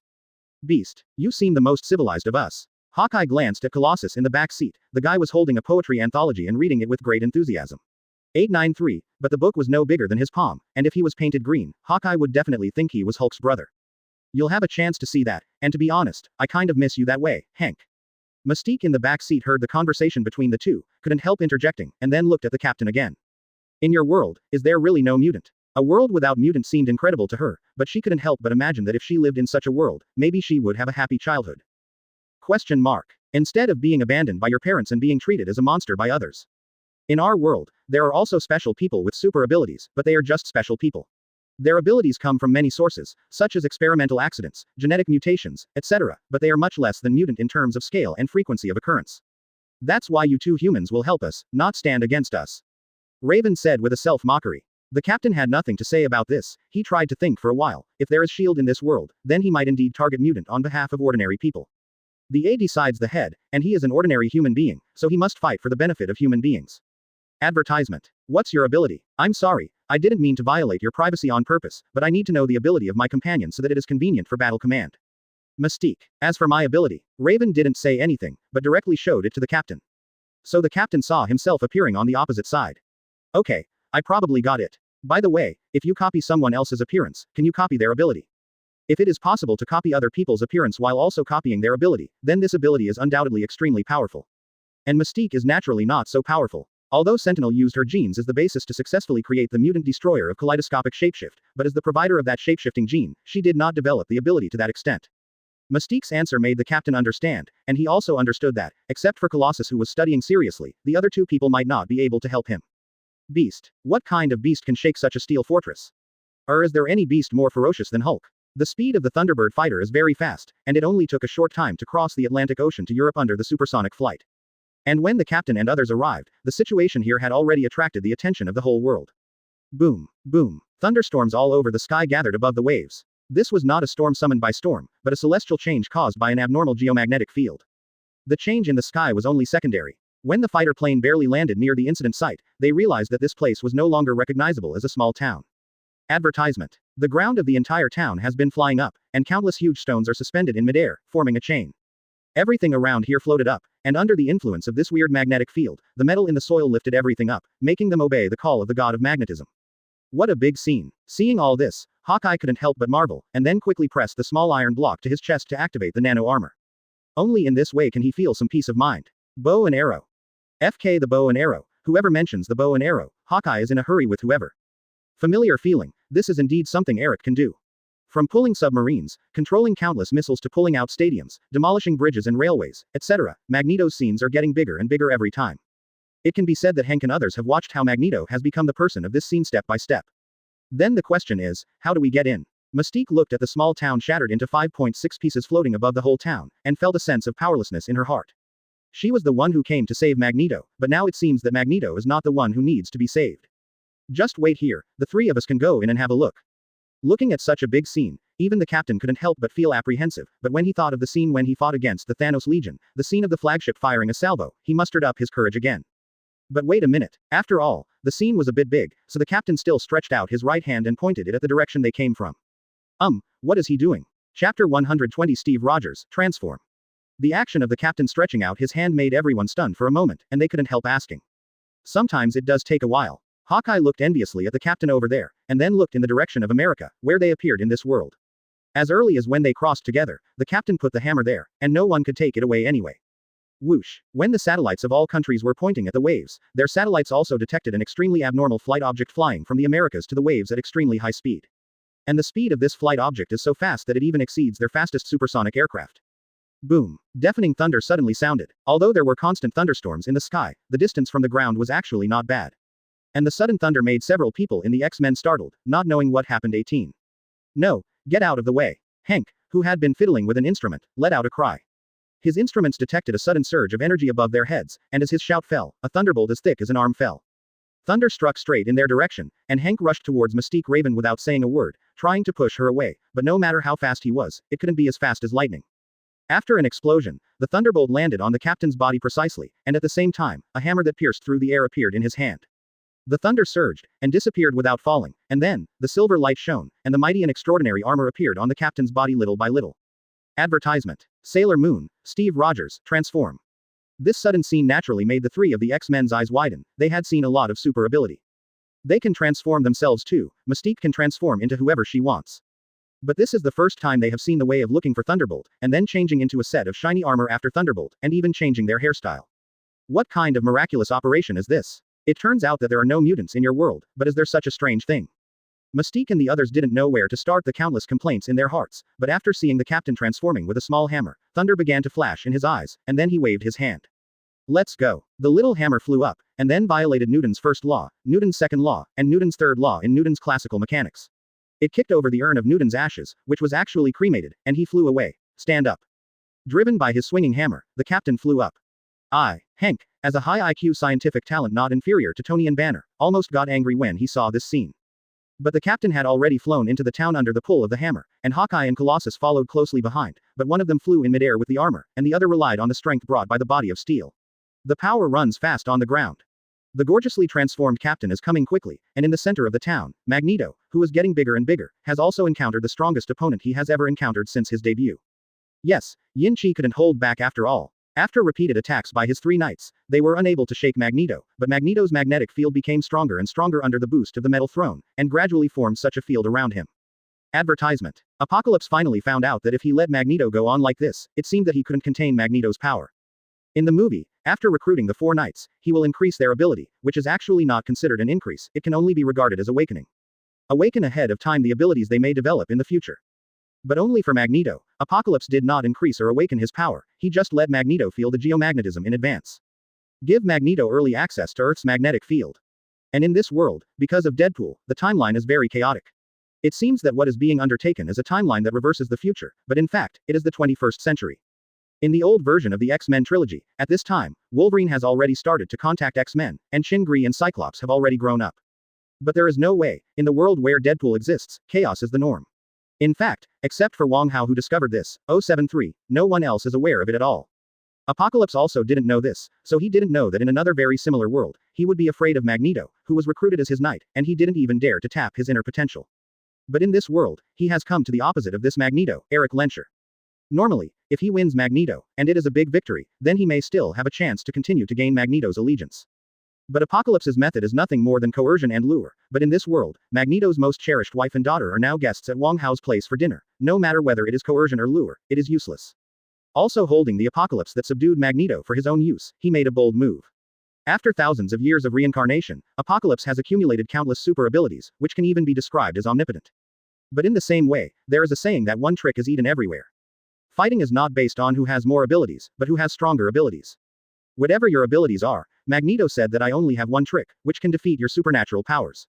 Beast, you seem the most civilized of us. Hawkeye glanced at Colossus in the back seat. The guy was holding a poetry anthology and reading it with great enthusiasm. 893, but the book was no bigger than his palm, and if he was painted green, Hawkeye would definitely think he was Hulk's brother. You'll have a chance to see that, and to be honest, I kind of miss you that way, Hank. Mystique in the back seat heard the conversation between the two, couldn't help interjecting, and then looked at the captain again. In your world, is there really no mutant? A world without mutant seemed incredible to her, but she couldn't help but imagine that if she lived in such a world, maybe she would have a happy childhood. Question mark. Instead of being abandoned by your parents and being treated as a monster by others. In our world, there are also special people with super abilities, but they are just special people. Their abilities come from many sources, such as experimental accidents, genetic mutations, etc., but they are much less than mutant in terms of scale and frequency of occurrence. That's why you two humans will help us, not stand against us. Raven said with a self-mockery. The captain had nothing to say about this. He tried to think for a while. If there is S.H.I.E.L.D. in this world, then he might indeed target mutant on behalf of ordinary people. The A decides the head, and he is an ordinary human being, so he must fight for the benefit of human beings. Advertisement. What's your ability? I'm sorry, I didn't mean to violate your privacy on purpose, but I need to know the ability of my companion so that it is convenient for battle command. Mystique. As for my ability, Raven didn't say anything, but directly showed it to the captain. So the captain saw himself appearing on the opposite side. Okay, I probably got it. By the way, if you copy someone else's appearance, can you copy their ability? If it is possible to copy other people's appearance while also copying their ability, then this ability is undoubtedly extremely powerful. And Mystique is naturally not so powerful. Although Sentinel used her genes as the basis to successfully create the mutant destroyer of kaleidoscopic shapeshift, but as the provider of that shapeshifting gene, she did not develop the ability to that extent. Mystique's answer made the captain understand, and he also understood that, except for Colossus who was studying seriously, the other two people might not be able to help him. Beast. What kind of beast can shake such a steel fortress? Or is there any beast more ferocious than Hulk? The speed of the Thunderbird fighter is very fast, and it only took a short time to cross the Atlantic Ocean to Europe under the supersonic flight. And when the captain and others arrived, the situation here had already attracted the attention of the whole world. Boom, boom. Thunderstorms all over the sky gathered above the waves. This was not a storm summoned by storm, but a celestial change caused by an abnormal geomagnetic field. The change in the sky was only secondary. When the fighter plane barely landed near the incident site, they realized that this place was no longer recognizable as a small town. Advertisement. The ground of the entire town has been flying up, and countless huge stones are suspended in midair, forming a chain. Everything around here floated up, and under the influence of this weird magnetic field, the metal in the soil lifted everything up, making them obey the call of the god of magnetism. What a big scene. Seeing all this, Hawkeye couldn't help but marvel, and then quickly pressed the small iron block to his chest to activate the nano armor. Only in this way can he feel some peace of mind. Bow and arrow. FK the bow and arrow. Whoever mentions the bow and arrow, Hawkeye is in a hurry with whoever. Familiar feeling, this is indeed something Eric can do. From pulling submarines, controlling countless missiles to pulling out stadiums, demolishing bridges and railways, etc., Magneto's scenes are getting bigger and bigger every time. It can be said that Hank and others have watched how Magneto has become the person of this scene step by step. Then the question is, how do we get in? Mystique looked at the small town shattered into 5.6 pieces floating above the whole town, and felt a sense of powerlessness in her heart. She was the one who came to save Magneto, but now it seems that Magneto is not the one who needs to be saved. Just wait here, the three of us can go in and have a look. Looking at such a big scene, even the captain couldn't help but feel apprehensive, but when he thought of the scene when he fought against the Thanos Legion, the scene of the flagship firing a salvo, he mustered up his courage again. But wait a minute, after all, the scene was a bit big, so the captain still stretched out his right hand and pointed it at the direction they came from. What is he doing? Chapter 120 Steve Rogers, Transform. The action of the captain stretching out his hand made everyone stunned for a moment, and they couldn't help asking. Sometimes it does take a while. Hawkeye looked enviously at the captain over there, and then looked in the direction of America, where they appeared in this world. As early as when they crossed together, the captain put the hammer there, and no one could take it away anyway. Whoosh. When the satellites of all countries were pointing at the waves, their satellites also detected an extremely abnormal flight object flying from the Americas to the waves at extremely high speed. And the speed of this flight object is so fast that it even exceeds their fastest supersonic aircraft. Boom. Deafening thunder suddenly sounded. Although there were constant thunderstorms in the sky, the distance from the ground was actually not bad. And the sudden thunder made several people in the X-Men startled, not knowing what happened. 18. No, get out of the way. Hank, who had been fiddling with an instrument, let out a cry. His instruments detected a sudden surge of energy above their heads, and as his shout fell, a thunderbolt as thick as an arm fell. Thunder struck straight in their direction, and Hank rushed towards Mystique Raven without saying a word, trying to push her away, but no matter how fast he was, it couldn't be as fast as lightning. After an explosion, the thunderbolt landed on the captain's body precisely, and at the same time, a hammer that pierced through the air appeared in his hand. The thunder surged, and disappeared without falling, and then, the silver light shone, and the mighty and extraordinary armor appeared on the captain's body little by little. Advertisement. Sailor Moon, Steve Rogers, Transform. This sudden scene naturally made the three of the X-Men's eyes widen. They had seen a lot of super ability. They can transform themselves too. Mystique can transform into whoever she wants. But this is the first time they have seen the way of looking for Thunderbolt, and then changing into a set of shiny armor after Thunderbolt, and even changing their hairstyle. What kind of miraculous operation is this? It turns out that there are no mutants in your world, but is there such a strange thing? Mystique and the others didn't know where to start the countless complaints in their hearts, but after seeing the captain transforming with a small hammer, thunder began to flash in his eyes, and then he waved his hand. Let's go. The little hammer flew up, and then violated Newton's first law, Newton's second law, and Newton's third law in Newton's classical mechanics. It kicked over the urn of Newton's ashes, which was actually cremated, and he flew away. Stand up. Driven by his swinging hammer, the captain flew up. Hank, as a high IQ scientific talent not inferior to Tony and Banner, almost got angry when he saw this scene. But the captain had already flown into the town under the pull of the hammer, and Hawkeye and Colossus followed closely behind, but one of them flew in midair with the armor, and the other relied on the strength brought by the body of steel. The power runs fast on the ground. The gorgeously transformed captain is coming quickly, and in the center of the town, Magneto, who is getting bigger and bigger, has also encountered the strongest opponent he has ever encountered since his debut. Yes, Yin-Chi couldn't hold back after all. After repeated attacks by his three knights, they were unable to shake Magneto, but Magneto's magnetic field became stronger and stronger under the boost of the metal throne, and gradually formed such a field around him. Advertisement. Apocalypse finally found out that if he let Magneto go on like this, it seemed that he couldn't contain Magneto's power. In the movie, after recruiting the four knights, he will increase their ability, which is actually not considered an increase, it can only be regarded as awakening. Awaken ahead of time the abilities they may develop in the future. But only for Magneto, Apocalypse did not increase or awaken his power, he just let Magneto feel the geomagnetism in advance. Give Magneto early access to Earth's magnetic field. And in this world, because of Deadpool, the timeline is very chaotic. It seems that what is being undertaken is a timeline that reverses the future, but in fact, it is the 21st century. In the old version of the X-Men trilogy, at this time, Wolverine has already started to contact X-Men, and Chingri and Cyclops have already grown up. But there is no way, in the world where Deadpool exists, chaos is the norm. In fact, except for Wong Hao who discovered this, 073, no one else is aware of it at all. Apocalypse also didn't know this, so he didn't know that in another very similar world, he would be afraid of Magneto, who was recruited as his knight, and he didn't even dare to tap his inner potential. But in this world, he has come to the opposite of this Magneto, Eric Lenscher. Normally, if he wins Magneto, and it is a big victory, then he may still have a chance to continue to gain Magneto's allegiance. But Apocalypse's method is nothing more than coercion and lure, but in this world, Magneto's most cherished wife and daughter are now guests at Wong Hao's place for dinner. No matter whether it is coercion or lure, it is useless. Also holding the Apocalypse that subdued Magneto for his own use, he made a bold move. After thousands of years of reincarnation, Apocalypse has accumulated countless super abilities, which can even be described as omnipotent. But in the same way, there is a saying that one trick is eaten everywhere. Fighting is not based on who has more abilities, but who has stronger abilities. Whatever your abilities are, Magneto said that I only have one trick, which can defeat your supernatural powers.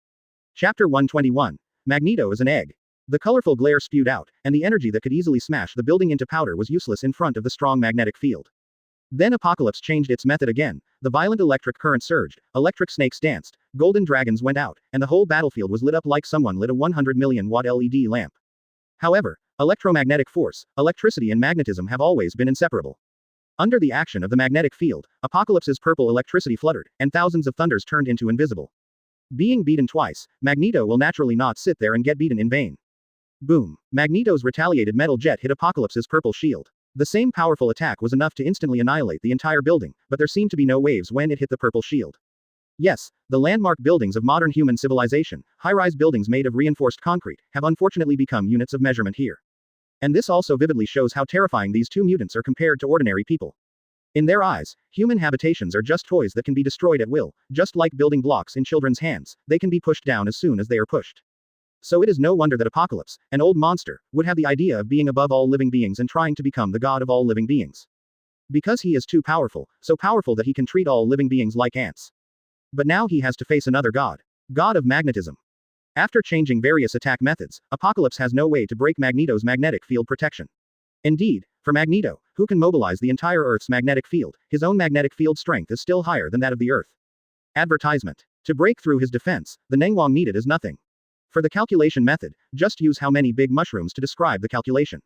Chapter 121. Magneto is an egg. The colorful glare spewed out, and the energy that could easily smash the building into powder was useless in front of the strong magnetic field. Then Apocalypse changed its method again, the violent electric current surged, electric snakes danced, golden dragons went out, and the whole battlefield was lit up like someone lit a 100 million watt LED lamp. However, electromagnetic force, electricity and magnetism have always been inseparable. Under the action of the magnetic field, Apocalypse's purple electricity fluttered, and thousands of thunders turned into invisible. Being beaten twice, Magneto will naturally not sit there and get beaten in vain. Boom! Magneto's retaliated metal jet hit Apocalypse's purple shield. The same powerful attack was enough to instantly annihilate the entire building, but there seemed to be no waves when it hit the purple shield. Yes, the landmark buildings of modern human civilization, high-rise buildings made of reinforced concrete, have unfortunately become units of measurement here. And this also vividly shows how terrifying these two mutants are compared to ordinary people. In their eyes, human habitations are just toys that can be destroyed at will, just like building blocks in children's hands, they can be pushed down as soon as they are pushed. So it is no wonder that Apocalypse, an old monster, would have the idea of being above all living beings and trying to become the god of all living beings. Because he is too powerful, so powerful that he can treat all living beings like ants. But now he has to face another god. God of magnetism. After changing various attack methods, Apocalypse has no way to break Magneto's magnetic field protection. Indeed, for Magneto, who can mobilize the entire Earth's magnetic field, his own magnetic field strength is still higher than that of the Earth. Advertisement. To break through his defense, the Nengwang needed is nothing. For the calculation method, just use how many big mushrooms to describe the calculation.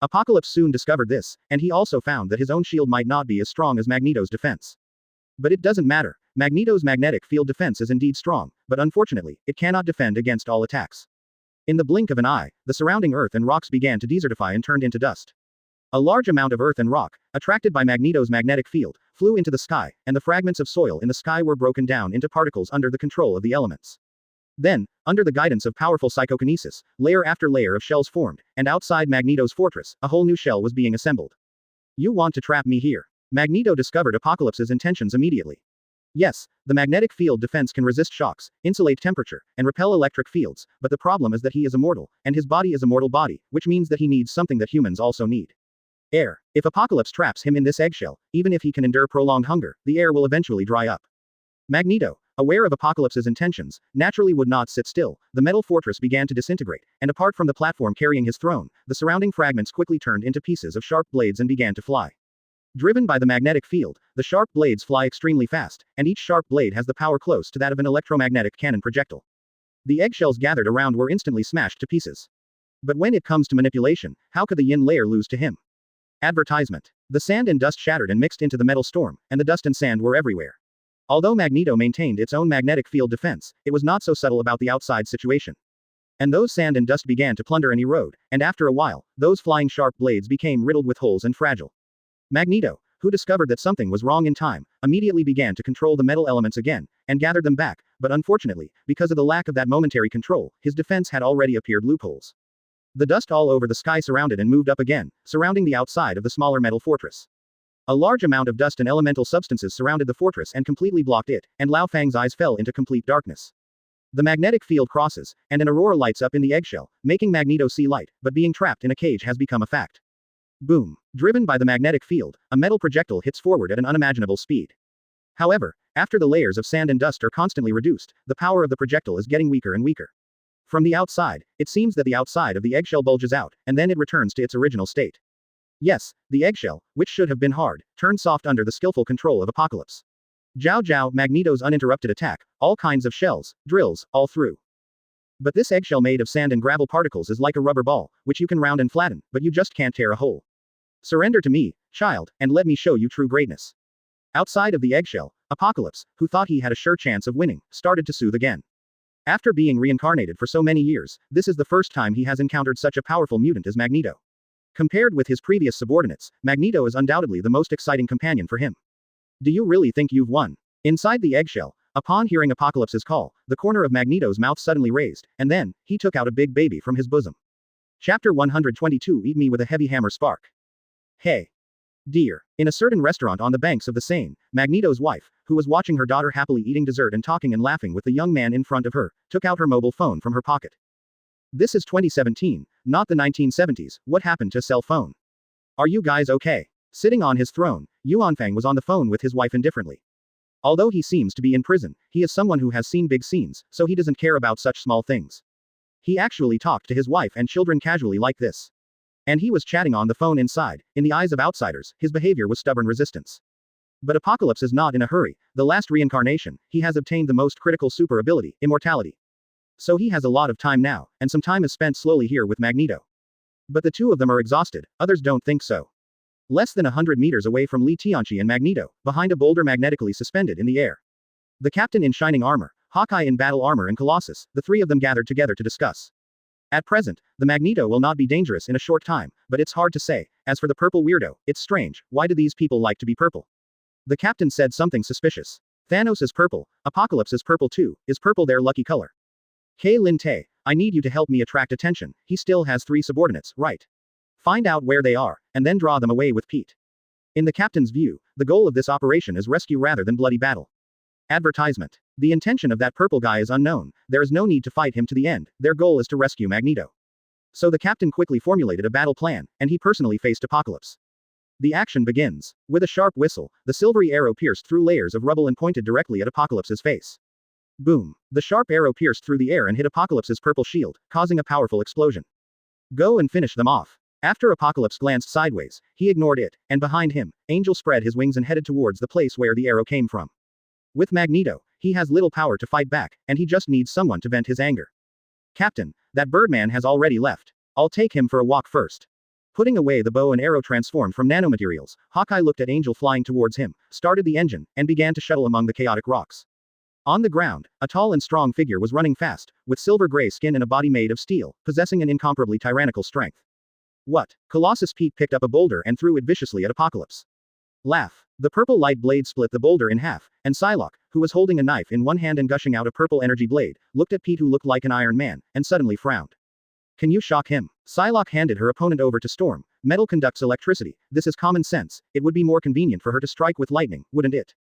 Apocalypse soon discovered this, and he also found that his own shield might not be as strong as Magneto's defense. But it doesn't matter, Magneto's magnetic field defense is indeed strong, but unfortunately, it cannot defend against all attacks. In the blink of an eye, the surrounding earth and rocks began to desertify and turned into dust. A large amount of earth and rock, attracted by Magneto's magnetic field, flew into the sky, and the fragments of soil in the sky were broken down into particles under the control of the elements. Then, under the guidance of powerful psychokinesis, layer after layer of shells formed, and outside Magneto's fortress, a whole new shell was being assembled. You want to trap me here? Magneto discovered Apocalypse's intentions immediately. Yes, the magnetic field defense can resist shocks, insulate temperature, and repel electric fields, but the problem is that he is immortal, and his body is a mortal body, which means that he needs something that humans also need. Air. If Apocalypse traps him in this eggshell, even if he can endure prolonged hunger, the air will eventually dry up. Magneto, aware of Apocalypse's intentions, naturally would not sit still. The metal fortress began to disintegrate, and apart from the platform carrying his throne, the surrounding fragments quickly turned into pieces of sharp blades and began to fly. Driven by the magnetic field, the sharp blades fly extremely fast, and each sharp blade has the power close to that of an electromagnetic cannon projectile. The eggshells gathered around were instantly smashed to pieces. But when it comes to manipulation, how could the yin layer lose to him? Advertisement. The sand and dust shattered and mixed into the metal storm, and the dust and sand were everywhere. Although Magneto maintained its own magnetic field defense, it was not so subtle about the outside situation. And those sand and dust began to plunder and erode, and after a while, those flying sharp blades became riddled with holes and fragile. Magneto, who discovered that something was wrong in time, immediately began to control the metal elements again, and gathered them back, but unfortunately, because of the lack of that momentary control, his defense had already appeared loopholes. The dust all over the sky surrounded and moved up again, surrounding the outside of the smaller metal fortress. A large amount of dust and elemental substances surrounded the fortress and completely blocked it, and Lao Fang's eyes fell into complete darkness. The magnetic field crosses, and an aurora lights up in the eggshell, making Magneto see light, but being trapped in a cage has become a fact. Boom. Driven by the magnetic field, a metal projectile hits forward at an unimaginable speed. However, after the layers of sand and dust are constantly reduced, the power of the projectile is getting weaker and weaker. From the outside, it seems that the outside of the eggshell bulges out, and then it returns to its original state. Yes, the eggshell, which should have been hard, turned soft under the skillful control of Apocalypse. Jiao Jiao, Magneto's uninterrupted attack, all kinds of shells, drills, all through. But this eggshell made of sand and gravel particles is like a rubber ball, which you can round and flatten, but you just can't tear a hole. Surrender to me, child, and let me show you true greatness. Outside of the eggshell, Apocalypse, who thought he had a sure chance of winning, started to soothe again. After being reincarnated for so many years, this is the first time he has encountered such a powerful mutant as Magneto. Compared with his previous subordinates, Magneto is undoubtedly the most exciting companion for him. Do you really think you've won? Inside the eggshell, upon hearing Apocalypse's call, the corner of Magneto's mouth suddenly raised, and then, he took out a big baby from his bosom. Chapter 122. Eat me with a heavy hammer spark. Hey. Dear. In a certain restaurant on the banks of the Seine, Magneto's wife, who was watching her daughter happily eating dessert and talking and laughing with the young man in front of her, took out her mobile phone from her pocket. This is 2017, not the 1970s. What happened to cell phone? Are you guys okay? Sitting on his throne, Yuanfang was on the phone with his wife indifferently. Although he seems to be in prison, he is someone who has seen big scenes, so he doesn't care about such small things. He actually talked to his wife and children casually like this. And he was chatting on the phone inside. In the eyes of outsiders, his behavior was stubborn resistance. But Apocalypse is not in a hurry. The last reincarnation, he has obtained the most critical super ability, immortality. So he has a lot of time now, and some time is spent slowly here with Magneto. But the two of them are exhausted, others don't think so. Less than 100 meters away from Li Tianqi and Magneto, behind a boulder magnetically suspended in the air. The captain in shining armor, Hawkeye in battle armor and Colossus, the three of them gathered together to discuss. At present, the Magneto will not be dangerous in a short time, but it's hard to say. As for the purple weirdo, it's strange, why do these people like to be purple? The captain said something suspicious. Thanos is purple, Apocalypse is purple too, is purple their lucky color? Kei Lin Tay, I need you to help me attract attention, he still has 3 subordinates, right? Find out where they are, and then draw them away with Pete. In the captain's view, the goal of this operation is rescue rather than bloody battle. Advertisement. The intention of that purple guy is unknown, there is no need to fight him to the end, their goal is to rescue Magneto. So the captain quickly formulated a battle plan, and he personally faced Apocalypse. The action begins. With a sharp whistle, the silvery arrow pierced through layers of rubble and pointed directly at Apocalypse's face. Boom. The sharp arrow pierced through the air and hit Apocalypse's purple shield, causing a powerful explosion. Go and finish them off. After Apocalypse glanced sideways, he ignored it, and behind him, Angel spread his wings and headed towards the place where the arrow came from. With Magneto, he has little power to fight back, and he just needs someone to vent his anger. Captain, that Birdman has already left. I'll take him for a walk first. Putting away the bow and arrow transformed from nanomaterials, Hawkeye looked at Angel flying towards him, started the engine, and began to shuttle among the chaotic rocks. On the ground, a tall and strong figure was running fast, with silver-gray skin and a body made of steel, possessing an incomparably tyrannical strength. What? Colossus Pete picked up a boulder and threw it viciously at Apocalypse. Laugh. The purple light blade split the boulder in half, and Psylocke, who was holding a knife in one hand and gushing out a purple energy blade, looked at Pete who looked like an Iron Man, and suddenly frowned. Can you shock him? Psylocke handed her opponent over to Storm. Metal conducts electricity, this is common sense, it would be more convenient for her to strike with lightning, wouldn't it?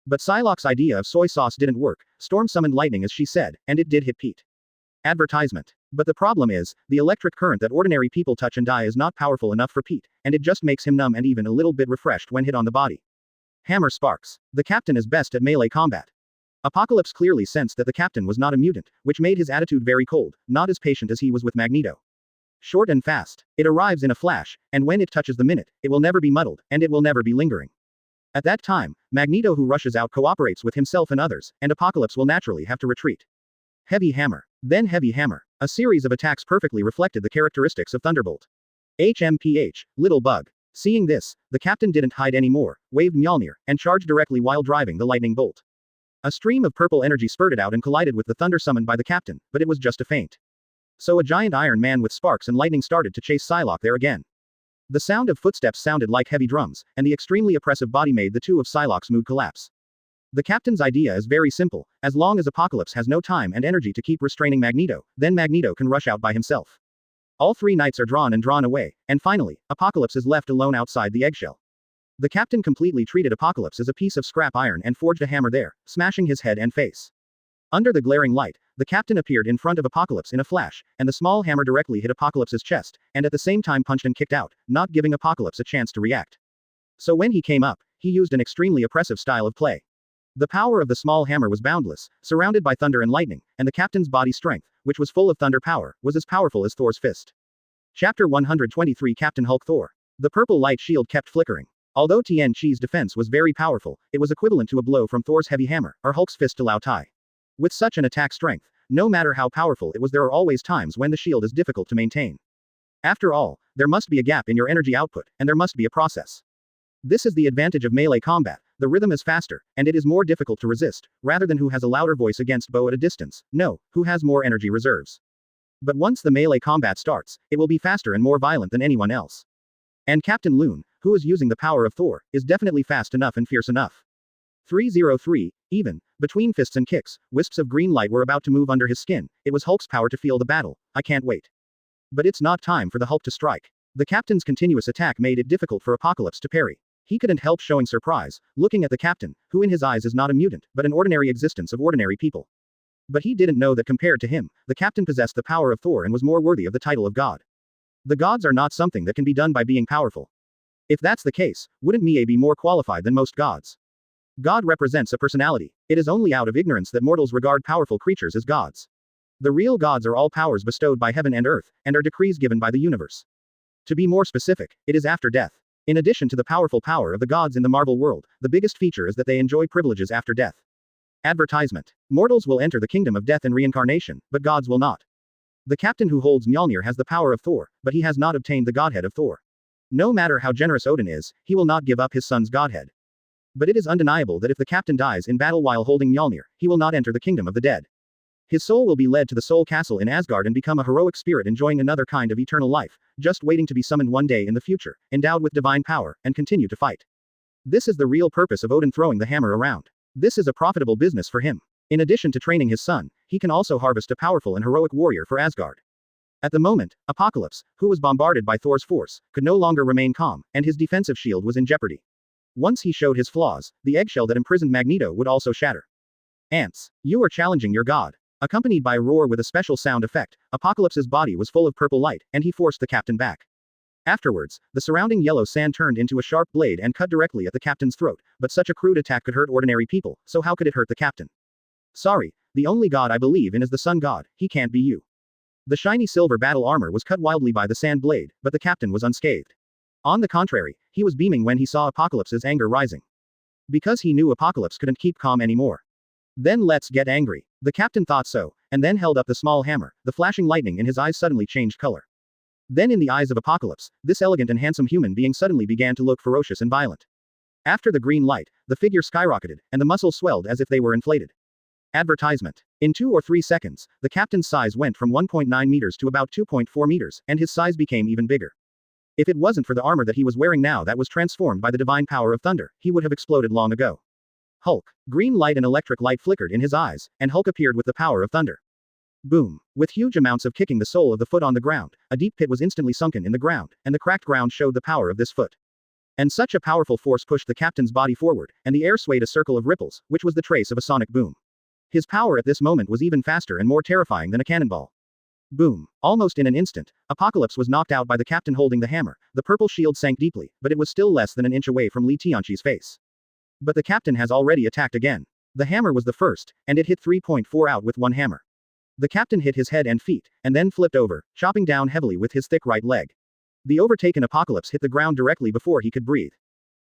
But Psylocke's idea of soy sauce didn't work. Storm summoned lightning as she said, and it did hit Pete. Advertisement. But the problem is, the electric current that ordinary people touch and die is not powerful enough for Pete, and it just makes him numb and even a little bit refreshed when hit on the body. Hammer sparks. The captain is best at melee combat. Apocalypse clearly sensed that the captain was not a mutant, which made his attitude very cold, not as patient as he was with Magneto. Short and fast. It arrives in a flash, and when it touches the minute, it will never be muddled, and it will never be lingering. At that time, Magneto who rushes out cooperates with himself and others, and Apocalypse will naturally have to retreat. Heavy hammer. Then heavy hammer. A series of attacks perfectly reflected the characteristics of Thunderbolt. HMPH, little bug. Seeing this, the captain didn't hide anymore, waved Mjolnir, and charged directly while driving the lightning bolt. A stream of purple energy spurted out and collided with the thunder summoned by the captain, but it was just a feint. So a giant Iron Man with sparks and lightning started to chase Psylocke there again. The sound of footsteps sounded like heavy drums, and the extremely oppressive body made the two of Psylocke's mood collapse. The captain's idea is very simple, as long as Apocalypse has no time and energy to keep restraining Magneto, then Magneto can rush out by himself. All 3 knights are drawn and drawn away, and finally, Apocalypse is left alone outside the eggshell. The captain completely treated Apocalypse as a piece of scrap iron and forged a hammer there, smashing his head and face. Under the glaring light, the captain appeared in front of Apocalypse in a flash, and the small hammer directly hit Apocalypse's chest, and at the same time punched and kicked out, not giving Apocalypse a chance to react. So when he came up, he used an extremely oppressive style of play. The power of the small hammer was boundless, surrounded by thunder and lightning, and the captain's body strength, which was full of thunder power, was as powerful as Thor's fist. Chapter 123 Captain Hulk Thor. The purple light shield kept flickering. Although Tien Chi's defense was very powerful, it was equivalent to a blow from Thor's heavy hammer, or Hulk's fist to Lao Tai. With such an attack strength, no matter how powerful it was, there are always times when the shield is difficult to maintain. After all, there must be a gap in your energy output, and there must be a process. This is the advantage of melee combat, the rhythm is faster, and it is more difficult to resist, rather than who has a louder voice against bow at a distance, no, who has more energy reserves. But once the melee combat starts, it will be faster and more violent than anyone else. And Captain Loon, who is using the power of Thor, is definitely fast enough and fierce enough. 303, even, between fists and kicks, wisps of green light were about to move under his skin, it was Hulk's power to feel the battle, I can't wait. But it's not time for the Hulk to strike. The captain's continuous attack made it difficult for Apocalypse to parry. He couldn't help showing surprise, looking at the captain, who in his eyes is not a mutant, but an ordinary existence of ordinary people. But he didn't know that compared to him, the captain possessed the power of Thor and was more worthy of the title of God. The gods are not something that can be done by being powerful. If that's the case, wouldn't Mie be more qualified than most gods? God represents a personality. It is only out of ignorance that mortals regard powerful creatures as gods. The real gods are all powers bestowed by heaven and earth, and are decrees given by the universe. To be more specific, it is after death. In addition to the powerful power of the gods in the Marvel world, the biggest feature is that they enjoy privileges after death. Advertisement. Mortals will enter the kingdom of death and reincarnation, but gods will not. The captain who holds Mjolnir has the power of Thor, but he has not obtained the godhead of Thor. No matter how generous Odin is, he will not give up his son's godhead. But it is undeniable that if the captain dies in battle while holding Mjolnir, he will not enter the kingdom of the dead. His soul will be led to the Soul Castle in Asgard and become a heroic spirit enjoying another kind of eternal life, just waiting to be summoned one day in the future, endowed with divine power, and continue to fight. This is the real purpose of Odin throwing the hammer around. This is a profitable business for him. In addition to training his son, he can also harvest a powerful and heroic warrior for Asgard. At the moment, Apocalypse, who was bombarded by Thor's force, could no longer remain calm, and his defensive shield was in jeopardy. Once he showed his flaws, the eggshell that imprisoned Magneto would also shatter. Ants, you are challenging your god. Accompanied by a roar with a special sound effect, Apocalypse's body was full of purple light, and he forced the captain back. Afterwards, the surrounding yellow sand turned into a sharp blade and cut directly at the captain's throat, but such a crude attack could hurt ordinary people, so how could it hurt the captain? Sorry, the only god I believe in is the sun god, he can't be you. The shiny silver battle armor was cut wildly by the sand blade, but the captain was unscathed. On the contrary, he was beaming when he saw Apocalypse's anger rising. Because he knew Apocalypse couldn't keep calm anymore. Then let's get angry. The captain thought so, and then held up the small hammer. The flashing lightning in his eyes suddenly changed color. Then in the eyes of Apocalypse, this elegant and handsome human being suddenly began to look ferocious and violent. After the green light, the figure skyrocketed, and the muscles swelled as if they were inflated. Advertisement. In 2 or 3 seconds, the captain's size went from 1.9 meters to about 2.4 meters, and his size became even bigger. If it wasn't for the armor that he was wearing now that was transformed by the divine power of thunder, he would have exploded long ago. Hulk. Green light and electric light flickered in his eyes, and Hulk appeared with the power of thunder. Boom. With huge amounts of kicking the sole of the foot on the ground, a deep pit was instantly sunken in the ground, and the cracked ground showed the power of this foot. And such a powerful force pushed the captain's body forward, and the air swayed a circle of ripples, which was the trace of a sonic boom. His power at this moment was even faster and more terrifying than a cannonball. Boom. Almost in an instant, Apocalypse was knocked out by the captain holding the hammer. The purple shield sank deeply, but it was still less than an inch away from Li Tianqi's face. But the captain has already attacked again. The hammer was the first, and it hit 3.4 out with one hammer. The captain hit his head and feet, and then flipped over, chopping down heavily with his thick right leg. The overtaken Apocalypse hit the ground directly before he could breathe.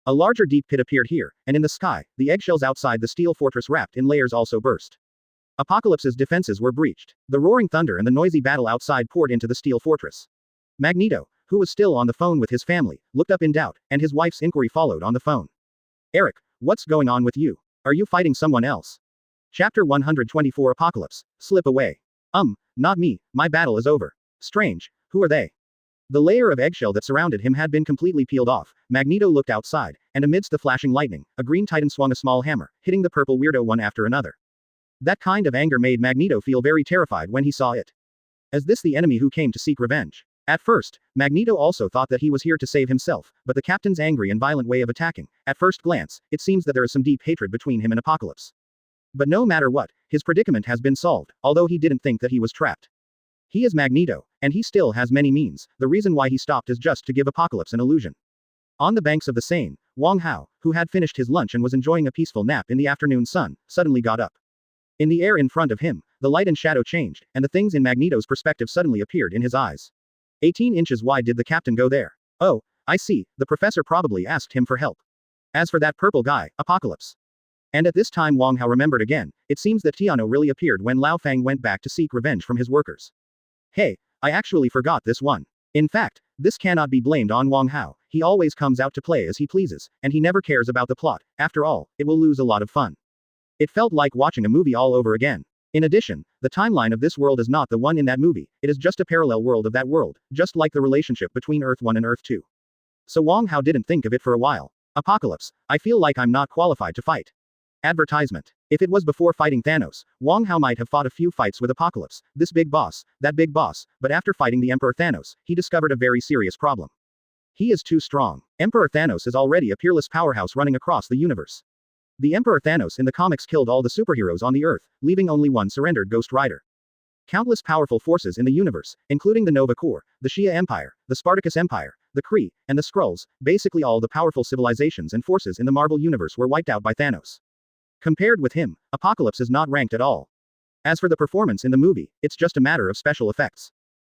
A larger deep pit appeared here, and in the sky, the eggshells outside the steel fortress wrapped in layers also burst. Apocalypse's defenses were breached. The roaring thunder and the noisy battle outside poured into the steel fortress. Magneto, who was still on the phone with his family, looked up in doubt, and his wife's inquiry followed on the phone. Eric, what's going on with you? Are you fighting someone else? Chapter 124 Apocalypse. Slip away. Not me, my battle is over. Strange, who are they? The layer of eggshell that surrounded him had been completely peeled off. Magneto looked outside, and amidst the flashing lightning, a green titan swung a small hammer, hitting the purple weirdo one after another. That kind of anger made Magneto feel very terrified when he saw it. Is this the enemy who came to seek revenge? At first, Magneto also thought that he was here to save himself, but the captain's angry and violent way of attacking, at first glance, it seems that there is some deep hatred between him and Apocalypse. But no matter what, his predicament has been solved, although he didn't think that he was trapped. He is Magneto, and he still has many means. The reason why he stopped is just to give Apocalypse an illusion. On the banks of the Seine, Wang Hao, who had finished his lunch and was enjoying a peaceful nap in the afternoon sun, suddenly got up. In the air in front of him, the light and shadow changed, and the things in Magneto's perspective suddenly appeared in his eyes. 18 inches wide. Did the captain go there? Oh, I see, the professor probably asked him for help. As for that purple guy, Apocalypse. And at this time Wang Hao remembered again, it seems that Tiano really appeared when Lao Fang went back to seek revenge from his workers. Hey, I actually forgot this one. In fact, this cannot be blamed on Wang Hao, he always comes out to play as he pleases, and he never cares about the plot. After all, it will lose a lot of fun. It felt like watching a movie all over again. In addition, the timeline of this world is not the one in that movie, it is just a parallel world of that world, just like the relationship between Earth 1 and Earth 2. So Wang Hao didn't think of it for a while. Apocalypse, I feel like I'm not qualified to fight. Advertisement. If it was before fighting Thanos, Wang Hao might have fought a few fights with Apocalypse, this big boss, that big boss, but after fighting the Emperor Thanos, he discovered a very serious problem. He is too strong. Emperor Thanos is already a peerless powerhouse running across the universe. The Emperor Thanos in the comics killed all the superheroes on the Earth, leaving only one surrendered Ghost Rider. Countless powerful forces in the universe, including the Nova Corps, the Shia Empire, the Spartacus Empire, the Kree, and the Skrulls, basically all the powerful civilizations and forces in the Marvel Universe were wiped out by Thanos. Compared with him, Apocalypse is not ranked at all. As for the performance in the movie, it's just a matter of special effects.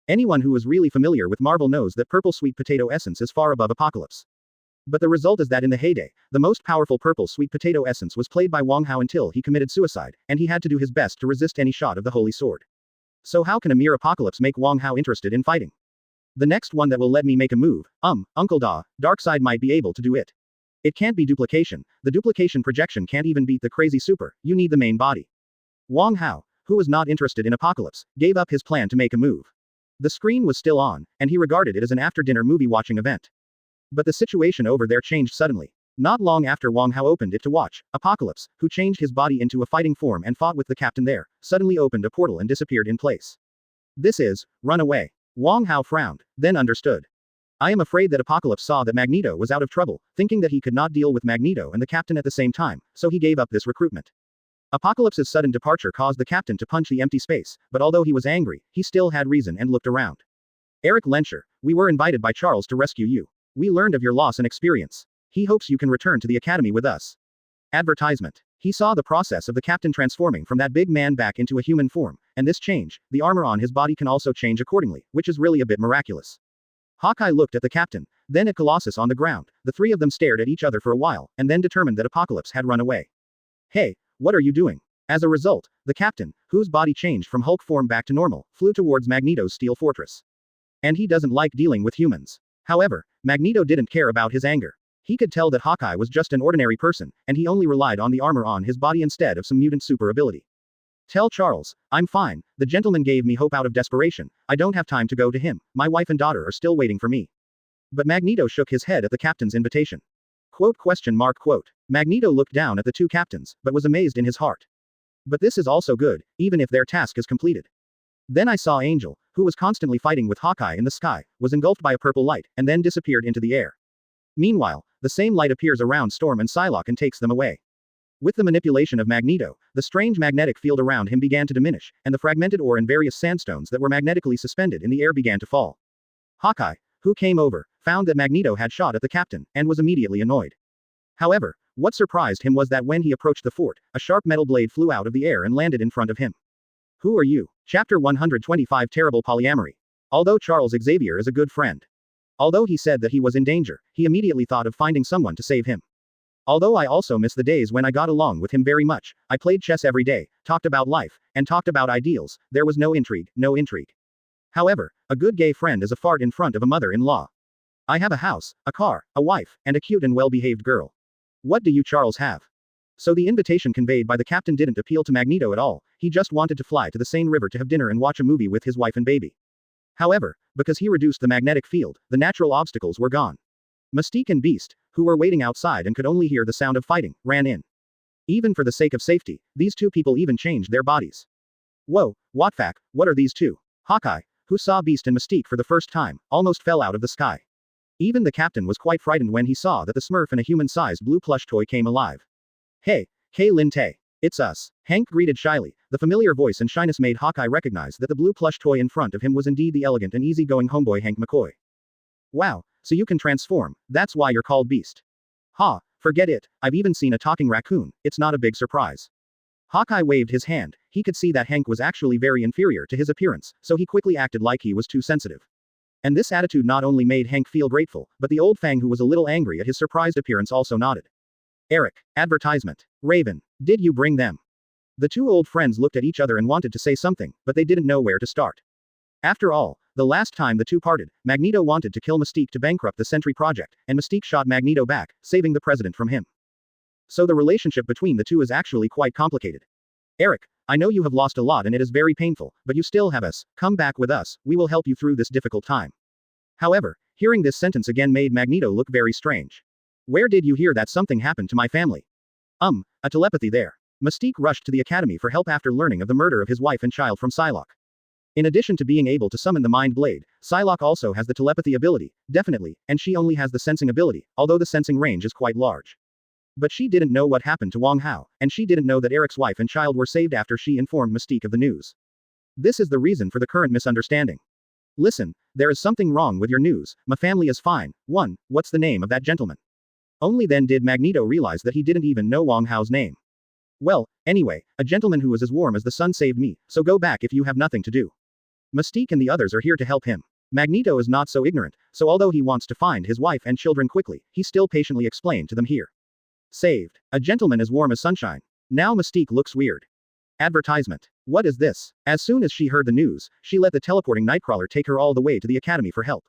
Anyone who is really familiar with Marvel knows that purple sweet potato essence is far above Apocalypse. But the result is that in the heyday, the most powerful purple sweet potato essence was played by Wong Hao until he committed suicide, and he had to do his best to resist any shot of the Holy Sword. So how can a mere Apocalypse make Wong Hao interested in fighting? The next one that will let me make a move, Uncle Da, Darkseid might be able to do it. It can't be duplication, the duplication projection can't even beat the crazy super, you need the main body. Wong Hao, who was not interested in Apocalypse, gave up his plan to make a move. The screen was still on, and he regarded it as an after-dinner movie-watching event. But the situation over there changed suddenly. Not long after Wong Hao opened it to watch, Apocalypse, who changed his body into a fighting form and fought with the captain there, suddenly opened a portal and disappeared in place. This is, run away. Wong Hao frowned, then understood. I am afraid that Apocalypse saw that Magneto was out of trouble, thinking that he could not deal with Magneto and the captain at the same time, so he gave up this recruitment. Apocalypse's sudden departure caused the captain to punch the empty space, but although he was angry, he still had reason and looked around. Eric Lencher, we were invited by Charles to rescue you. We learned of your loss and experience. He hopes you can return to the academy with us. Advertisement. He saw the process of the captain transforming from that big man back into a human form, and this change, the armor on his body can also change accordingly, which is really a bit miraculous. Hawkeye looked at the captain, then at Colossus on the ground. The three of them stared at each other for a while, and then determined that Apocalypse had run away. Hey, what are you doing? As a result, the captain, whose body changed from Hulk form back to normal, flew towards Magneto's steel fortress. And he doesn't like dealing with humans. However, Magneto didn't care about his anger. He could tell that Hawkeye was just an ordinary person, and he only relied on the armor on his body instead of some mutant super ability. Tell Charles, I'm fine, the gentleman gave me hope out of desperation, I don't have time to go to him, my wife and daughter are still waiting for me. But Magneto shook his head at the captain's invitation. Quote. Magneto looked down at the two captains, but was amazed in his heart. But this is also good, even if their task is completed. Then I saw Angel, who was constantly fighting with Hawkeye in the sky, was engulfed by a purple light, and then disappeared into the air. Meanwhile, the same light appears around Storm and Psylocke and takes them away. With the manipulation of Magneto, the strange magnetic field around him began to diminish, and the fragmented ore and various sandstones that were magnetically suspended in the air began to fall. Hawkeye, who came over, found that Magneto had shot at the captain, and was immediately annoyed. However, what surprised him was that when he approached the fort, a sharp metal blade flew out of the air and landed in front of him. Who are you? Chapter 125 Terrible Polyamory. Although Charles Xavier is a good friend. Although he said that he was in danger, he immediately thought of finding someone to save him. Although I also miss the days when I got along with him very much, I played chess every day, talked about life, and talked about ideals, there was no intrigue, no intrigue. However, a good gay friend is a fart in front of a mother-in-law. I have a house, a car, a wife, and a cute and well-behaved girl. What do you Charles have? So the invitation conveyed by the captain didn't appeal to Magneto at all, he just wanted to fly to the Seine River to have dinner and watch a movie with his wife and baby. However, because he reduced the magnetic field, the natural obstacles were gone. Mystique and Beast, who were waiting outside and could only hear the sound of fighting, ran in. Even for the sake of safety, these two people even changed their bodies. Whoa, Whatfuck, what are these two? Hawkeye, who saw Beast and Mystique for the first time, almost fell out of the sky. Even the captain was quite frightened when he saw that the Smurf and a human-sized blue plush toy came alive. Hey, Lin Tay. It's us. Hank greeted shyly. The familiar voice and shyness made Hawkeye recognize that the blue plush toy in front of him was indeed the elegant and easygoing homeboy Hank McCoy. Wow, so you can transform, that's why you're called Beast. Ha, forget it, I've even seen a talking raccoon, it's not a big surprise. Hawkeye waved his hand, he could see that Hank was actually very inferior to his appearance, so he quickly acted like he was too sensitive. And this attitude not only made Hank feel grateful, but the old Fang who was a little angry at his surprised appearance also nodded. Eric, advertisement. Raven, did you bring them? The two old friends looked at each other and wanted to say something, but they didn't know where to start. After all, the last time the two parted, Magneto wanted to kill Mystique to bankrupt the Sentry Project, and Mystique shot Magneto back, saving the president from him. So the relationship between the two is actually quite complicated. Eric, I know you have lost a lot and it is very painful, but you still have us, come back with us, we will help you through this difficult time. However, hearing this sentence again made Magneto look very strange. Where did you hear that something happened to my family? A telepathy there. Mystique rushed to the academy for help after learning of the murder of his wife and child from Psylocke. In addition to being able to summon the Mind Blade, Psylocke also has the telepathy ability, definitely, and she only has the sensing ability, although the sensing range is quite large. But she didn't know what happened to Wang Hao, and she didn't know that Eric's wife and child were saved after she informed Mystique of the news. This is the reason for the current misunderstanding. Listen, there is something wrong with your news, my family is fine. 1. What's the name of that gentleman? Only then did Magneto realize that he didn't even know Wang Hao's name. Well, anyway, a gentleman who was as warm as the sun saved me, so go back if you have nothing to do. Mystique and the others are here to help him. Magneto is not so ignorant, so although he wants to find his wife and children quickly, he still patiently explained to them here. Saved. A gentleman as warm as sunshine. Now Mystique looks weird. Advertisement. What is this? As soon as she heard the news, she let the teleporting Nightcrawler take her all the way to the academy for help.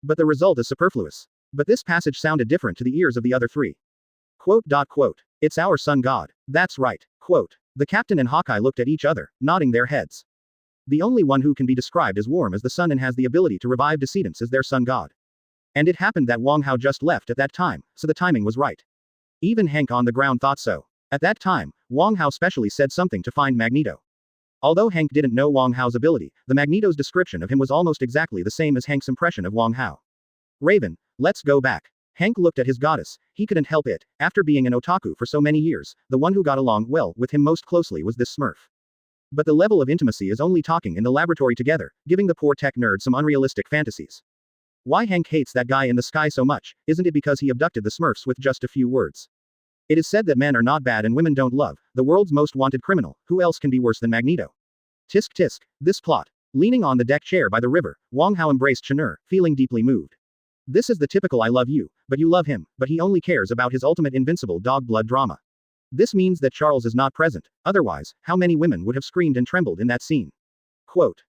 But the result is superfluous. But this passage sounded different to the ears of the other three. Quote. It's our sun god. That's right. Quote. The captain and Hawkeye looked at each other, nodding their heads. The only one who can be described as warm as the sun and has the ability to revive decedents is their sun god. And it happened that Wang Hao just left at that time, so the timing was right. Even Hank on the ground thought so. At that time, Wang Hao specially said something to find Magneto. Although Hank didn't know Wang Hao's ability, the Magneto's description of him was almost exactly the same as Hank's impression of Wang Hao. Raven, let's go back. Hank looked at his goddess, he couldn't help it, after being an otaku for so many years, the one who got along well with him most closely was this Smurf. But the level of intimacy is only talking in the laboratory together, giving the poor tech nerd some unrealistic fantasies. Why Hank hates that guy in the sky so much, isn't it because he abducted the Smurfs with just a few words? It is said that men are not bad and women don't love, the world's most wanted criminal, who else can be worse than Magneto? Tisk tisk, this plot. Leaning on the deck chair by the river, Wang Hao embraced Chun'er, feeling deeply moved. This is the typical I love you, but you love him, but he only cares about his ultimate invincible dog blood drama. This means that Charles is not present, otherwise, how many women would have screamed and trembled in that scene? Quote.